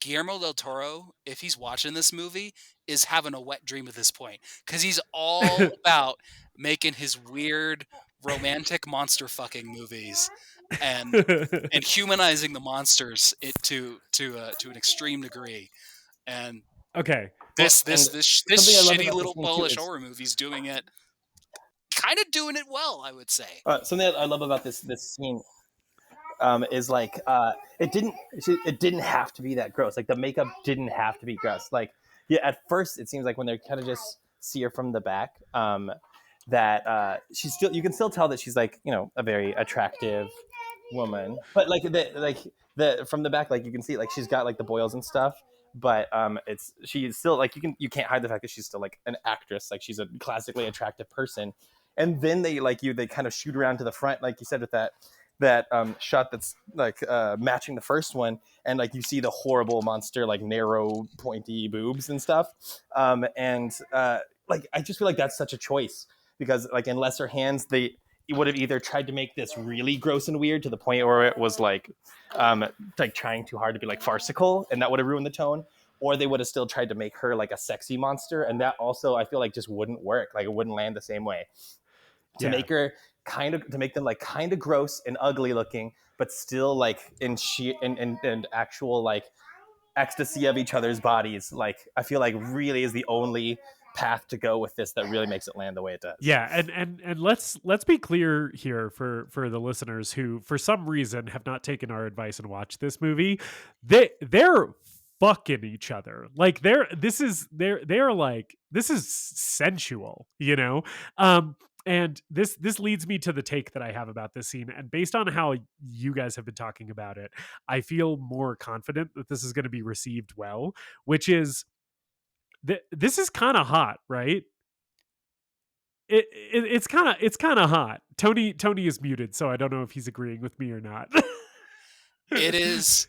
Guillermo del Toro, if he's watching this movie, is having a wet dream at this point, because he's all about making his weird romantic monster fucking movies and humanizing the monsters to an extreme degree. And Okay. this something I love shitty about little this movie, too, Polish is- horror movie's doing it, kind of doing it well, I would say. Something that I love about this scene is like it didn't have to be that gross. Like the makeup didn't have to be gross. Like yeah, at first it seems like when they kind of just see her from the back, that she's still, you can still tell that she's like, you know, a very attractive woman. But like the from the back, like you can see like she's got like the boils and stuff. But she's still like, you can't hide the fact that she's still like an actress. Like she's a classically attractive person. And then they kind of shoot around to the front, like you said, with that shot that's like matching the first one, and like you see the horrible monster, like narrow pointy boobs and stuff, like I just feel like that's such a choice, because like in lesser hands they would have either tried to make this really gross and weird to the point where it was like trying too hard to be like farcical, and that would have ruined the tone, or they would have still tried to make her like a sexy monster, and that also I feel like just wouldn't work. Like it wouldn't land the same way. To make her to make them like kind of gross and ugly looking, but still like in actual like ecstasy of each other's bodies. Like I feel like really is the only path to go with this that really makes it land the way it does. Yeah, and let's be clear here for the listeners who for some reason have not taken our advice and watched this movie. They're fucking each other. Like they're like, this is sensual, you know? And this leads me to the take that I have about this scene. And based on how you guys have been talking about it, I feel more confident that this is going to be received well, which is this is kind of hot, right? It's kind of hot. Tony is muted, so I don't know if he's agreeing with me or not. It is.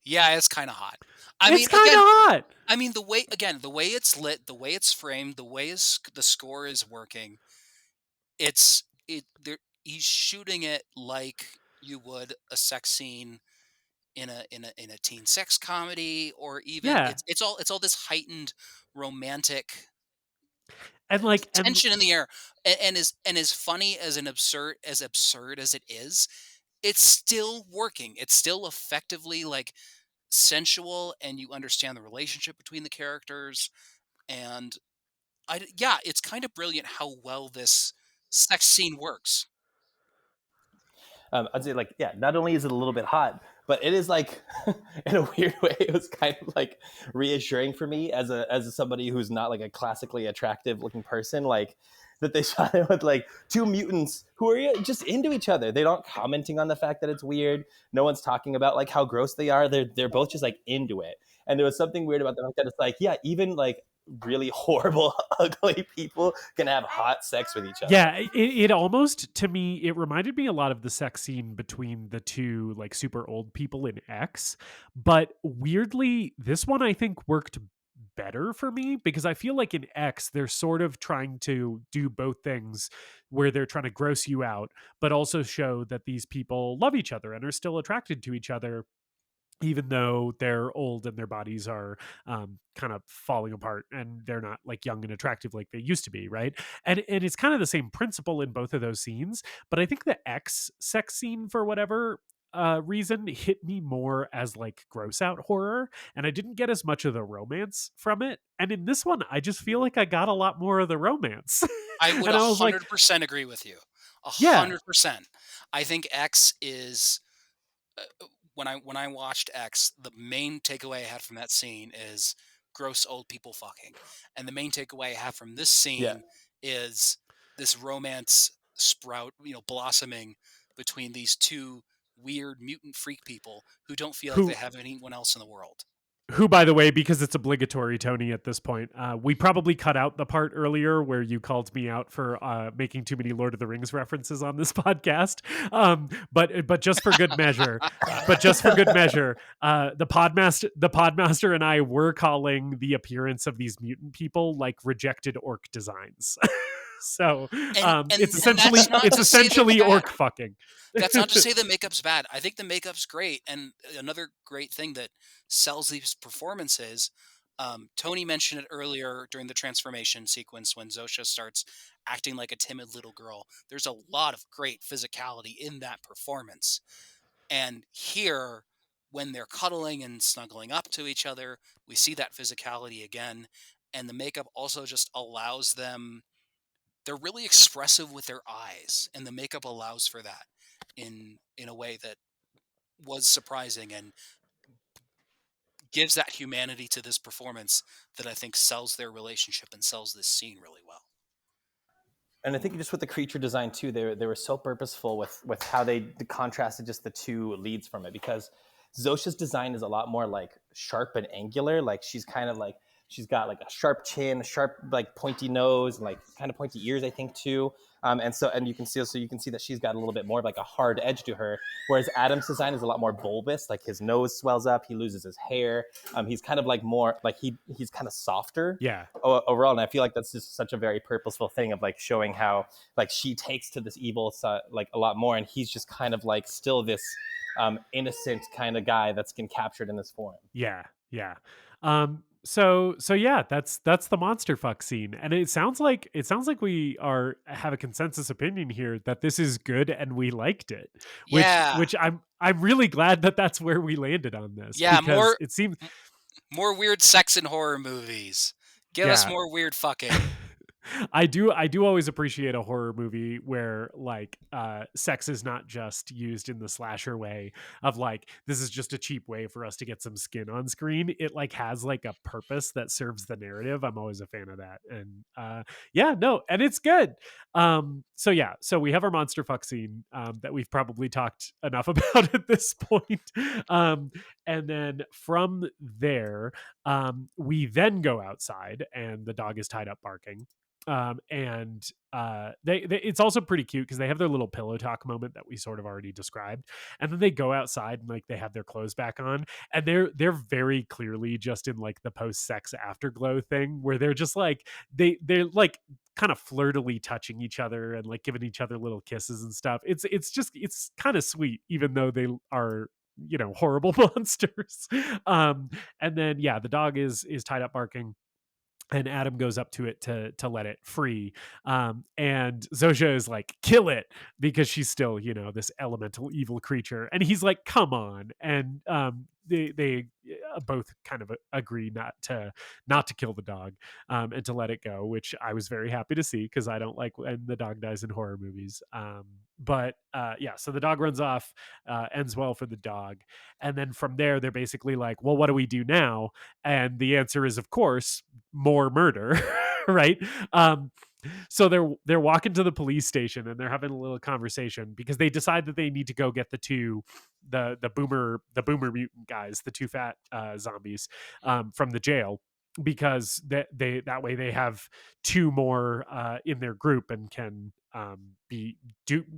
Yeah, it's kind of hot. It's kind of hot. I mean, the way it's lit, the way it's framed, the way the score is working, he's shooting it like you would a sex scene in a teen sex comedy, or even it's all this heightened romantic and like tension in the air, and as funny as absurd as it is, it's still working. It's still effectively like sensual, and you understand the relationship between the characters, and it's kind of brilliant how well this sex scene works. I'd say like, yeah, not only is it a little bit hot, but it is like in a weird way, it was kind of like reassuring for me as somebody who's not like a classically attractive looking person, like that they shot it with like two mutants who are just into each other. They're not commenting on the fact that it's weird. No one's talking about like how gross they are. They're both just like into it. And there was something weird about the fact that it's like, yeah, even like really horrible, ugly people can have hot sex with each other. Yeah, it almost, to me, it reminded me a lot of the sex scene between the two like super old people in X. But weirdly, this one I think worked better for me, because I feel like in X they're sort of trying to do both things, where they're trying to gross you out but also show that these people love each other and are still attracted to each other. even though they're old and their bodies are kind of falling apart and they're not like young and attractive like they used to be, right? And it's kind of the same principle in both of those scenes, but I think the X sex scene, for whatever reason, hit me more as like gross out horror, and I didn't get as much of the romance from it. And in this one, I just feel like I got a lot more of the romance. I would And I was like, 100% agree with you. yeah, 100%. I think X is when I watched X, the main takeaway I had from that scene is gross old people fucking, and the main takeaway I have from this Yeah. scene is this romance sprout, blossoming between these two weird mutant freak people who don't feel like they who have anyone else in the world. who, by the way, because it's obligatory, Tony, at this point, we probably cut out the part earlier where you called me out for making too many Lord of the Rings references on this podcast. But just for good measure, the Podmaster and I were calling the appearance of these mutant people like rejected orc designs. So it's essentially that's not to say they're bad. orc fucking. That's not to say the makeup's bad. I think the makeup's great. And another great thing that sells these performances, Tony mentioned it earlier during the transformation sequence when Zofia starts acting like a timid little girl. There's a lot of great physicality in that performance. And here, when they're cuddling and snuggling up to each other, we see that physicality again. And the makeup also just allows them, they're really expressive with their eyes. And the makeup allows for that in a way that was surprising and gives that humanity to this performance that I think sells their relationship and sells this scene really well. And I think just with the creature design too, they were so purposeful with how they contrasted just the two leads from it, because Zofia's design is a lot more like sharp and angular. Like she's kind of like, she's got like a sharp chin, a sharp like pointy nose, and like kind of pointy ears, I think too. And you can see that she's got a little bit more of like a hard edge to her. Whereas Adam's design is a lot more bulbous. Like his nose swells up, he loses his hair. He's kind of like more like he's kind of softer. Yeah. Overall, and I feel like that's just such a very purposeful thing of like showing how like she takes to this evil like a lot more, and he's just kind of like still this innocent kind of guy that's been captured in this form. Yeah. So yeah, that's the monster fuck scene, and it sounds like we have a consensus opinion here that this is good and we liked it. Which I'm really glad that that's where we landed on this. Yeah, because it seems more weird sex in horror movies. Give us more weird fucking. I do always appreciate a horror movie where like sex is not just used in the slasher way of like, this is just a cheap way for us to get some skin on screen. It like has like a purpose that serves the narrative. I'm always a fan of that. And and it's good. So we have our monster fuck scene that we've probably talked enough about at this point. And then from there, we then go outside and the dog is tied up barking. It's also pretty cute because they have their little pillow talk moment that we sort of already described, and then they go outside and like they have their clothes back on, and they're very clearly just in like the post-sex afterglow thing where they're just like they're like kind of flirtily touching each other and like giving each other little kisses and stuff. It's kind of sweet, even though they are horrible monsters. And then the dog is tied up barking. And Adam goes up to it to let it free. And Zofia is like, kill it, because she's still, this elemental evil creature. And he's like, come on. And they both kind of agree not to kill the dog and to let it go, which I was very happy to see because I don't like when the dog dies in horror movies. So the dog runs off, ends well for the dog. And then from there, they're basically like, well, what do we do now? And the answer is, of course, more murder, right? So they're walking to the police station and they're having a little conversation because they decide that they need to go get the boomer mutant guys, the two fat zombies from the jail. because that way they have two more in their group and can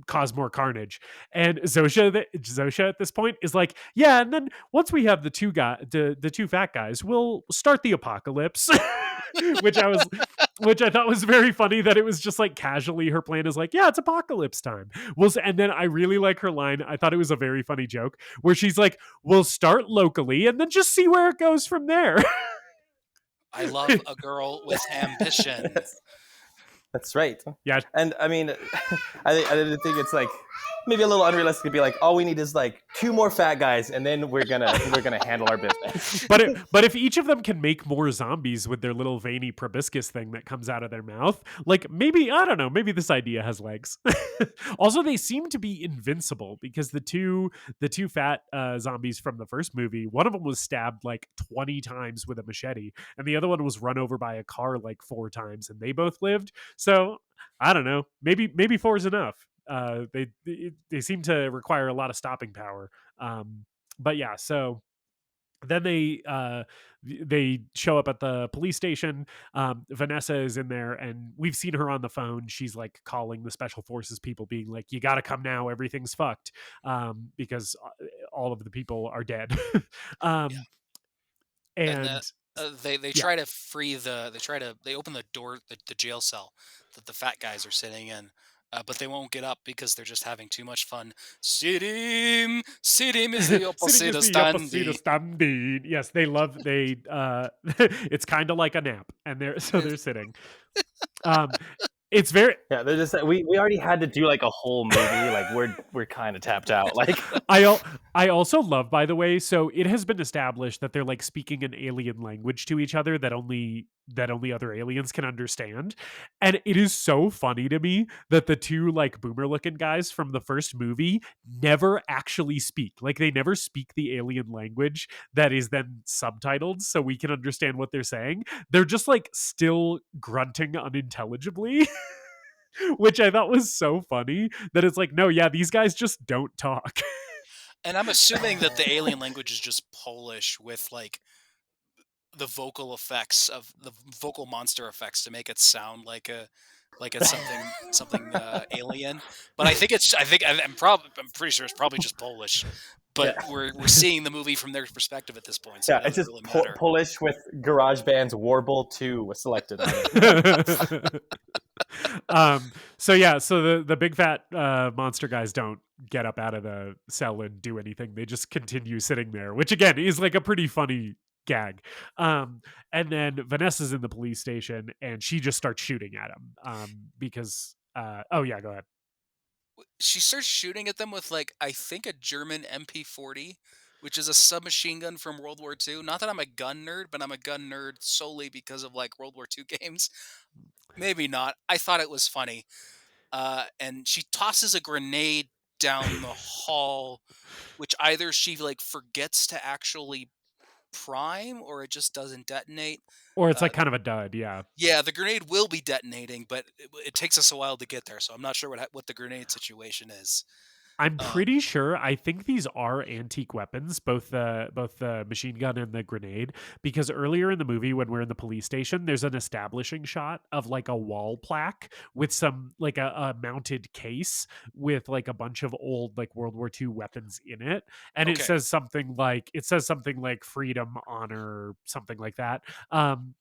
cause more carnage. And Zofia at this point is like, yeah, and then once we have the two fat guys, we'll start the apocalypse. which I thought was very funny, that it was just like casually her plan is like, yeah, it's apocalypse time. And then I really like her line. I thought it was a very funny joke where she's like, we'll start locally and then just see where it goes from there. I love a girl with ambition. That's right. Yeah. And I mean, I think it's like maybe a little unrealistic to be like, all we need is like two more fat guys, and then we're gonna handle our business. But if each of them can make more zombies with their little veiny proboscis thing that comes out of their mouth, like maybe, I don't know, maybe this idea has legs. Also, they seem to be invincible because the two fat zombies from the first movie, one of them was stabbed like 20 times with a machete, and the other one was run over by a car like 4 times, and they both lived. So I don't know. Maybe 4 is enough. They seem to require a lot of stopping power. But yeah, so then they show up at the police station. Vanessa is in there, and we've seen her on the phone. She's like calling the special forces people, being like, "You got to come now. Everything's fucked," because all of the people are dead. And they try to free they open the door, the jail cell that the fat guys are sitting in, but they won't get up because they're just having too much fun. Sitting is the opposite of standing. Yes, it's kind of like a nap, and they're sitting. It's very they're just we already had to do like a whole movie, like we're kind of tapped out. Like I also love, by the way, so it has been established that they're like speaking an alien language to each other that only other aliens can understand. And it is so funny to me that the two like boomer looking guys from the first movie never actually speak. Like they never speak the alien language that is then subtitled so we can understand what they're saying. They're just like still grunting unintelligibly. Which I thought was so funny, that it's like, no, yeah, these guys just don't talk. And I'm assuming that the alien language is just Polish with like the vocal effects of the vocal monster effects to make it sound like it's something alien. But I'm pretty sure it's probably just Polish. But we're seeing the movie from their perspective at this point. So it's just really Polish with GarageBand's Warble 2 was selected on it. So the big fat monster guys don't get up out of the cell and do anything. They just continue sitting there, which again is like a pretty funny gag. And then Vanessa's in the police station, and she just starts shooting at him because go ahead. She starts shooting at them with like, I think, a German MP40, which is a submachine gun from World War II. Not that I'm a gun nerd, but I'm a gun nerd solely because of like World War II games. Maybe not. I thought it was funny. And she tosses a grenade down the hall, which either she like forgets to actually prime, or it just doesn't detonate. Or it's like kind of a dud, yeah. Yeah, the grenade will be detonating, but it takes us a while to get there, so I'm not sure what the grenade situation is. I'm pretty sure. I think these are antique weapons, both the machine gun and the grenade, because earlier in the movie, when we're in the police station, there's an establishing shot of like a wall plaque with some like a mounted case with like a bunch of old like World War II weapons in it, and it says something like freedom, honor, something like that. And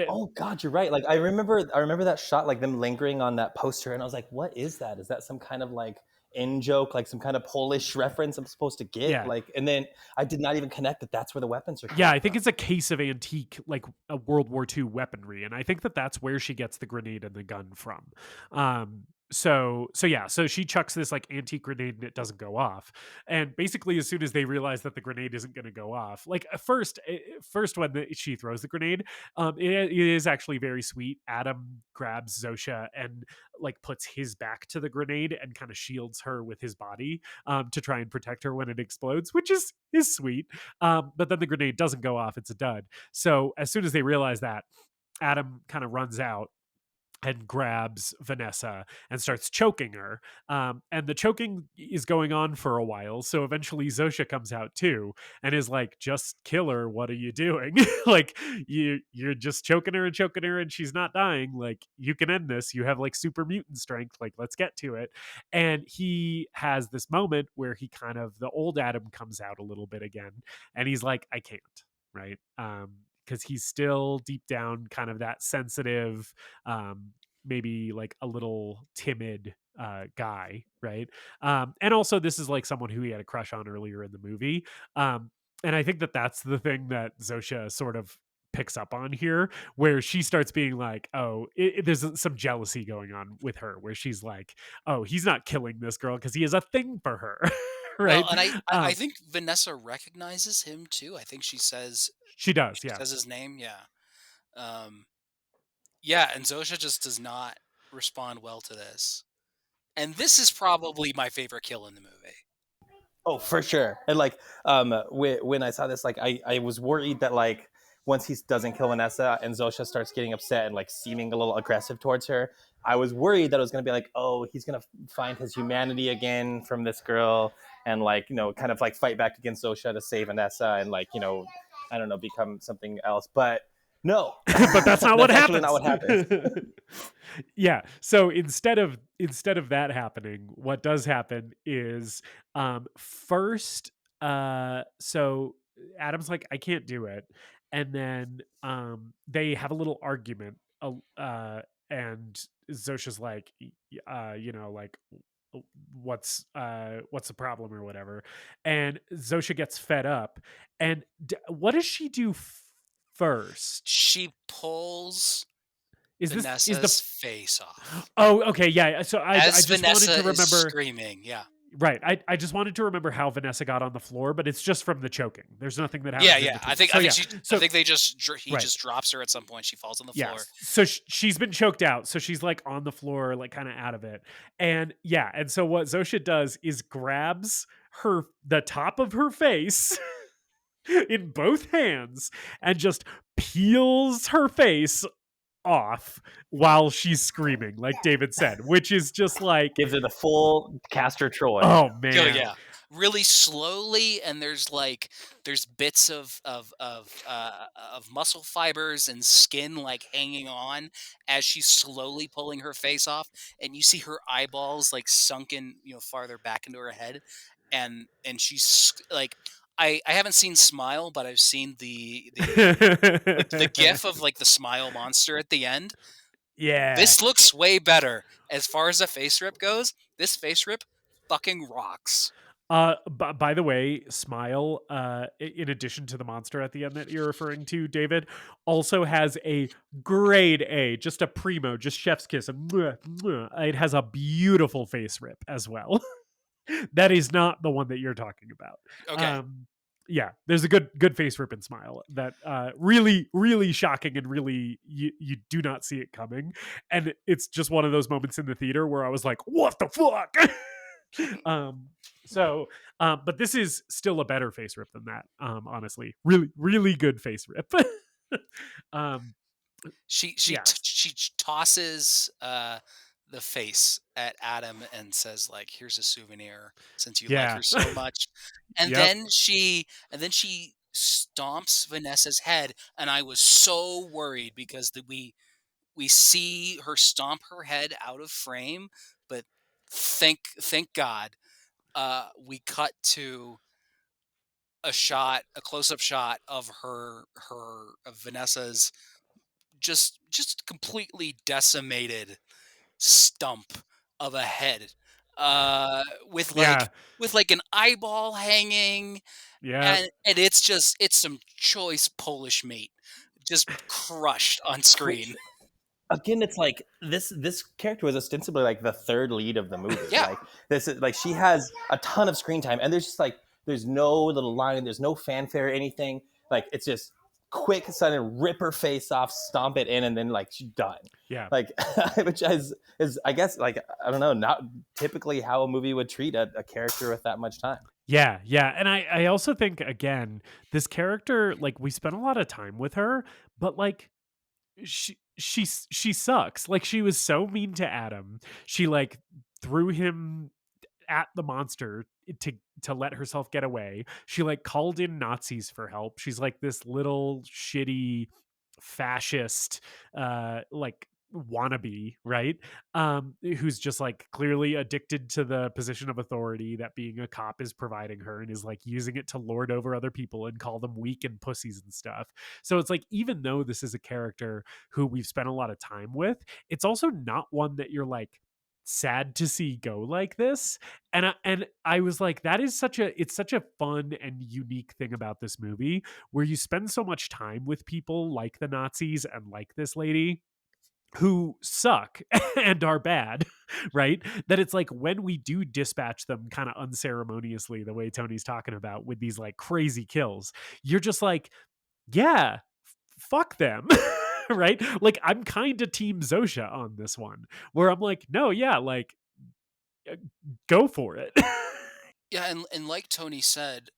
oh god, you're right. Like I remember that shot, like them lingering on that poster, and I was like, what is that? Is that some kind of like in joke, like some kind of Polish reference I'm supposed to get? Yeah. Like, and then I did not even connect that that's where the weapons are coming I think from. it's a case of antique like a World War II weaponry, and I think that's where she gets the grenade and the gun from. So she chucks this like antique grenade and it doesn't go off. And basically, as soon as they realize that the grenade isn't going to go off, like first when she throws the grenade, it is actually very sweet. Adam grabs Zofia and like puts his back to the grenade and kind of shields her with his body to try and protect her when it explodes, which is sweet. But then the grenade doesn't go off; it's a dud. So as soon as they realize that, Adam kind of runs out. and grabs Vanessa and starts choking her. And the choking is going on for a while. So eventually Zofia comes out too and is like, just kill her. What are you doing? Like you're just choking her and she's not dying. Like you can end this. You have like super mutant strength. Like let's get to it. And he has this moment where he kind of, the old Adam comes out a little bit again. And he's like, I can't. Right. Because he's still deep down kind of that sensitive, maybe like a little timid guy, right? And also this is like someone who he had a crush on earlier in the movie. And I think that that's the thing that Zofia sort of picks up on here, where she starts being like, oh, there's some jealousy going on with her, where she's like, oh, he's not killing this girl because he has a thing for her. Right. Well, and I think Vanessa recognizes him too. I think she says She does, yeah. says his name, yeah. Yeah, and Zofia just does not respond well to this. And this is probably my favorite kill in the movie. Oh, for sure. And like, when I saw this, like, I was worried that like once he doesn't kill Vanessa and Zofia starts getting upset and like seeming a little aggressive towards her, I was worried that it was going to be like, oh, he's going to find his humanity again from this girl and like, you know, kind of like fight back against Zofia to save Vanessa and like, you know, I don't know, become something else. But no, but that's not what happens. Not what happens. Yeah. So instead of that happening, what does happen is first so Adam's like, I can't do it. And then they have a little argument and Zofia's like, you know, like, what's the problem or whatever. And Zofia gets fed up. And what does she do first? She pulls Vanessa's face off. Oh, okay, yeah. So I just Vanessa wanted to remember is screaming. Yeah, right. I just wanted to remember how Vanessa got on the floor, but it's just from the choking. There's nothing that happens. Yeah. I think he just drops her at some point. She falls on the floor. So she's been choked out. So she's like on the floor, like kind of out of it. And yeah, and so what Zofia does is grabs the top of her face in both hands and just peels her face off while she's screaming, like David said, which is just like gives her the full Castor Troy. Oh man, yeah, really slowly, and there's bits of muscle fibers and skin like hanging on as she's slowly pulling her face off, and you see her eyeballs like sunken, you know, farther back into her head, and she's like. I haven't seen Smile, but I've seen the gif of like the Smile monster at the end. Yeah. This looks way better. As far as a face rip goes, this face rip fucking rocks. By the way, Smile, in addition to the monster at the end that you're referring to, David, also has a grade A, just a primo, just chef's kiss. It has a beautiful face rip as well. That is not the one that you're talking about. Okay. Yeah, there's a good face rip and Smile that really, really shocking and really you do not see it coming. And it's just one of those moments in the theater where I was like, what the fuck? But this is still a better face rip than that. Honestly, really, really good face rip. She tosses the face at Adam and says like, here's a souvenir since you like her so much. And then she stomps Vanessa's head, and I was so worried because we see her stomp her head out of frame, but thank God we cut to a close-up shot of of Vanessa's just completely decimated stump of a head with an eyeball hanging, and it's some choice Polish meat just crushed on screen. Again, it's like this character was ostensibly like the third lead of the movie. Yeah. Like this is like she has a ton of screen time, and there's just like there's no little line, there's no fanfare or anything. Like it's just quick, sudden, rip her face off, stomp it in, and then like she's done. Yeah. Like which is I guess like I don't know, not typically how a movie would treat a character with that much time. Yeah. And I also think again, this character, like we spent a lot of time with her, but like she sucks. Like, she was so mean to Adam. She like threw him at the monster to let herself get away. She like called in Nazis for help. She's like this little shitty fascist like wannabe, right? Who's just like clearly addicted to the position of authority that being a cop is providing her, and is like using it to lord over other people and call them weak and pussies and stuff. So it's like, even though this is a character who we've spent a lot of time with, it's also not one that you're like sad to see go like this. And I was like, it's such a fun and unique thing about this movie, where you spend so much time with people like the Nazis and like this lady who suck and are bad, right? That it's like, when we do dispatch them kind of unceremoniously, the way Tony's talking about, with these like crazy kills, you're just like, yeah, fuck them. Right? Like, I'm kind of team Zofia on this one, where I'm like, no, yeah, like, go for it. Yeah, and like Tony said,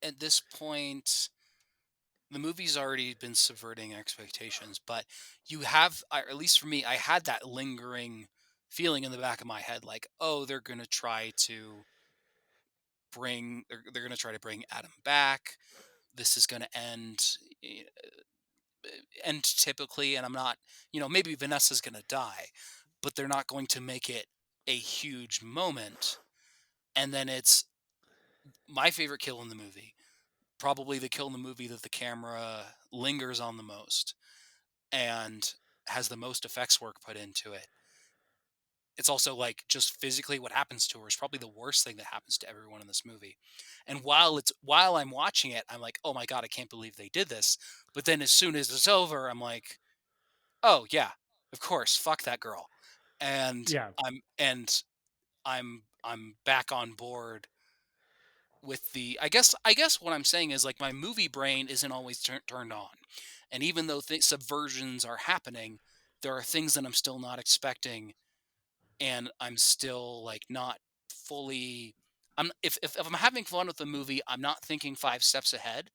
at this point, the movie's already been subverting expectations, but you have, at least for me, I had that lingering feeling in the back of my head, like, oh, they're gonna try to they're gonna try to bring Adam back. This is gonna end typically, and I'm not, maybe Vanessa's gonna die, but they're not going to make it a huge moment. And then it's my favorite kill in the movie. Probably the kill in the movie that the camera lingers on the most and has the most effects work put into it. It's also like, just physically what happens to her is probably the worst thing that happens to everyone in this movie. And while I'm watching it, I'm like, oh my God, I can't believe they did this. But then as soon as it's over, I'm like, oh yeah, of course, fuck that girl. And Yeah. I'm back on board with the, I guess what I'm saying is, like, my movie brain isn't always turned on. And even though subversions are happening, there are things that I'm still not expecting, and I'm still like not fully, if I'm having fun with the movie, I'm not thinking 5 steps ahead.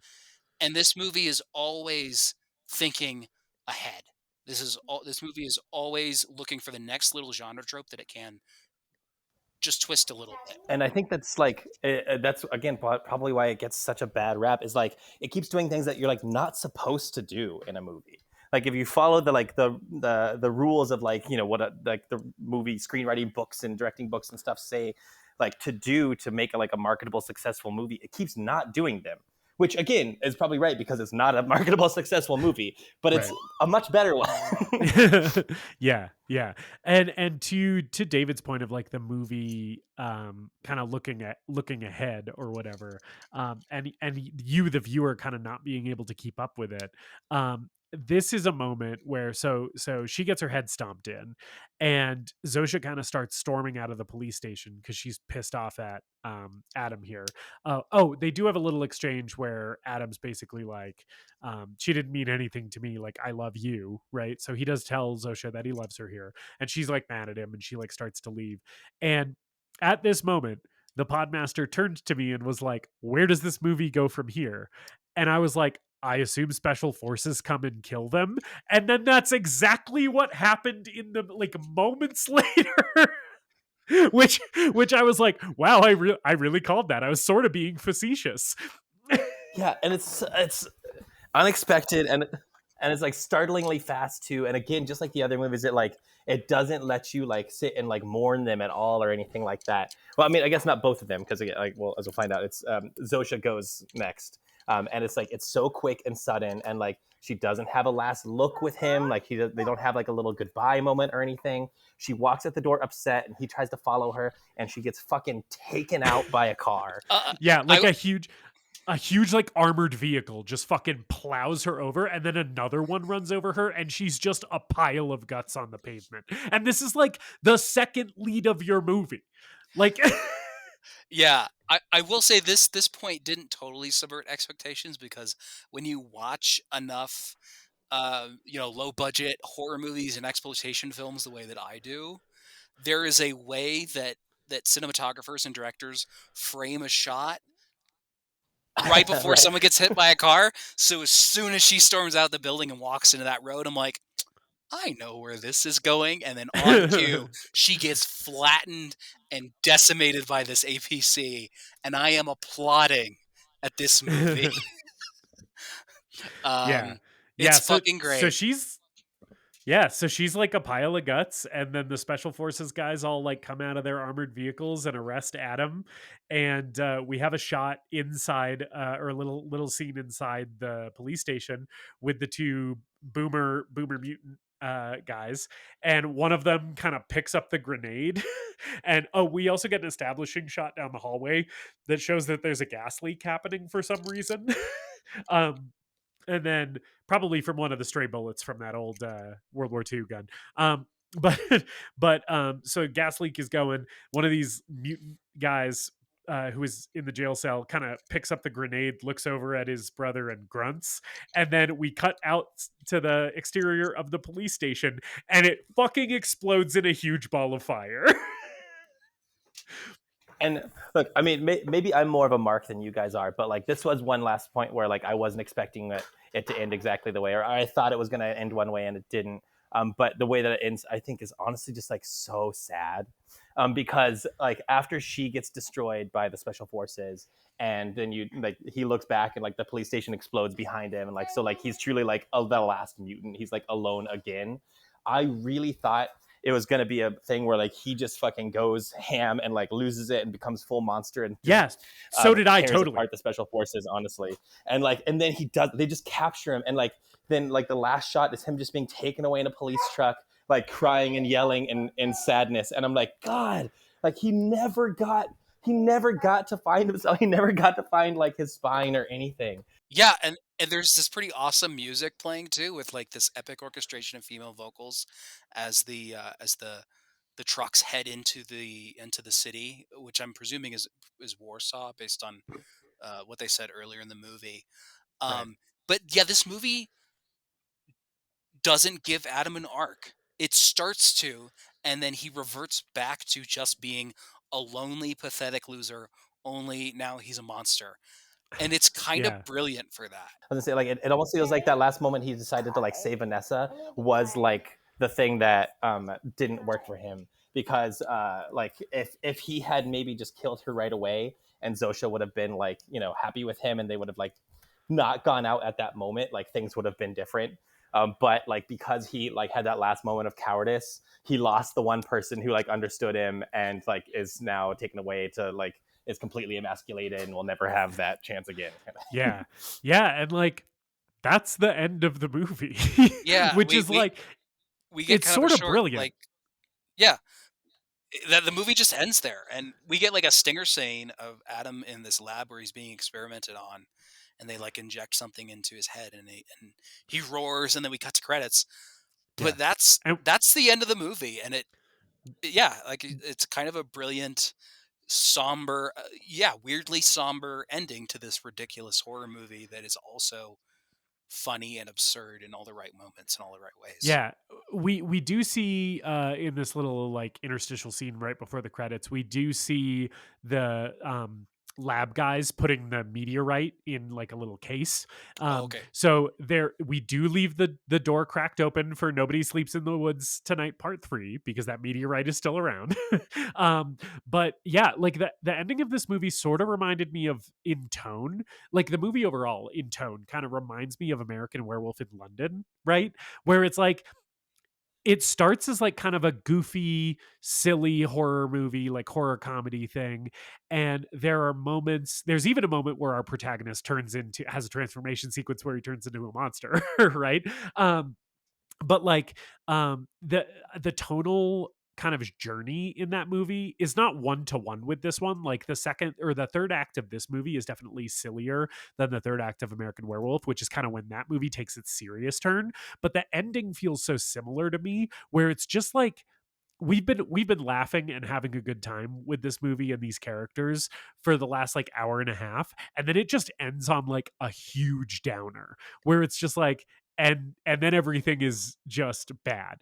And this movie is always thinking ahead. This movie is always looking for the next little genre trope that it can just twist a little bit. And I think that's like that's again probably why it gets such a bad rap, is like, it keeps doing things that you're like not supposed to do in a movie. Like, if you follow the rules of, like, what like the movie screenwriting books and directing books and stuff say, like, to make a marketable, successful movie, it keeps not doing them. Which again is probably right, because it's not a marketable, successful movie, but it's a much better one. Yeah. And to David's point of like the movie kind of looking ahead or whatever, and you, the viewer, kind of not being able to keep up with it. This is a moment where so she gets her head stomped in, and Zofia kind of starts storming out of the police station because she's pissed off at Adam here. They do have a little exchange where Adam's basically like, she didn't mean anything to me, like, I love you, right? So he does tell Zofia that he loves her here, and she's like mad at him, and she like starts to leave. And at this moment, the Podmaster turned to me and was like, where does this movie go from here? And I was like, I assume special forces come and kill them. And then that's exactly what happened in the like moments later. which I was like, wow, I really called that. I was sort of being facetious. Yeah, and it's unexpected, and it's like startlingly fast too. And again, just like the other movies, it doesn't let you like sit and like mourn them at all or anything like that. Well, I mean, I guess not both of them, because again, like, well, as we'll find out, it's Zofia goes next. And it's like, it's so quick and sudden, and like, she doesn't have a last look with him. Like, they don't have like a little goodbye moment or anything. She walks at the door upset, and he tries to follow her, and she gets fucking taken out by a car. Yeah, like a huge like armored vehicle just fucking plows her over, and then another one runs over her, and she's just a pile of guts on the pavement. And this is like the second lead of your movie. Like Yeah, I will say this point didn't totally subvert expectations, because when you watch enough low budget horror movies and exploitation films the way that I do, there is a way that cinematographers and directors frame a shot right before Right. someone gets hit by a car. So as soon as she storms out the building and walks into that road, I'm like, I know where this is going. And then on cue, she gets flattened and decimated by this APC. And I am applauding at this movie. Yeah. It's Yeah. So fucking so great. she's yeah, so she's like a pile of guts, and then the special forces guys all like come out of their armored vehicles and arrest Adam, and we have a shot inside, or a little scene inside the police station with the two boomer mutant guys, and one of them kind of picks up the grenade, and we also get an establishing shot down the hallway that shows that there's a gas leak happening for some reason. um, and then probably from one of the stray bullets from that old World War II gun. But so gas leak is going. One of these mutant guys who is in the jail cell kind of picks up the grenade, looks over at his brother, and grunts. And then we cut out to the exterior of the police station, and it fucking explodes in a huge ball of fire. And look, I mean, maybe I'm more of a mark than you guys are, but like this was one last point where like I wasn't expecting it to end exactly the way, or I thought it was going to end one way and it didn't. But the way that it ends, I think, is honestly just like so sad, because like after she gets destroyed by the special forces, and then he looks back and like the police station explodes behind him, and like so like he's truly like the last mutant. He's like alone again. I really thought it was going to be a thing where like he just fucking goes ham and like loses it and becomes full monster and yes, so did I tears totally. apart the special forces, honestly. And like, and then they just capture him, and like then like the last shot is him just being taken away in a police truck, like crying and yelling in sadness. And I'm like, God, like he never got to find himself. He never got to find like his spine or anything. Yeah, and there's this pretty awesome music playing too, with like this epic orchestration of female vocals as the trucks head into the city, which I'm presuming is Warsaw, based on what they said earlier in the movie. Right. But yeah, this movie doesn't give Adam an arc. It starts to, and then he reverts back to just being a lonely, pathetic loser. Only now he's a monster. And it's kind Yeah. of brilliant for that. I was gonna say, like, it almost feels like that last moment he decided to like save Vanessa was like the thing that didn't work for him, because like if he had maybe just killed her right away, and Zofia would have been like, you know, happy with him, and they would have like not gone out at that moment, like things would have been different. But like because he like had that last moment of cowardice, he lost the one person who like understood him, and like is now taken away to like is completely emasculated and will never have that chance again. Yeah. And like that's the end of the movie. Yeah, which is like we get it's kind sort of a of short, brilliant. like, yeah, that the movie just ends there, and we get like a stinger scene of Adam in this lab where he's being experimented on, and they like inject something into his head, and he roars, and then we cut to credits. But that's the end of the movie, and it's kind of a brilliant, somber, weirdly somber ending to this ridiculous horror movie that is also funny and absurd in all the right moments and all the right ways. Yeah, we do see in this little like interstitial scene right before the credits, we do see the lab guys putting the meteorite in like a little case. Okay. So there we do leave the door cracked open for Nobody Sleeps in the Woods Tonight Part 3, because that meteorite is still around. But yeah, like the ending of this movie sort of reminded me of, in tone, like the movie overall in tone kind of reminds me of American Werewolf in London, right? Where it's like it starts as like kind of a goofy, silly horror movie, like horror comedy thing. And there are moments, there's even a moment where our protagonist has a transformation sequence where he turns into a monster, right? But like the tonal kind of journey in that movie is not one-to-one with this one. Like the second or the third act of this movie is definitely sillier than the third act of American Werewolf, which is kind of when that movie takes its serious turn. But the ending feels so similar to me, where it's just like we've been laughing and having a good time with this movie and these characters for the last like hour and a half, and then it just ends on like a huge downer where it's just like and then everything is just bad.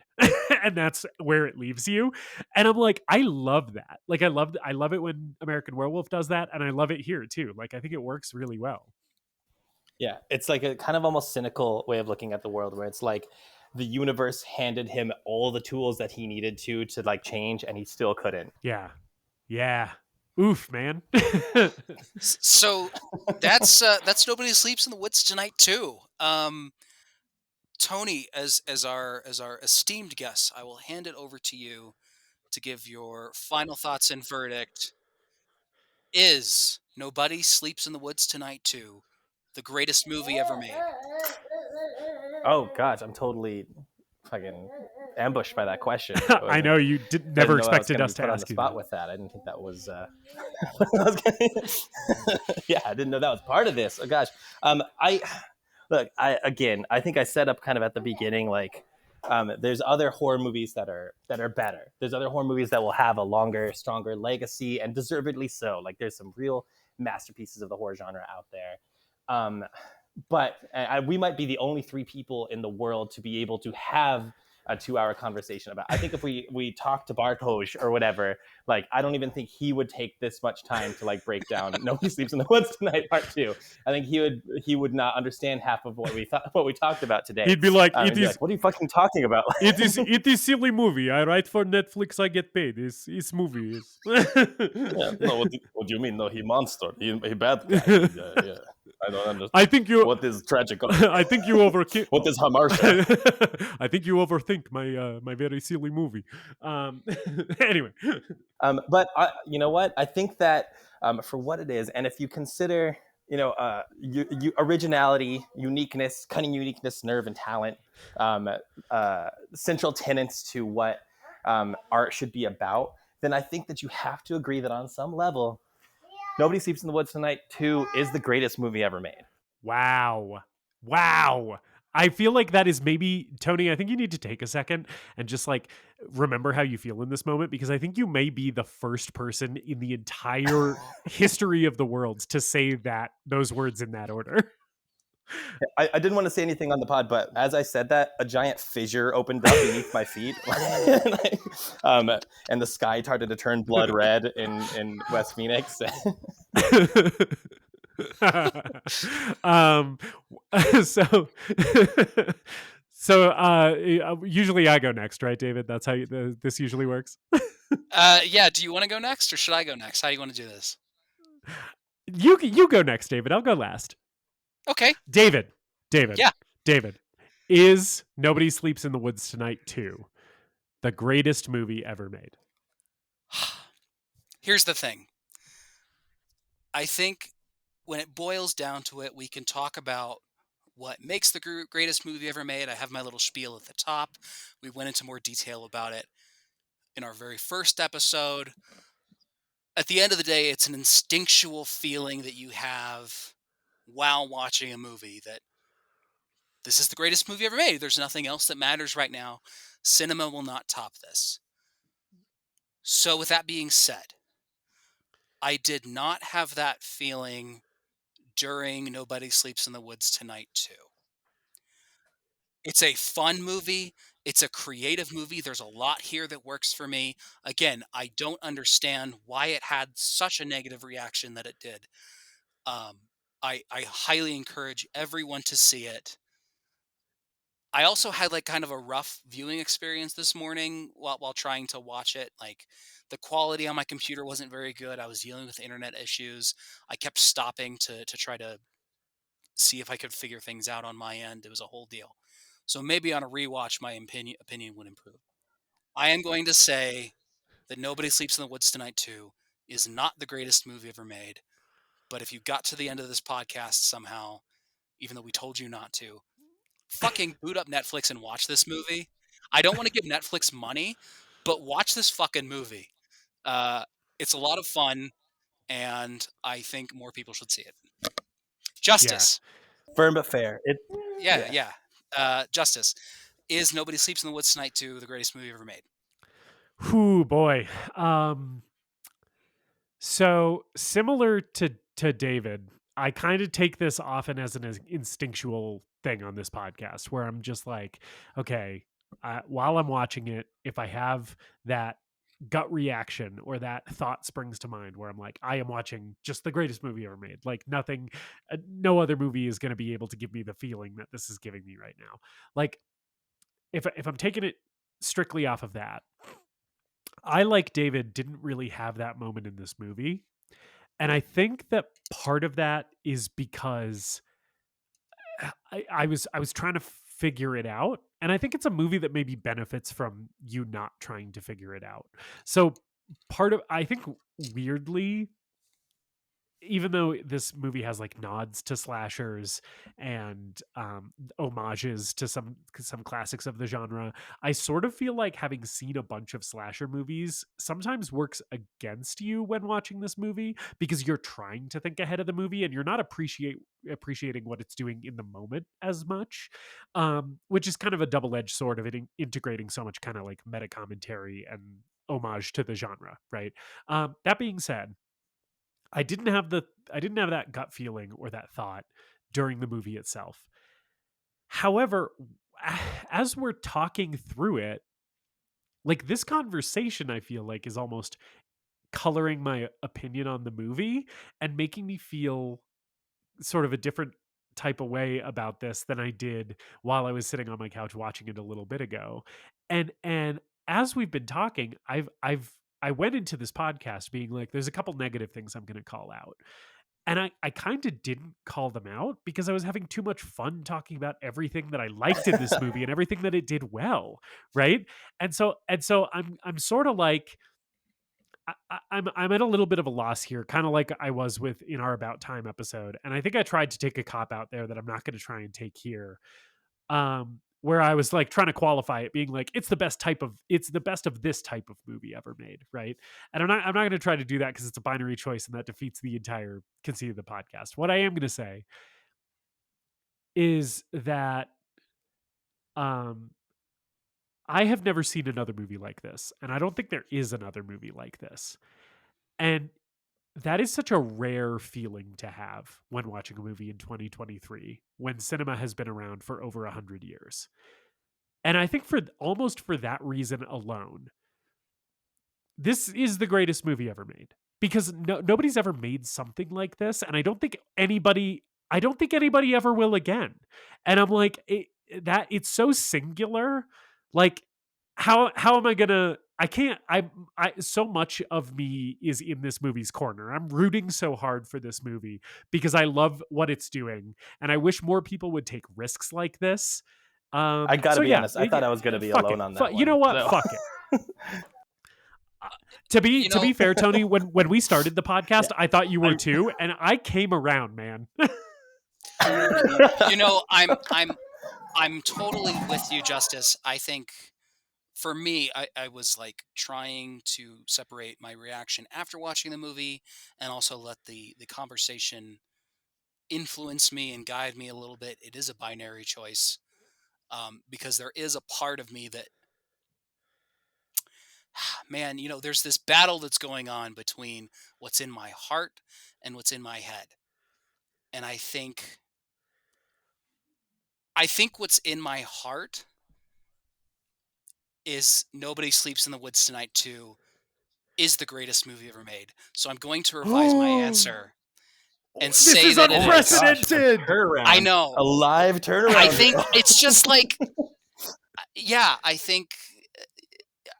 And that's where it leaves you. And I'm like, I love that. Like I love it when American Werewolf does that, and I love it here too. Like I think it works really well. Yeah, it's like a kind of almost cynical way of looking at the world, where it's like the universe handed him all the tools that he needed to like change, and he still couldn't. Yeah. Oof, man. So that's Nobody Sleeps in the Woods Tonight too. Tony, as our esteemed guest, I will hand it over to you to give your final thoughts and verdict. Is Nobody Sleeps in the Woods Tonight 2 the greatest movie ever made? Oh gosh, I'm totally fucking ambushed by that question. I know you never expected us to put on ask the you spot that. with that. I didn't think that was. Yeah, I didn't know that was part of this. Oh gosh, I think I set up kind of at the beginning like. There's other horror movies that are better. There's other horror movies that will have a longer, stronger legacy, and deservedly so. Like there's some real masterpieces of the horror genre out there. But we might be the only 3 people in the world to be able to have a 2-hour conversation about. I think if we talk to Bartosz or whatever, like I don't even think he would take this much time to like break down Nobody Sleeps in the Woods Tonight Part 2. I think he would not understand half of what we talked about today. He'd be like, "It is like, what are you fucking talking about?" it is silly movie. I write for Netflix. I get paid. It's movies. Yeah, no, what do you mean? No, he monster. He bad guy. Yeah. I don't understand. I think you. What is tragic? I think you overthink. What is Hamartia? I think you overthink my very silly movie. Anyway, but you know what? I think that for what it is, and if you consider, originality, uniqueness, cunning uniqueness, nerve, and talent, central tenets to what art should be about, then I think that you have to agree that on some level, Nobody Sleeps in the Woods Tonight 2 is the greatest movie ever made. Wow. I feel like that is maybe, Tony, I think you need to take a second and just like remember how you feel in this moment, because I think you may be the first person in the entire history of the world to say those words in that order. I didn't want to say anything on the pod, but as I said that, a giant fissure opened up beneath my feet, and the sky started to turn blood red in West Phoenix. So usually I go next, right, David? That's how this usually works. Yeah. Do you want to go next, or should I go next? How do you want to do this? You go next, David. I'll go last. Okay. David. Yeah. David. Is Nobody Sleeps in the Woods Tonight 2 the greatest movie ever made? Here's the thing. I think when it boils down to it, we can talk about what makes the greatest movie ever made. I have my little spiel at the top. We went into more detail about it in our very first episode. At the end of the day, it's an instinctual feeling that you have while watching a movie that this is the greatest movie ever made. There's nothing else that matters right now. Cinema will not top this. So with that being said, I did not have that feeling during Nobody Sleeps in the Woods Tonight 2. It's a fun movie. It's a creative movie. There's a lot here that works for me. Again, I don't understand why it had such a negative reaction that it did. I highly encourage everyone to see it. I also had like kind of a rough viewing experience this morning while trying to watch it. Like the quality on my computer wasn't very good. I was dealing with internet issues. I kept stopping to try to see if I could figure things out on my end. It was a whole deal. So maybe on a rewatch, my opinion would improve. I am going to say that Nobody Sleeps in the Woods Tonight 2 is not the greatest movie ever made. But if you got to the end of this podcast somehow, even though we told you not to, fucking boot up Netflix and watch this movie. I don't want to give Netflix money, but watch this fucking movie. It's a lot of fun, and I think more people should see it. Justice. Yeah. Firm but fair. Yeah. Justice. Is Nobody Sleeps in the Woods Tonight 2 the greatest movie ever made? Whew, boy. So similar to David, I kind of take this often as an instinctual thing on this podcast where I'm just like, okay, while I'm watching it, if I have that gut reaction or that thought springs to mind where I'm like, I am watching just the greatest movie ever made. Like nothing, no other movie is going to be able to give me the feeling that this is giving me right now. Like if I'm taking it strictly off of that, I, like David, didn't really have that moment in this movie. And I think that part of that is because I was trying to figure it out. And I think it's a movie that maybe benefits from you not trying to figure it out. So I think weirdly, even though this movie has like nods to slashers and homages to some classics of the genre, I sort of feel like having seen a bunch of slasher movies sometimes works against you when watching this movie, because you're trying to think ahead of the movie and you're not appreciating what it's doing in the moment as much, which is kind of a double-edged sword of it integrating so much kind of like meta commentary and homage to the genre, right? That being said, I didn't have that gut feeling or that thought during the movie itself. However, as we're talking through it, like this conversation, I feel like is almost coloring my opinion on the movie and making me feel sort of a different type of way about this than I did while I was sitting on my couch watching it a little bit ago. And as we've been talking, I went into this podcast being like, there's a couple negative things I'm going to call out. And I kind of didn't call them out because I was having too much fun talking about everything that I liked in this movie and everything that it did well, right? And so I'm sort of like, I'm at a little bit of a loss here, kind of like I was with in our About Time episode. And I think I tried to take a cop out there that I'm not going to try and take here. Where I was like trying to qualify it, being like, it's the best of this type of movie ever made, right? And I'm not going to try to do that because it's a binary choice and that defeats the entire conceit of the podcast. What I am going to say is that I have never seen another movie like this, and I don't think there is another movie like this. And that is such a rare feeling to have when watching a movie in 2023, when cinema has been around for over 100 years. And I think for that reason alone, this is the greatest movie ever made, because nobody's ever made something like this. And I don't think anybody ever will again. And I'm like, it's so singular. Like, how am I gonna, so much of me is in this movie's corner. I'm rooting so hard for this movie because I love what it's doing. And I wish more people would take risks like this. I gotta be honest. I thought I was gonna be alone on that one. You know what? So. Fuck it. To be fair, Tony, when we started the podcast, I thought you were too, and I came around, man. I'm totally with you, Justice. I think for me, I was like trying to separate my reaction after watching the movie and also let the conversation influence me and guide me a little bit. It is a binary choice, because there is a part of me that, man, there's this battle that's going on between what's in my heart and what's in my head. And I think what's in my heart is Nobody Sleeps in the Woods Tonight 2 is the greatest movie ever made. So I'm going to revise my answer and say that it is. This is unprecedented. I know. A live turnaround. I think it's just like, yeah, I think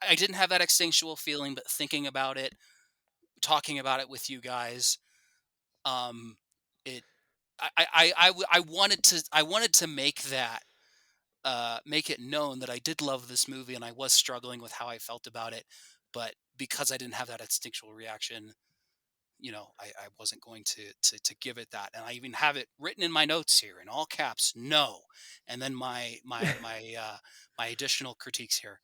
I didn't have that instinctual feeling, but thinking about it, talking about it with you guys, I wanted to make that, make it known that I did love this movie and I was struggling with how I felt about it, but because I didn't have that instinctual reaction, I wasn't going to give it that. And I even have it written in my notes here in all caps, no. And then my additional critiques here,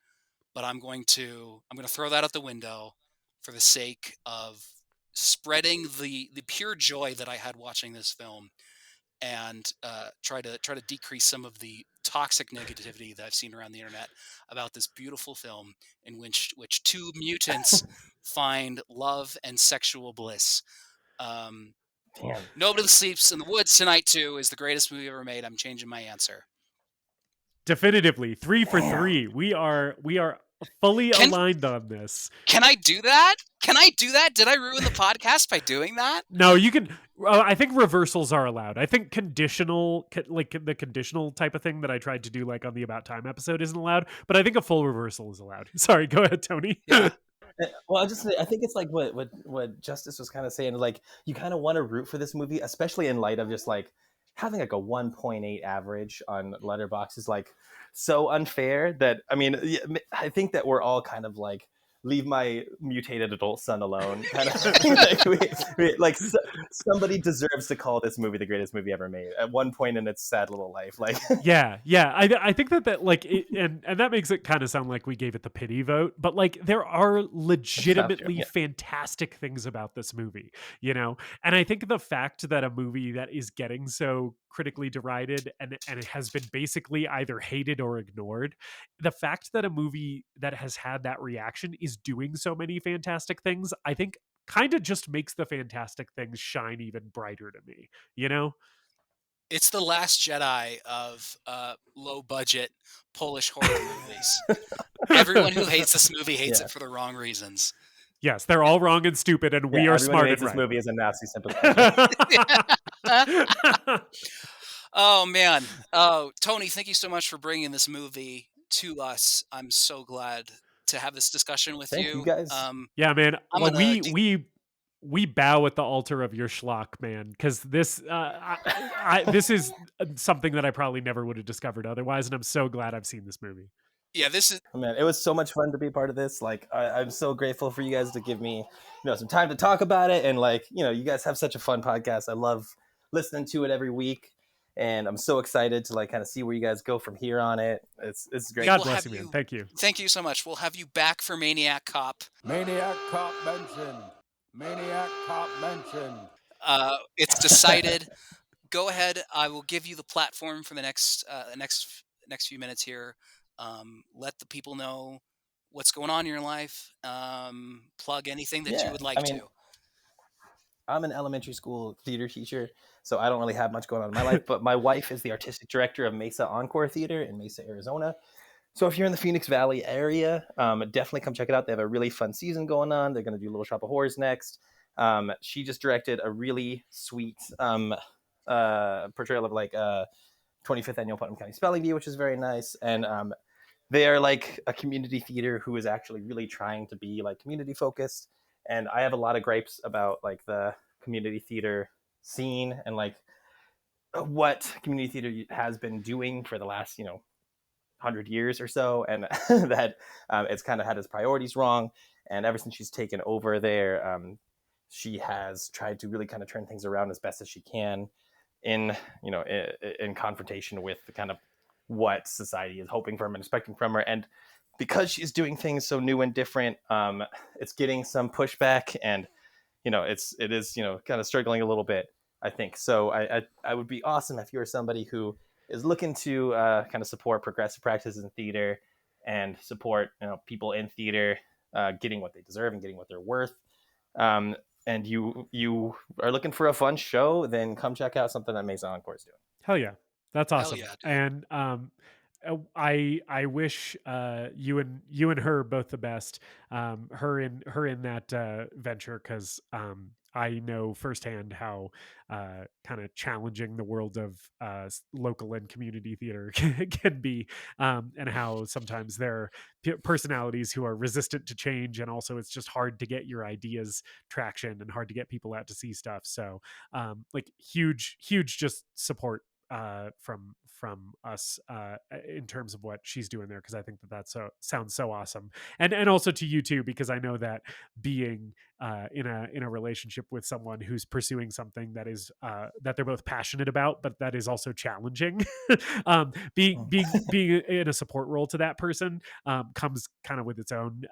but I'm going to throw that out the window for the sake of spreading the pure joy that I had watching this film, and try to decrease some of the toxic negativity that I've seen around the internet about this beautiful film in which two mutants find love and sexual bliss. Nobody Sleeps in the Woods Tonight 2 is the greatest movie ever made. I'm changing my answer. Definitively, 3 for 3. We are fully aligned on this. Can I do that? Did I ruin the podcast by doing that? No, you can. I think reversals are allowed. I think conditional, like the conditional type of thing that I tried to do, like on the About Time episode, isn't allowed. But I think a full reversal is allowed. Sorry, go ahead, Tony. Yeah. Well, I think it's like what Justice was kind of saying. Like, you kind of want to root for this movie, especially in light of just like having like a 1.8 average on Letterboxd is like so unfair that, I mean, I think that we're all kind of like, leave my mutated adult son alone kind of like somebody deserves to call this movie the greatest movie ever made at one point in its sad little life. Like, yeah. I think that like and that makes it kind of sound like we gave it the pity vote, but like there are legitimately fantastic things about this movie, you know. And I think the fact that a movie that is getting so critically derided and it has been basically either hated or ignored, the fact that a movie that has had that reaction is doing so many fantastic things, I think kind of just makes the fantastic things shine even brighter to me, you know? It's the Last Jedi of low budget Polish horror movies. Everyone who hates this movie hates it for the wrong reasons. Yes, they're all wrong and stupid, and we are smart and right. This movie is a Nazi sympathizer. Oh man. Oh, Tony, thank you so much for bringing this movie to us. I'm so glad to have this discussion with Thank you guys. Yeah, man. We bow at the altar of your schlock, man, because this this is something that I probably never would have discovered otherwise, and I'm so glad I've seen this movie. Yeah, this is. Oh, man, it was so much fun to be part of this. Like, I'm so grateful for you guys to give me, some time to talk about it, and like, you guys have such a fun podcast. I love listening to it every week, and I'm so excited to like kind of see where you guys go from here on it. It's great. God bless you, man. Thank you. Thank you so much. We'll have you back for Maniac Cop. Maniac Cop mentioned. Maniac Cop mentioned. It's decided. Go ahead. I will give you the platform for the next few minutes here. Let the people know what's going on in your life. Plug anything that you would like to. I'm an elementary school theater teacher, so I don't really have much going on in my life, but my wife is the artistic director of Mesa Encore Theater in Mesa, Arizona. So if you're in the Phoenix Valley area, definitely come check it out. They have a really fun season going on. They're going to do Little Shop of Horrors next. She just directed a really sweet portrayal of like 25th Annual Putnam County Spelling Bee, which is very nice. And they are like a community theater who is actually really trying to be like community focused. And I have a lot of gripes about like the community theater scene and like what community theater has been doing for the last, 100 years or so, and that it's kind of had its priorities wrong. And ever since she's taken over there, she has tried to really kind of turn things around as best as she can in confrontation with the kind of what society is hoping from and expecting from her. And because she's doing things so new and different, it's getting some pushback, and it is kind of struggling a little bit, I think. So I would be awesome if you're somebody who is looking to kind of support progressive practices in theater and support people in theater getting what they deserve and getting what they're worth. And you are looking for a fun show, then come check out something that Mesa Encore is doing. Hell yeah, that's awesome. Yeah, and I wish you and her both the best. Her in that venture, because I know firsthand how kind of challenging the world of local and community theater can be, and how sometimes there are personalities who are resistant to change, and also it's just hard to get your ideas traction and hard to get people out to see stuff. So like huge just support from us in terms of what she's doing there, because I think that sounds so awesome, and also to you too, because I know that being in a relationship with someone who's pursuing something that is that they're both passionate about, but that is also challenging, being in a support role to that person comes kind of with its own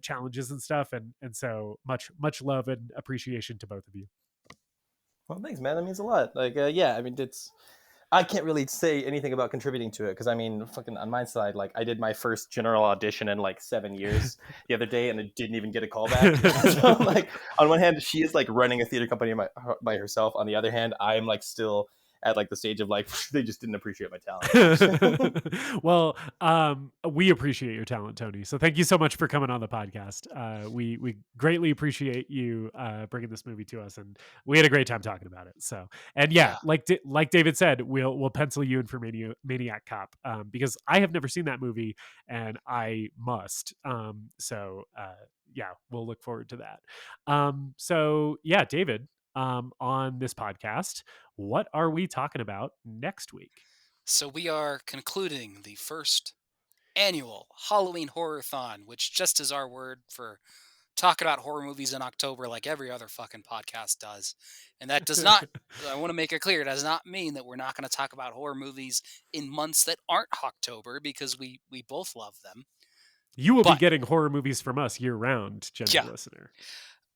challenges and stuff, and so much love and appreciation to both of you. Well, thanks, man. That means a lot. Like, I can't really say anything about contributing to it, because I mean, fucking on my side, like I did my first general audition in like 7 years the other day, and it didn't even get a call back. So like, on one hand, she is like running a theater company by herself. On the other hand, I'm like still at like the stage of like they just didn't appreciate my talent. Well, we appreciate your talent, Tony. So thank you so much for coming on the podcast. We greatly appreciate you bringing this movie to us, and we had a great time talking about it. So, and yeah, like David said, we'll pencil you in for Maniac Cop, because I have never seen that movie and I must. So yeah, we'll look forward to that. So yeah, David, on this podcast, what are we talking about next week? So we are concluding the first annual Halloween Horror-thon, which just is our word for talking about horror movies in October like every other fucking podcast does. And that does not, I want to make it clear, it does not mean that we're not going to talk about horror movies in months that aren't October, because we both love them. You will be getting horror movies from us year round, gentle listener.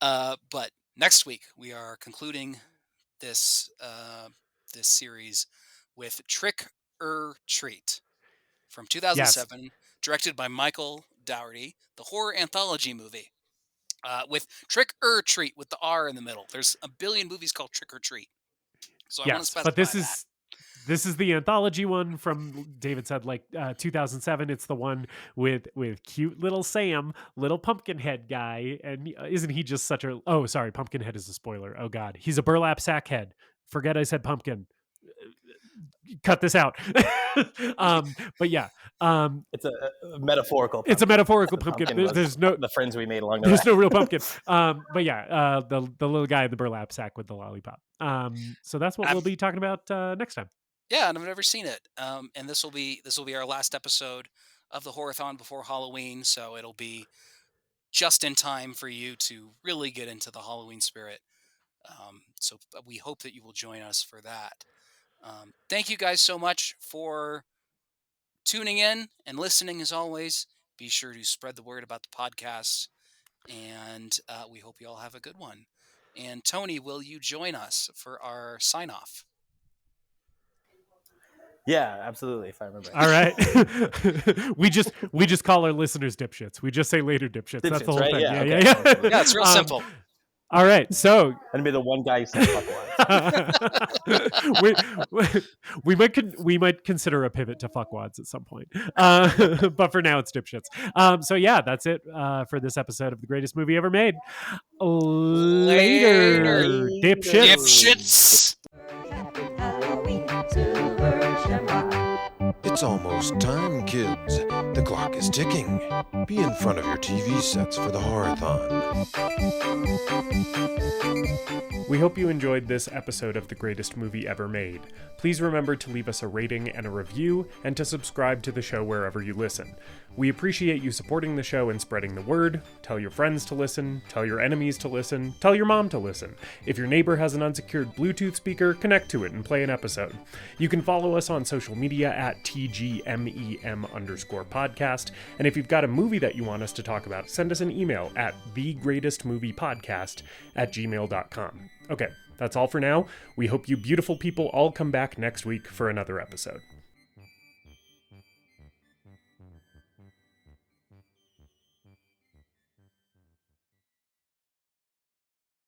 But next week we are concluding this this series with Trick or Treat from 2007, directed by Michael Dougherty, the horror anthology movie. With Trick or Treat with the R in the middle. There's a billion movies called Trick or Treat. So I want to specify but this is the anthology one from, David said, like 2007. It's the one with cute little Sam, little Pumpkinhead guy. And isn't he just such a... Oh, sorry, Pumpkinhead is a spoiler. Oh, God. He's a burlap sack head. Forget I said pumpkin. Cut this out. But yeah. It's a metaphorical pumpkin. It's a metaphorical pumpkin. There's no... The friends we made along the way. There's no real pumpkin. But yeah, the little guy in the burlap sack with the lollipop. So that's what we'll be talking about next time. Yeah, and I've never seen it. And this will be our last episode of the Horror-thon before Halloween, so it'll be just in time for you to really get into the Halloween spirit. So we hope that you will join us for that. Thank you guys so much for tuning in and listening. As always, be sure to spread the word about the podcast, and we hope you all have a good one. And Tony, will you join us for our sign-off? Yeah, absolutely. If I remember. All right. we just call our listeners dipshits. We just say later dipshits. That's the whole thing. Yeah, Yeah, okay. Yeah, it's real simple. All right. So and be the one guy who said fuckwads. we might consider a pivot to fuckwads at some point. But for now it's dipshits. So yeah, that's it for this episode of The Greatest Movie Ever Made. Later. Dipshits. It's almost time, kids. The clock is ticking. Be in front of your TV sets for the Horror-thon. We hope you enjoyed this episode of The Greatest Movie Ever Made. Please remember to leave us a rating and a review, and to subscribe to the show wherever you listen. We appreciate you supporting the show and spreading the word. Tell your friends to listen, tell your enemies to listen, tell your mom to listen. If your neighbor has an unsecured Bluetooth speaker, connect to it and play an episode. You can follow us on social media at TGMEM_podcast. And if you've got a movie that you want us to talk about, send us an email at thegreatestmoviepodcast@gmail.com. Okay, that's all for now. We hope you beautiful people all come back next week for another episode.